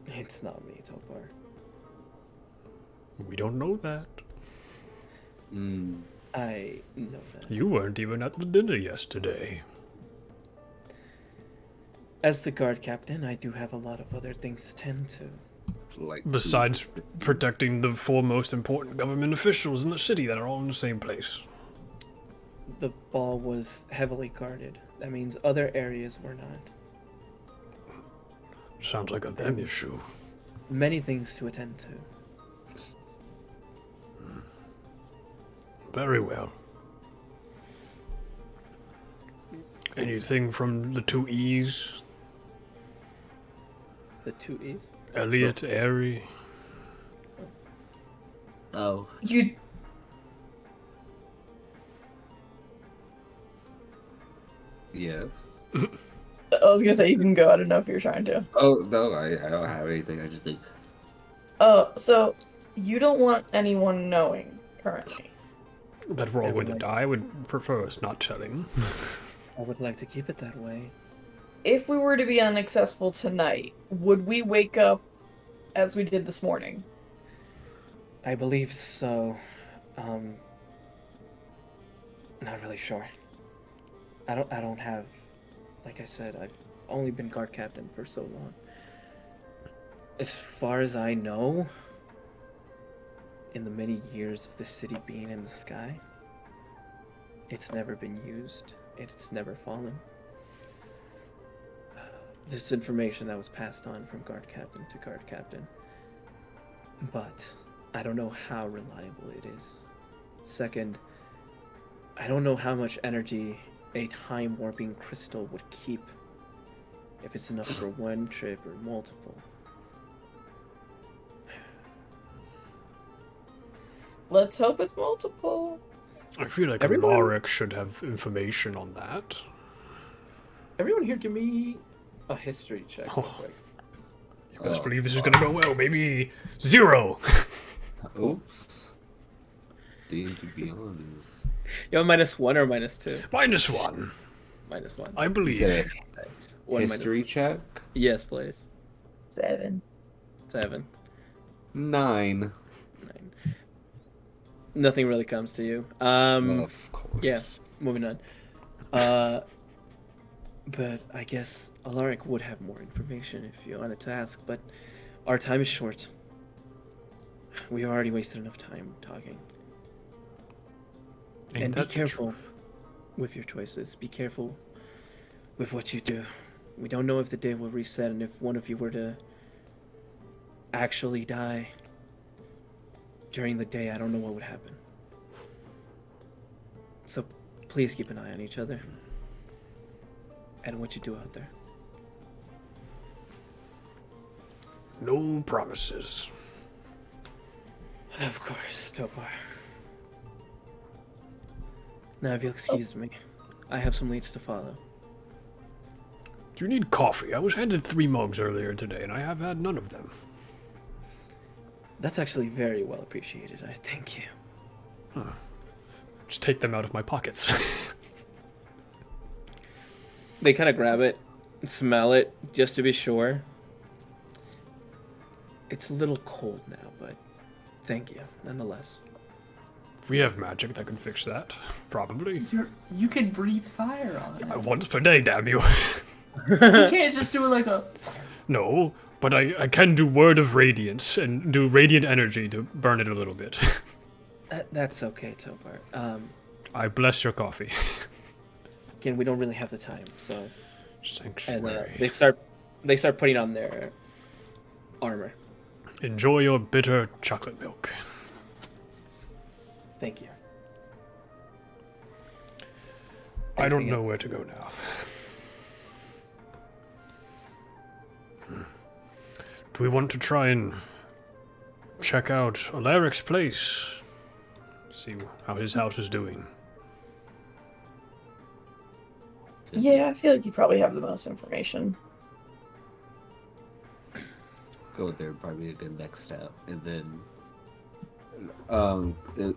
It's not me, Topar. We don't know that. I know that. You weren't even at the dinner yesterday. As the guard captain, I do have a lot of other things to tend to. Like Besides protecting the four most important government officials in the city that are all in the same place. The ball was heavily guarded. That means other areas were not. Sounds like a them issue. Many things to attend to. Very well. Anything from the two E's? The two E's? Elliot, Airy? Oh. You Yes. I was gonna say you can go. I don't know if you're trying to. Oh no, I don't have anything. I just think. Oh, so you don't want anyone knowing currently. That we're all going to Everyone- die. I would prefer us not telling. I would like to keep it that way. If we were to be unsuccessful tonight, would we wake up as we did this morning? I believe so. Not really sure. I don't have, like I said, I've only been guard captain for so long. As far as I know, in the many years of the city being in the sky, it's never been used. It's never fallen. This information that was passed on from guard captain to guard captain. But I don't know how reliable it is. Second, I don't know how much energy a time warping crystal would keep. If it's enough for one trip or multiple. Let's hope it's multiple. I feel like Everyone- Alaric should have information on that. Everyone here give me a history check real Oh. quick. You best Oh, believe this is gonna go well, baby. 0! Oops. D&D Beyond is. You have a -1 or -2? -1. -1. I You believe. said Nice. a One history check? Yes, please. 7. 7. 9. 9. Nothing really comes to you. Of course. Yeah, moving on. But I guess Alaric would have more information if you wanted to ask, but our time is short. We've already wasted enough time talking. Ain't And be that the careful truth? with your choices. Be careful with what you do. We don't know if the day will reset, and if one of you were to actually die during the day, I don't know what would happen. So please keep an eye on each other and what you do out there. No promises. Of course, Topar. Now, if you'll excuse me, I have some leads to follow. Do you need coffee? I was handed 3 mugs earlier today, and I have had none of them. That's actually very well appreciated. I thank you. Just take them out of my pockets. They kind of grab it, smell it, just to be sure. It's a little cold now, but thank you nonetheless. We have magic that can fix that, probably. You can breathe fire on it. Once per day, damn you. You can't just do it like a. No, but I can do Word of Radiance and do Radiant Energy to burn it a little bit. That's okay, Topar. I bless your coffee. Again, we don't really have the time, so. And Sanctuary. they start putting on their armor. Enjoy your bitter chocolate milk. Thank you. I don't Anything know else? where to go now. Do we want to try and check out Alaric's place? See how his house is doing. Yeah, I feel like you probably have the most information. Go there would probably be a good next step, and then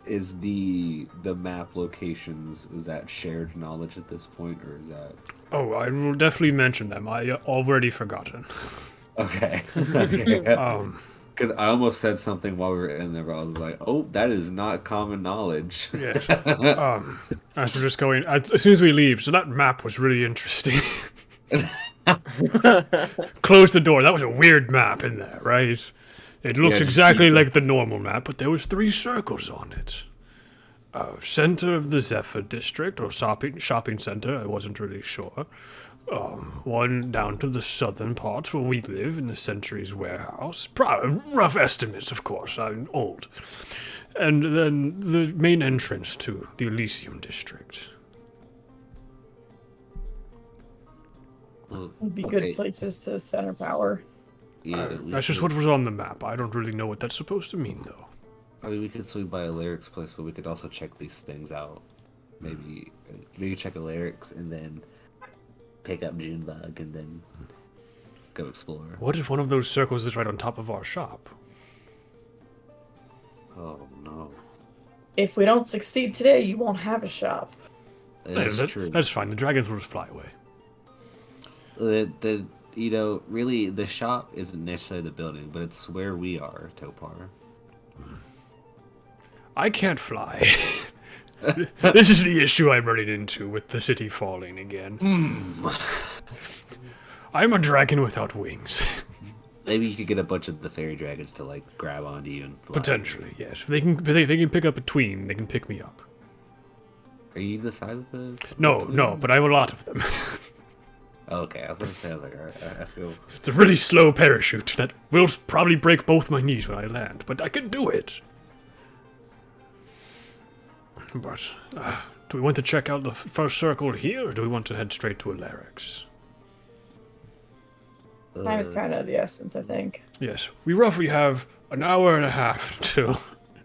is the map locations, is that shared knowledge at this point, or is that Oh, I will definitely mention them. I already forgotten. okay? Because I almost said something while we were in there, but I was like, oh, that is not common knowledge. Yes. As we're just going, as soon as we leave, so that map was really interesting. Close the door. That was a weird map in there, right? It looks Yeah, exactly like the normal map, but there was 3 circles on it. Center of the Zephyr district, or shopping center, I wasn't really sure. One down to the southern part where we live in the Century's warehouse. Rough estimates, of course, I'm old. And then the main entrance to the Elysium district. Would be Okay. good places to center power. Yeah, That's just what was on the map. I don't really know what that's supposed to mean, though. I mean, we could swing by Alaric's place, but we could also check these things out. Maybe check Alaric's and then pick up Junebug and then go explore. What if one of those circles is right on top of our shop? Oh no, If we don't succeed today, you won't have a shop. that's true. That's fine. The dragons will just fly away. Really, the shop isn't necessarily the building, but it's where we are, Topar. I can't fly. This is the issue I'm running into with the city falling again. I'm a dragon without wings. Maybe you could get a bunch of the fairy dragons to like grab onto you and fly. Potentially, yes. They can pick up a tween. They can pick me up. Are you the size of the? No, but I have a lot of them. Okay, I was gonna say, I was like, alright, I feel. It's a really slow parachute that will probably break both my knees when I land, but I can do it. But, do we want to check out the first circle here, or do we want to head straight to Alaric's? Time is kind of the essence, I think. Yes, we roughly have an hour and a half till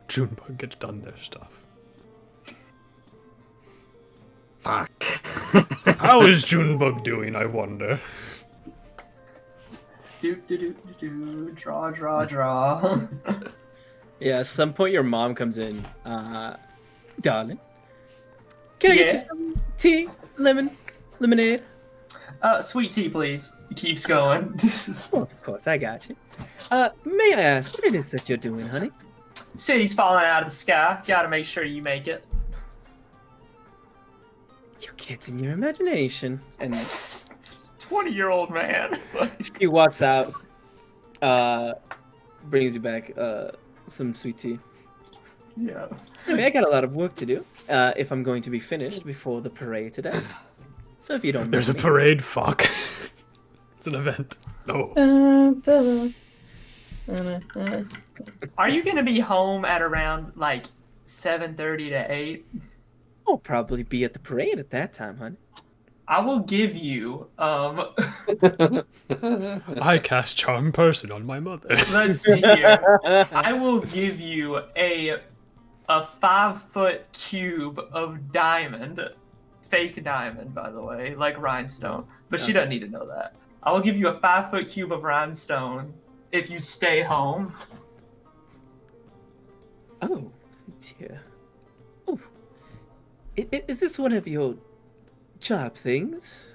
Junebug gets done their stuff. Fuck. How is Junebug doing, I wonder? Draw. Yeah, at some point your mom comes in. Darling, can I get you some tea, lemonade? Sweet tea, please. He keeps going. Oh, of course, I got you. May I ask what it is that you're doing, honey? City's falling out of the sky. Gotta make sure you make it. You kids in your imagination. And 20-year-old man. she walks out, brings you back some sweet tea. Yeah. Anyway, I got a lot of work to do if I'm going to be finished before the parade today. So if you don't There's a mind me- parade, fuck. It's an event. No. Are you gonna be home at around like 7:30 to 8? I'll probably be at the parade at that time, honey. I will give you I cast Charm Person on my mother. let's see here. I will give you a 5-foot cube of diamond. Fake diamond, by the way, like rhinestone. But she doesn't need to know that. I will give you a 5-foot cube of rhinestone if you stay home. Oh, dear. Oh. Is this one of your job things?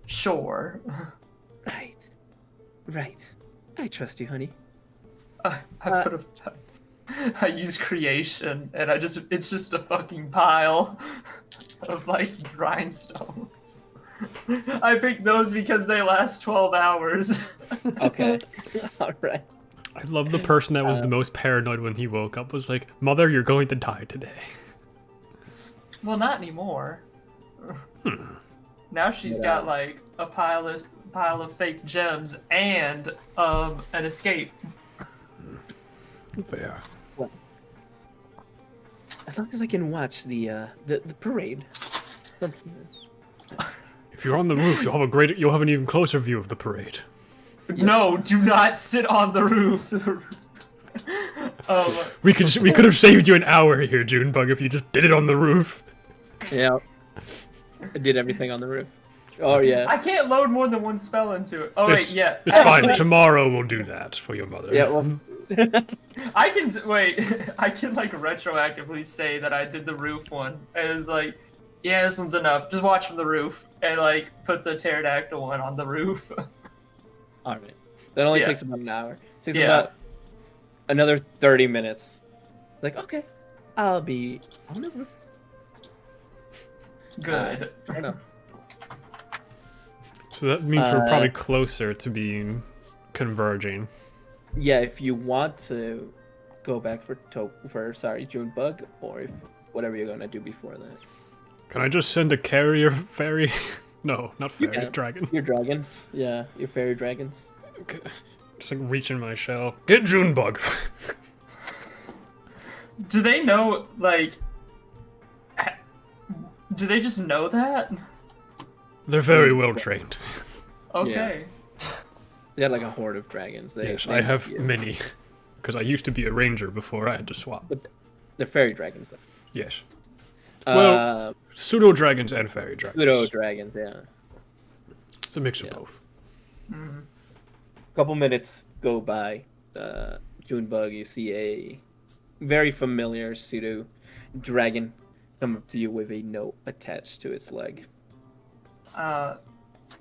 Sure. Right. Right. I trust you, honey. I put a. I use creation, and it's just a fucking pile of like grindstones. I picked those because they last 12 hours. Okay. All right. I love the person that was the most paranoid when he woke up was like, "Mother, you're going to die today." Well, not anymore. Now she's got like a pile of fake gems and an escape. Fair. Well, as long as I can watch the parade from here. If you're on the roof, you'll have an even closer view of the parade. No, do not sit on the roof. We could have saved you an hour here, Junebug, if you just did it on the roof. Yeah. I did everything on the roof. Oh yeah. I can't load more than one spell into it. Oh It's- wait, yeah. It's fine. Tomorrow we'll do that for your mother. Yeah. Well. I can wait. I can like retroactively say that I did the roof one. It was like, yeah, this one's enough. Just watch from the roof and like put the pterodactyl one on the roof. All right. That only Yeah. takes about an hour. It takes Yeah. about another 30 minutes. Like, okay, I'll be on the roof. Good. I don't know. So that means we're probably closer to being converging. Yeah, if you want to go back for Junebug, or if whatever you're gonna do before that. Can I just send a carrier fairy? No, not fairy, can. dragon. Your dragons, yeah, your fairy dragons. Just like reach in my shell. Get Junebug. Do they know like? Do they just know that? They're very well trained. Okay. They had like a horde of dragons. Yes, they I have yeah. many. Because I used to be a ranger before I had to swap. They're fairy dragons, though. Yes. Well, pseudo dragons and fairy dragons. pseudo dragons, yeah. It's a mix of both. Couple minutes go by. Junebug, you see a very familiar pseudo dragon come up to you with a note attached to its leg.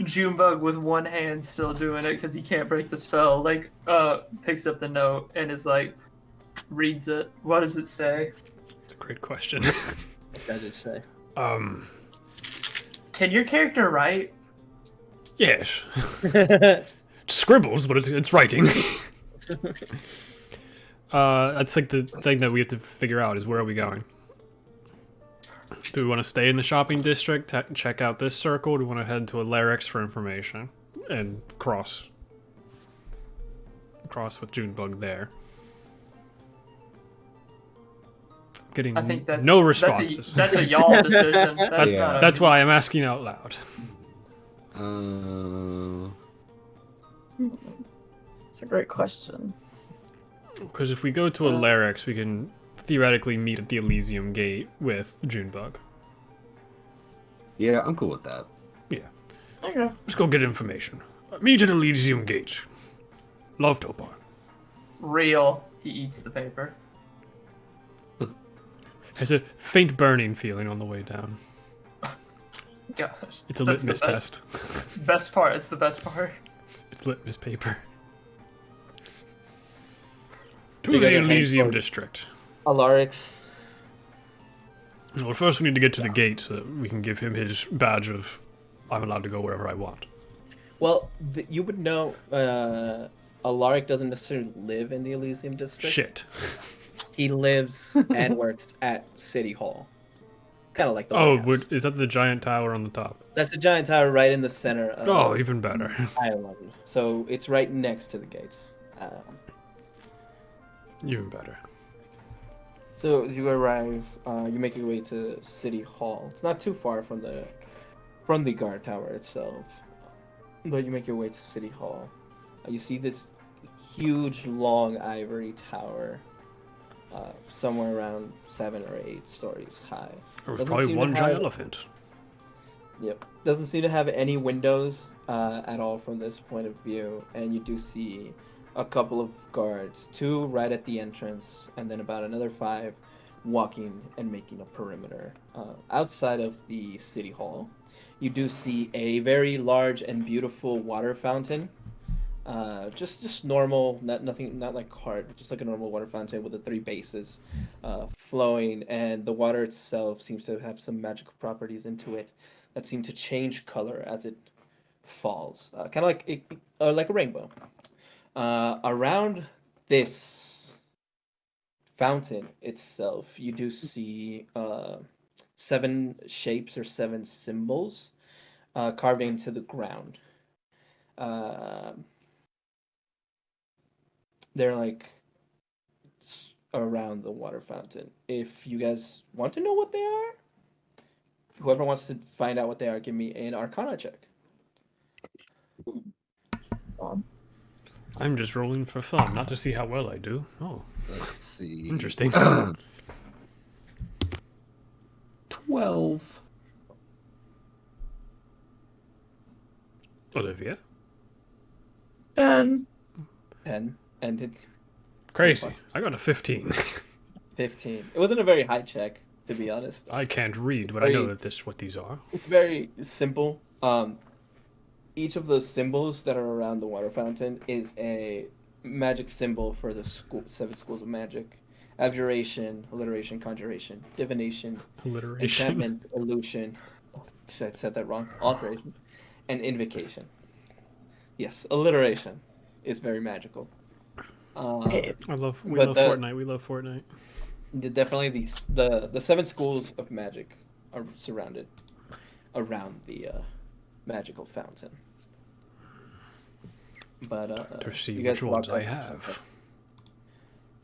Junebug with one hand still doing it because he can't break the spell. Like, picks up the note and is like, reads it. What does it say? It's a great question. What does it say? Can your character write? Yes. Scribbles, but it's writing. That's like the thing that we have to figure out is where are we going? Do we want to stay in the shopping district, check out this circle? Do we want to head to Alarix for information and cross with Junebug there? Getting I think that no responses. That's a y'all decision. That's not a- That's why I'm asking out loud. It's a great question. Because if we go to Alarix, we can theoretically meet at the Elysium Gate with Junebug. Yeah, I'm cool with that. Yeah. Okay. Let's go get information. Meet at Elysium Gate. Love Topar. real. He eats the paper. Has a faint burning feeling on the way down. Gosh. It's a That's the litmus best- test. Best part. It's the best part. It's litmus paper. To They the got your hands Elysium full. District. Alarix. Well, first we need to get to the gate so that we can give him his badge of I'm allowed to go wherever I want. Well, you would know Alaric doesn't necessarily live in the Elysium District. Shit. He lives and works at City Hall. Kind of like the Oh, White House. is that the giant tower on the top? That's the giant tower right in the center of Oh, even better. Ireland. So it's right next to the gates. Even better. So as you arrive, you make your way to City Hall. It's not too far from the guard tower itself, but you make your way to City Hall. You see this huge, long ivory tower, somewhere around 7 or 8 stories high. There was Doesn't probably seem to one giant have- elephant. Yep. Doesn't seem to have any windows at all from this point of view, and you do see a couple of guards, 2 right at the entrance, and then about another 5 walking and making a perimeter. Outside of the City Hall, you do see a very large and beautiful water fountain Just normal, not like hard, just like a normal water fountain with the three bases, flowing, and the water itself seems to have some magical properties into it that seem to change color as it falls, kind of like a rainbow. Around this fountain itself, you do see seven shapes or seven symbols carved into the ground. Um they're like around the water fountain. If you guys want to know what they are, whoever wants to find out what they are, give me an Arcana check. I'm just rolling for fun, not to see how well I do. Oh, Let's see. interesting. 12. Olivia? 10. 10 ended Crazy. I got a 15. 15. It wasn't a very high check, to be honest. I can't read, but I know that what these are. It's very simple. Each of the symbols that are around the water fountain is a magic symbol for the seven schools of magic: abjuration, alliteration, conjuration, divination, Alliteration. enchantment, illusion. Oh, I said that wrong. Alteration, and invocation. Yes, alliteration is very magical. We love But Fortnite. We love Fortnite. definitely the seven schools of magic are surrounded around the magical fountain. But To see you guys which ones walk I up- have.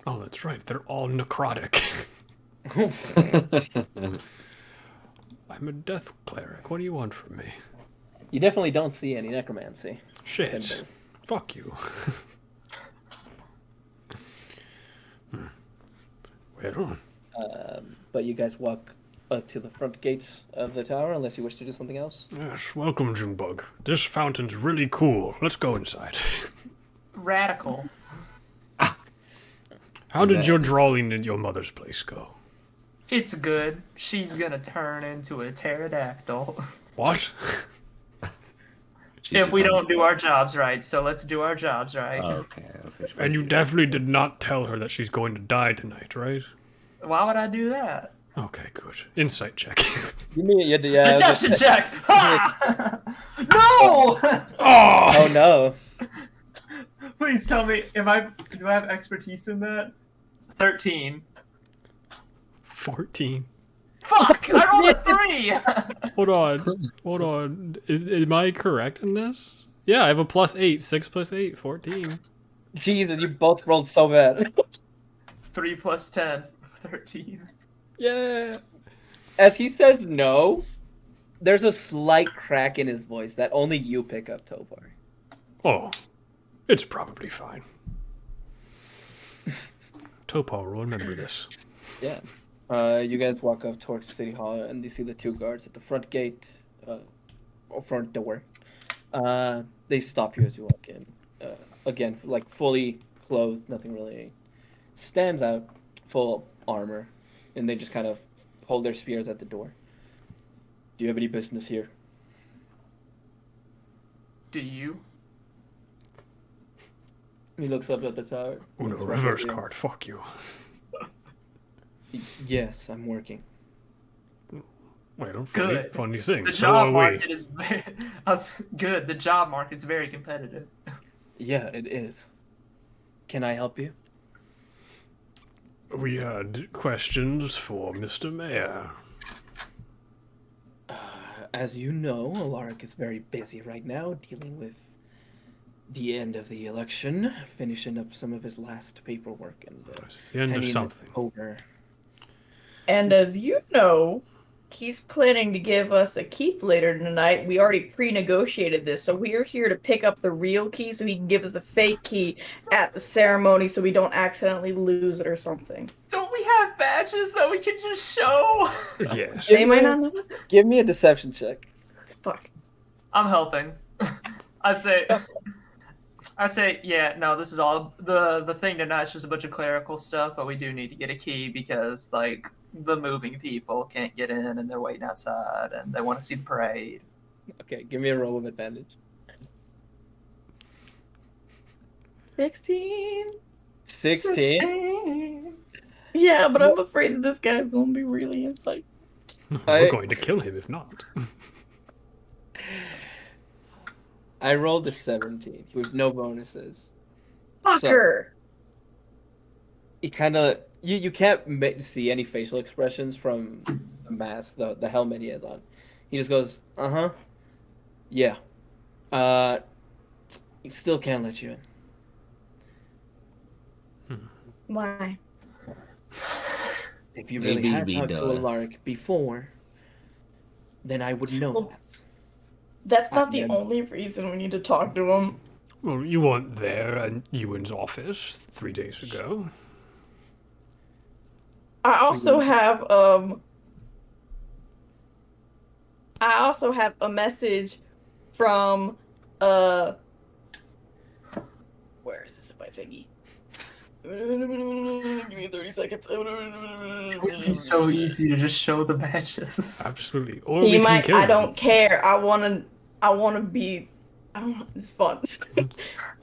Oh, that's right. They're all necrotic. I'm a death cleric. What do you want from me? You definitely don't see any necromancy. Shit. symbol. Fuck you. Well, But you guys walk up to the front gates of the tower, unless you wish to do something else. yes, welcome, Junebug. This fountain's really cool. Let's go inside. Radical. How did your drawing in your mother's place go? It's good. She's gonna turn into a pterodactyl. What? If we don't do our jobs right, so let's do our jobs right. Okay. And you definitely did not tell her that she's going to die tonight, right? Why would I do that? Okay, good. Insight check. You mean Deception check! Ha! No! Oh no! Please tell me, do I have expertise in that? 13. 14. Fuck! I rolled a 3! Hold on. Am I correct in this? Yeah, I have a +8. 6 + 8, 14. Jesus, you both rolled so bad. 3 plus 10, 13. Yeah. As he says no, there's a slight crack in his voice that only you pick up, Topar. Oh, it's probably fine. Topal will remember this. Yeah. You guys walk up towards City Hall, and you see the two guards at the front gate, or front door. They stop you as you walk in. Again, like fully clothed, nothing really stands out, full armor, and they just kind of hold their spears at the door. Do you have any business here? Do you? He looks up at the tower. Uno Looks back reverse at you. card. Fuck you. Yes, I'm working. Well, Good. funny thing. The So job are we. market is very good. The job market's very competitive. Yeah, it is. Can I help you? We had questions for Mr. Mayor. As you know, Alaric is very busy right now, dealing with the end of the election, finishing up some of his last paperwork, and It's the end of handing it something. over. And as you know, he's planning to give us a keep later tonight. We already pre-negotiated this, so we are here to pick up the real key so he can give us the fake key at the ceremony so we don't accidentally lose it or something. Don't we have badges that we can just show? Yes. They might not know what that Give me a deception check. fuck. I'm helping. I say, yeah, no, this is all the thing tonight's just a bunch of clerical stuff, but we do need to get a key because like the moving people can't get in and they're waiting outside and they want to see the parade. Okay, give me a roll of advantage. 16. 16. Yeah, but I'm afraid that this guy's gonna be really insightful. We're going to kill him if not. I rolled a 17 with no bonuses. Fucker. He kind of you can't see any facial expressions from the mask, the helmet he has on. He just goes, yeah. He still can't let you in. Why? If you really Maybe had he talked to a does. lark before, then I would know Well, that. That's not the then- only reason we need to talk to him. Well, you weren't there at Ewan's office 3 days ago. I also have a message from where is this in my thingy? Give me 30 seconds. It would be so easy to just show the badges. Absolutely. Or He we can might. kill I him. don't care. I wanna be. It's fun.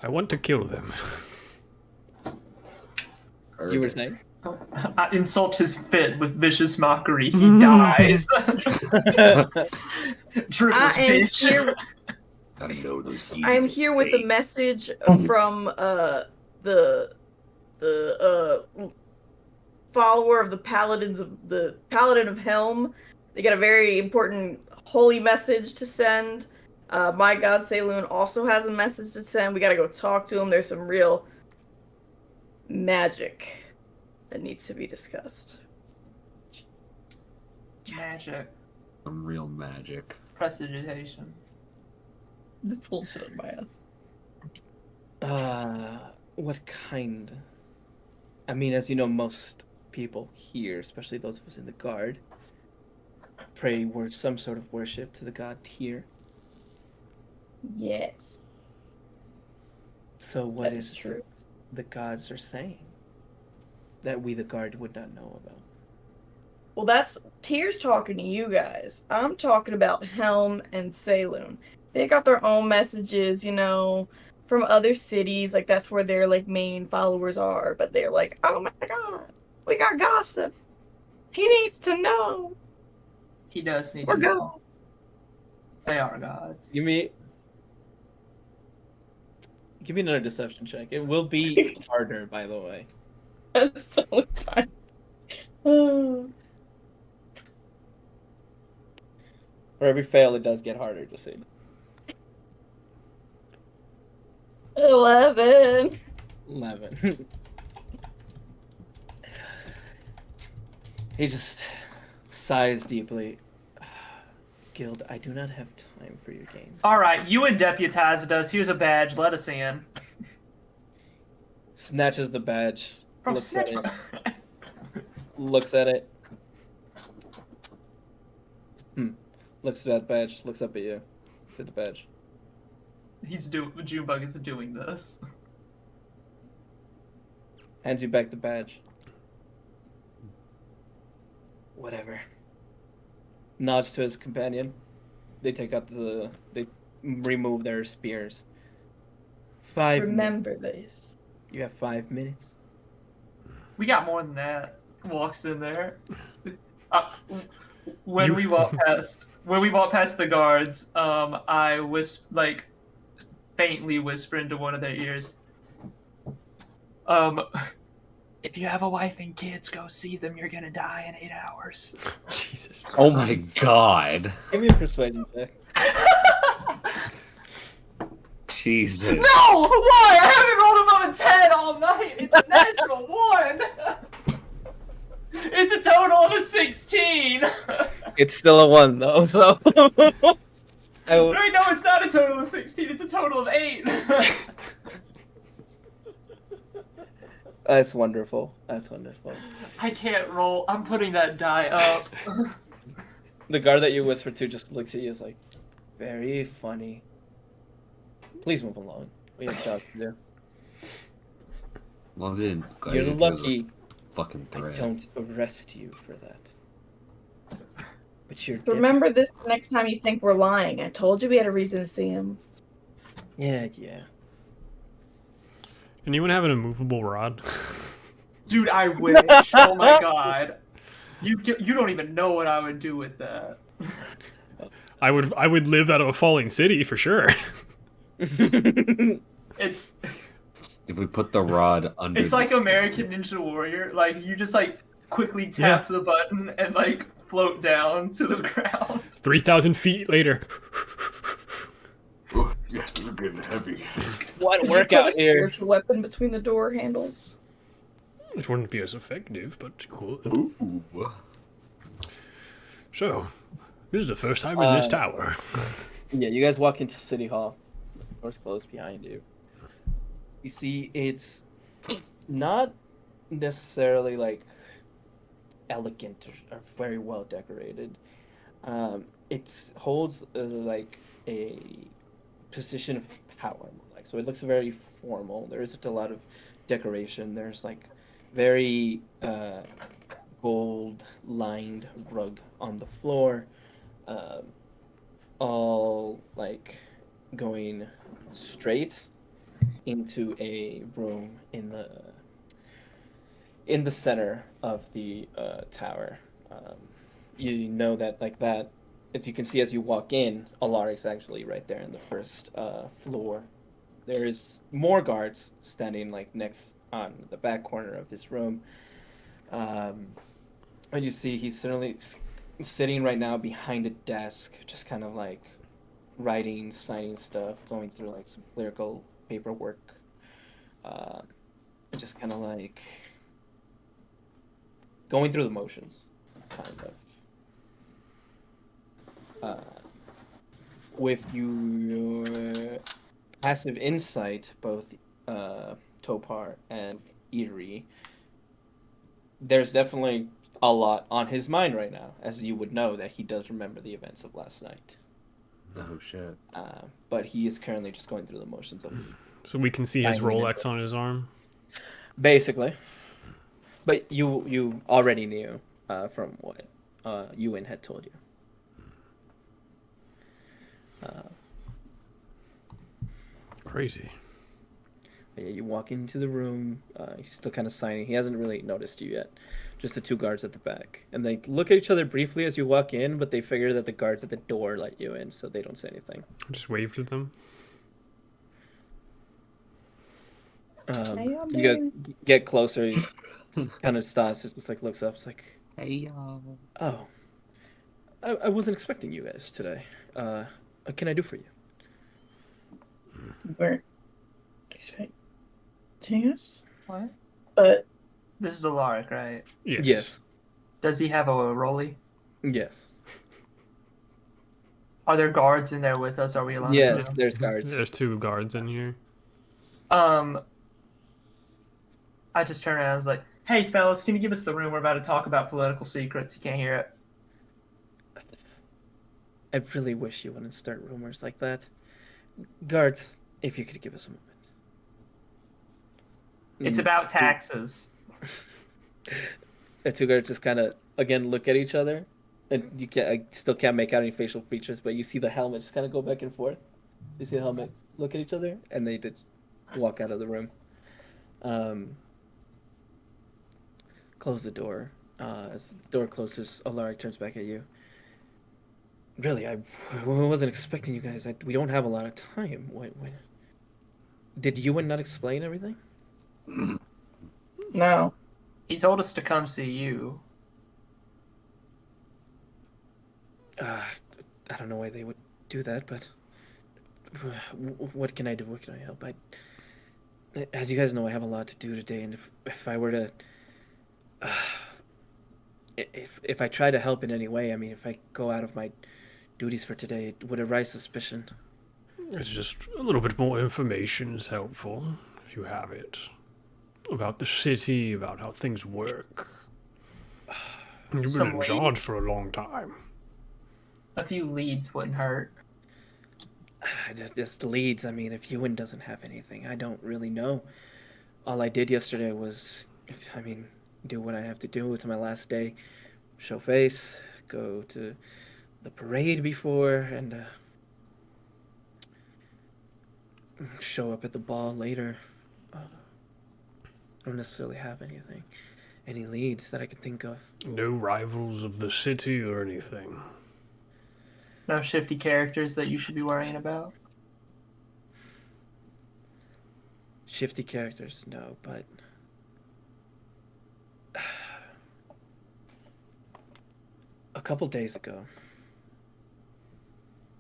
I want to kill them. You were saying? I insult his fit with vicious mockery. He dies. Triggers, I am bitch. here. I know those. I am here with a message from the follower of the Paladin of Helm. They got a very important holy message to send. My god Saloon also has a message to send. We gotta go talk to him. There's some real magic that needs to be discussed. Magic. Some real magic. Prestidigitation. Just bullshit on my ass. What kind? I mean, as you know, most people here, especially those of us in the guard, pray some sort of worship to the god here. Yes. So what That is is true. the gods are saying that we, the guard, would not know about? Well, that's Tyr's talking to you guys. I'm talking about Helm and Saloon. They got their own messages, from other cities. Like, that's where their, main followers are. But they're like, oh my god, we got gossip. He needs to know. He does need We're to gods. know. They are gods. Give me another deception check. It will be harder, by the way. That's totally fine. Oh. For every fail, it does get harder, just so you know. 11. 11. He just sighs deeply. Guild, I do not have time for your game. Alright, you and deputized us. Here's a badge. Let us in. Snatches the badge. Bro, looks snatch at my... it. Looks at it. Looks at that badge. Looks up at you. Looks at the badge. Junebug is doing this. Hands you back the badge. Whatever. Nods to his companion. They take out they remove their spears. 5 Remember this. You have 5 minutes. We got more than that. Walks in there. When we walk past the guards, I faintly whisper into one of their ears. If you have a wife and kids, go see them. You're gonna die in 8 hours. Jesus Christ. Oh my god. Give me a persuasion check. Jesus. No! Why? I haven't rolled above a 10 all night. It's a natural 1. It's a total of a 16. It's still a 1 though, so Wait, no, it's not a total of 16. It's a total of 8. That's wonderful. That's wonderful. I can't roll. I'm putting that die up. The guard that you whisper to just looks at you, is like, very funny. Please move along. We have jobs to do. Well, then, You're lucky fucking I threat. don't arrest you for that. But you're So remember this next time you think we're lying. I told you we had a reason to see him. Yeah. Anyone have an immovable rod? Dude, I wish. Oh my god. You don't even know what I would do with that. I would live out of a falling city for sure. It, If we put the rod under, it's like American Ninja Warrior. Like you just like quickly tap the button and like float down to the ground. 3,000 feet later. Oh, yeah, it's getting heavy. What Could you workout put a here? spiritual weapon between the door handles? It wouldn't be as effective, but cool. Ooh. So, this is the first time in this tower. Yeah, you guys walk into City Hall. Doors closed behind you. You see, it's not necessarily like elegant or very well decorated. It holds like a position of power, like so. It looks very formal. There isn't a lot of decoration. There's like very gold lined rug on the floor, all like going straight into a room in the center of the tower. You know that like that, as you can see as you walk in, Alaric's actually right there in the first floor. There's more guards standing like next on the back corner of his room. And you see he's certainly sitting right now behind a desk, just kind of like writing, signing stuff, going through like some clerical paperwork. Just kind of like going through the motions, kind of. With your passive insight, both Topar and Eerie, there's definitely a lot on his mind right now, as you would know that he does remember the events of last night. Oh shit. But he is currently just going through the motions of So we can see his signing it. Rolex on his arm. Basically. But you already knew from what Ewan had told you. Crazy. Yeah, you walk into the room. He's still kind of signing. He hasn't really noticed you yet. Just the two guards at the back. And they look at each other briefly as you walk in, but they figure that the guards at the door let you in, so they don't say anything. I just waved at them. You guys get closer. He kind of stops. Just like looks up. It's like, Hey y'all. oh, I wasn't expecting you guys today. What can I do for you? Weren't expecting us, What? but This is Alaric, right? Yes. Does he have a rolly? Yes. Are there guards in there with us? Are we alone? Yes, there's guards. There's 2 guards in here. I just turned around and was like, hey, fellas, can you give us the room? We're about to talk about political secrets. You can't hear it. I really wish you wouldn't start rumors like that. Guards, if you could give us a moment. It's about taxes. The two guards just kind of, again, look at each other. And I still can't make out any facial features, but you see the helmet just kind of go back and forth. You see the helmet look at each other, and they did walk out of the room. Close the door. As the door closes, Alaric turns back at you. Really, I wasn't expecting you guys. We don't have a lot of time. Did Ewan not explain everything? no. He told us to come see you. I don't know why they would do that, but what can I do? What can I help? As you guys know, I have a lot to do today, and if I were to, if I try to help in any way, I mean, if I go out of my duties for today, it would arise suspicion. It's just a little bit more information is helpful, if you have it. About the city, about how things work. You've been Some in charge for a long time. A few leads wouldn't hurt. Just leads. I mean, if Ewan doesn't have anything, I don't really know. All I did yesterday was, I mean, do what I have to do. It's my last day. Show face, go to the parade before, and show up at the ball later. I don't necessarily have any leads that I can think of. No rivals of the city or anything. No shifty characters that you should be worrying about. Shifty characters, no, but a couple days ago,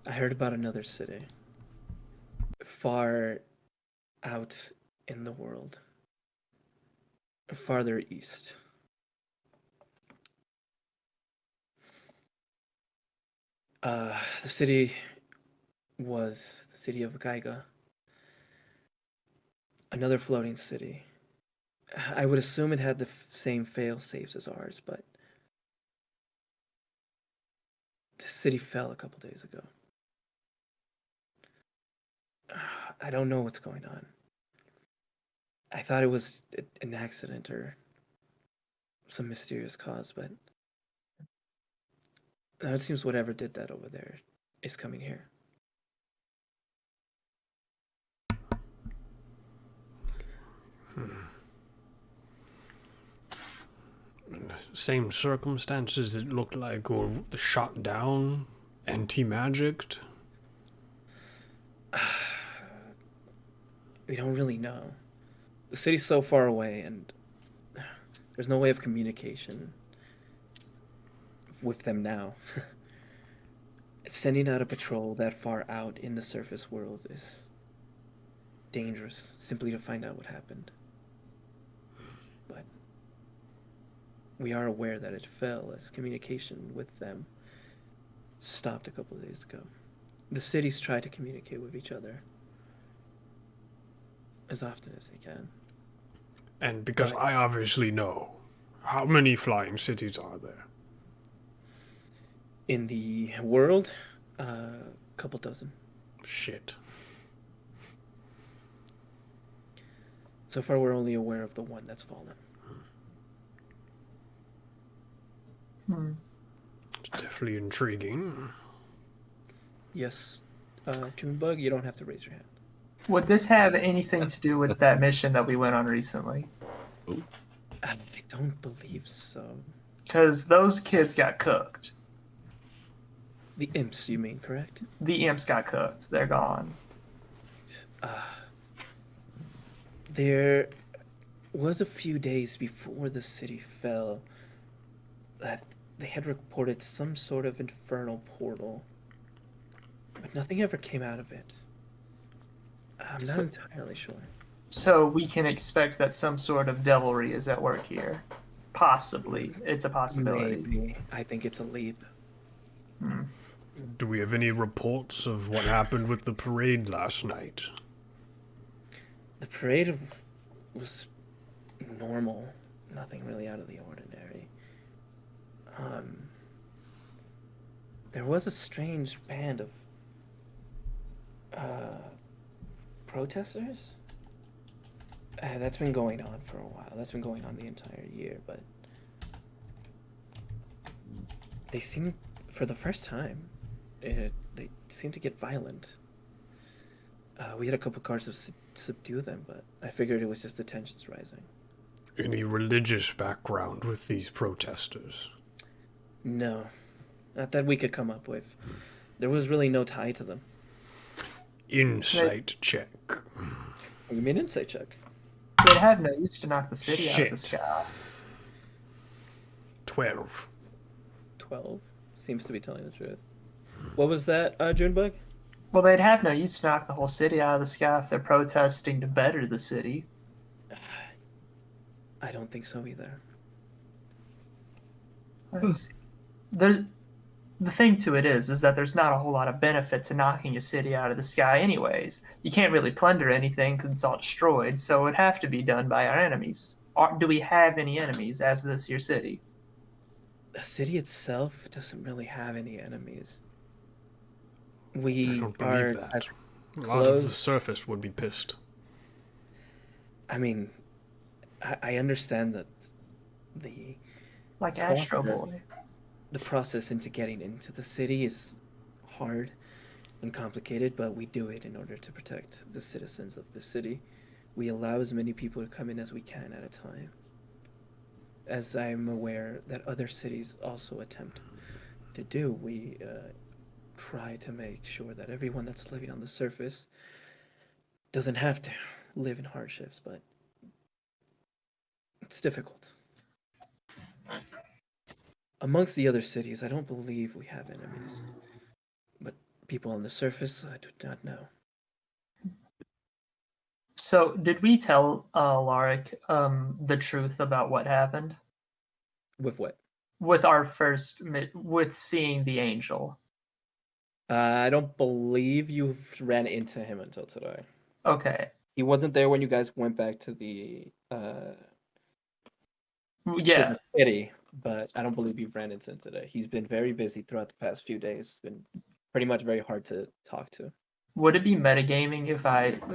I heard about another city far out in the world, farther east. The city was the city of Geiga, another floating city. I would assume it had the same fail-safes as ours, but the city fell a couple days ago. I don't know what's going on. I thought it was an accident or some mysterious cause, but now it seems whatever did that over there is coming here. Same circumstances it looked like, or shot down, anti-magicked? We don't really know. The city's so far away, and there's no way of communication with them now. Sending out a patrol that far out in the surface world is dangerous, simply to find out what happened. But we are aware that it fell as communication with them stopped a couple of days ago. The cities try to communicate with each other as often as they can. And because I obviously know, how many flying cities are there? In the world, couple dozen. Shit. So far, we're only aware of the one that's fallen. It's definitely intriguing. Yes, Junebug, you don't have to raise your hand. Would this have anything to do with that mission that we went on recently? I don't believe so. Because those kids got cooked. The imps, you mean, correct? The imps got cooked. They're gone. There was a few days before the city fell that they had reported some sort of infernal portal, but nothing ever came out of it. I'm not entirely sure. So we can expect that some sort of devilry is at work here. Possibly. It's a possibility. Maybe. I think it's a leap. Do we have any reports of what happened with the parade last night? The parade was normal. Nothing really out of the ordinary. There was a strange band of protesters. That's been going on for a while. That's been going on the entire year, but they seem, for the first time, they seem to get violent. We had a couple cars to subdue them, but I figured it was just the tensions rising. Any religious background with these protesters? No, not that we could come up with. There was really no tie to them. Insight check. You mean insight check? They'd have no use to knock the city out of the Shit. sky. 12. 12 seems to be telling the truth. What was that, Junebug? Well, they'd have no use to knock the whole city out of the sky if they're protesting to better the city. I don't think so either. The thing to it is that there's not a whole lot of benefit to knocking a city out of the sky anyways. You can't really plunder anything because it's all destroyed, so it would have to be done by our enemies. Do we have any enemies as this here city? The city itself doesn't really have any enemies. I We don't are believe that. as A lot of the close. surface would be pissed. I mean, I understand that the Like Process. Astro Boy. the process into getting into the city is hard and complicated, but we do it in order to protect the citizens of the city. we allow as many people to come in as we can at a time. As I'm aware that other cities also attempt to do, we try to make sure that everyone that's living on the surface doesn't have to live in hardships, but it's difficult. Amongst the other cities, I don't believe we have enemies, but people on the surface, I do not know. So, did we tell Alaric the truth about what happened With what? with our with seeing the angel? I don't believe you ran into him until today. Okay. He wasn't there when you guys went back to the Yeah. city, but I don't believe you've ran into him today. He's been very busy throughout the past few days. It's been pretty much very hard to talk to. Would it be metagaming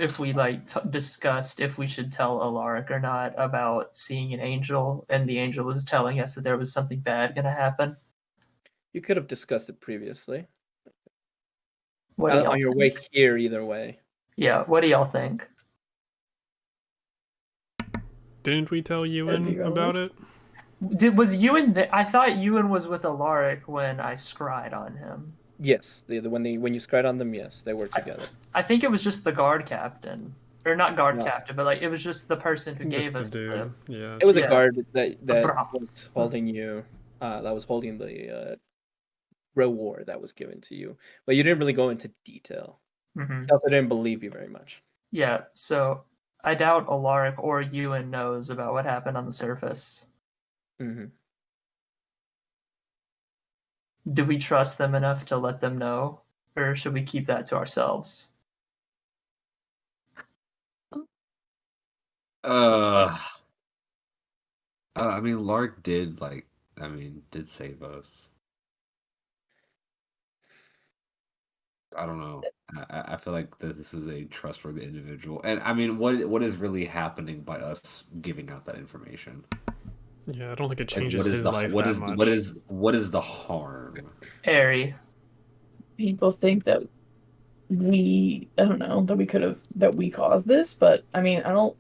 if we like discussed if we should tell Alaric or not about seeing an angel, and the angel was telling us that there was something bad gonna happen? You could have discussed it previously. What do y'all On your way here, either way. Yeah, what do y'all think? Didn't we tell That'd be Ewan relevant. about it? Was Ewan I thought Ewan was with Alaric when I scryed on him. Yes, when you scried on them, yes, they were together. I think it was just the guard captain. Or not guard No. captain, but like it was just the person who gave us Just the the dude. Yeah. It was Yeah. a guard that Bro. was holding you. That was holding the reward that was given to you, but you didn't really go into detail. Mhm. He also didn't believe you very much. Yeah, so I doubt Alaric or Ewan knows about what happened on the surface. Mm-hmm. Do we trust them enough to let them know? Or should we keep that to ourselves? I mean, Lark did did save us. I don't know. I feel like that this is a trustworthy individual, and I mean, what is really happening by us giving out that information? Yeah, I don't think it Like, changes his life what that is much. what is the harm? Airy. People think that that we caused this, but I mean, I don't.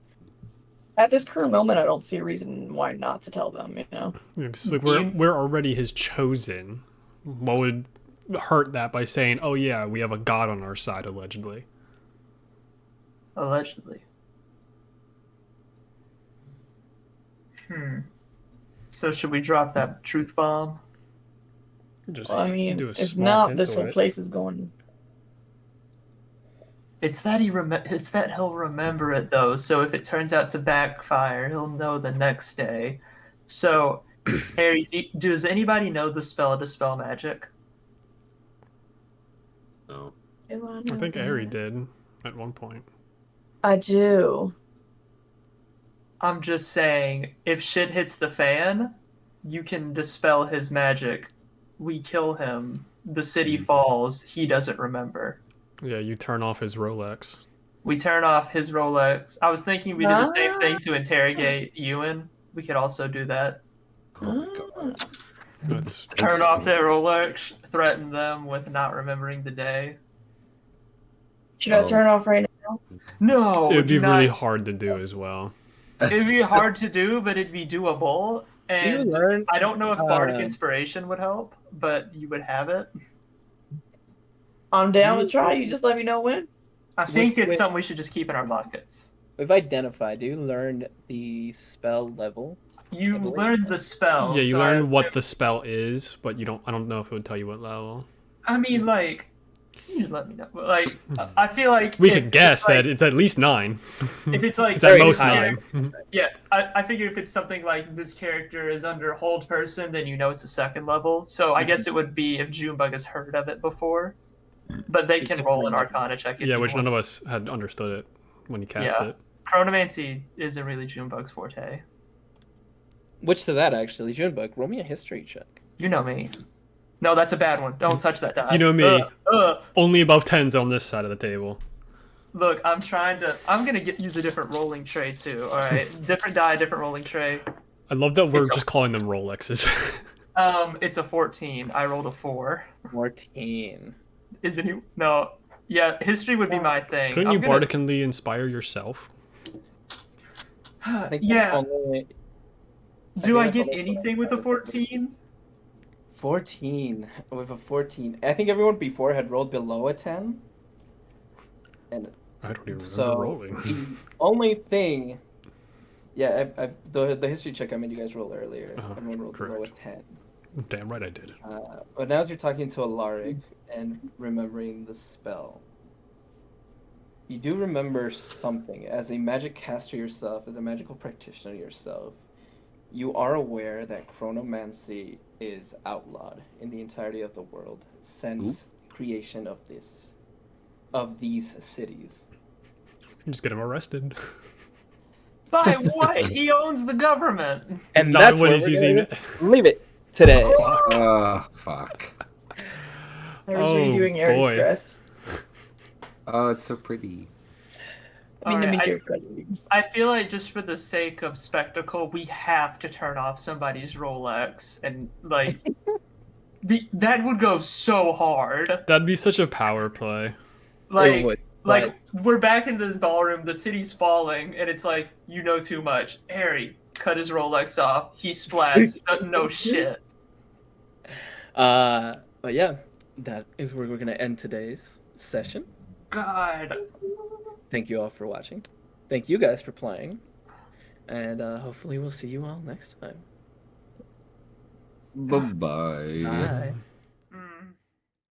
At this current moment, I don't see a reason why not to tell them. Yeah, 'cause, like, You- we're already his chosen. What would hurt that by saying, "Oh yeah, we have a god on our side," allegedly? Allegedly. So should we drop that truth bomb? Just Well, I mean, do a if small not, hint this to whole it. place is going. It's that it's that he'll remember it though. So if it turns out to backfire, he'll know the next day. So, Harry, does anybody know the spell Dispel Magic? No. I think Ari did at one point. I do. I'm just saying, if shit hits the fan, you can dispel his magic. We kill him. The city falls. He doesn't remember. Yeah, you turn off his Rolex. We turn off his Rolex. I was thinking we did the same thing to interrogate Ewan. We could also do that. Oh my god. That's Turn off their Rolex, threaten them with not remembering the day. Should I Oh. turn it off right now? No, it would be do not- really hard to do as well. It'd be hard to do, but it'd be doable. You And learn. I don't know if Bardic Um, Inspiration would help, but you would have it. I'm down You- to try. You just let me know when. I think it's with- something we should just keep in our pockets. We've identified. You learned the spell level. You I believe. learned the spell. Yeah, you so I learn what assume- the spell is, but I don't know if it would tell you what level. I mean, like, you just let me know. Like, I feel like We if could guess it's like, that it's at least 9. if it's like It's at very most high. 9. yeah, I figure if it's something like this character is under hold person, then you know it's a second level. So I guess it would be if Junebug has heard of it before, but they can roll an Arcana check. If Yeah, you which want. none of us had understood it when he cast Yeah. it. Chronomancy isn't really Junebug's forte. Which to that actually, Junebug, roll me a history check. You know me. No, that's a bad one. Don't touch that die. You know me. Ugh. Only above 10s on this side of the table. Look, I'm gonna use a different rolling tray too. All right, different die, different rolling tray. I love that we're It's a- just calling them Rolexes. It's a 14. I rolled a 4. 14. Isn't he? No. Yeah, history would be my thing. Couldn't I'm you gonna- bardically inspire yourself? I think that's Yeah. only, Do I that's get only anything with a 14? 14 with a 14. I think everyone before had rolled below a 10. And I don't even remember so rolling. the only thing, yeah, the history check I made you guys roll earlier. Everyone rolled below a correct. 10. Damn right I did. But now as you're talking to Alaric and remembering the spell, you do remember something. As a magic caster yourself, as a magical practitioner yourself, you are aware that chronomancy is outlawed in the entirety of the world since creation of these cities. Just get him arrested. By what? He owns the government. And Not that's when where he's we're using gonna it. leave it today. Fuck. I was Oh, redoing Aries boy. dress. Oh, it's so pretty. I mean, to Alright, make your friend. I feel like just for the sake of spectacle, we have to turn off somebody's Rolex and like that would go so hard. That'd be such a power play. Like, would, like we're back in this ballroom, the city's falling, and it's like, you know too much. Harry, cut his Rolex off. He splats, doesn't know shit. But yeah, that is where we're gonna end today's session. God. Thank you all for watching. Thank you guys for playing. And hopefully we'll see you all next time. Bye-bye. Bye.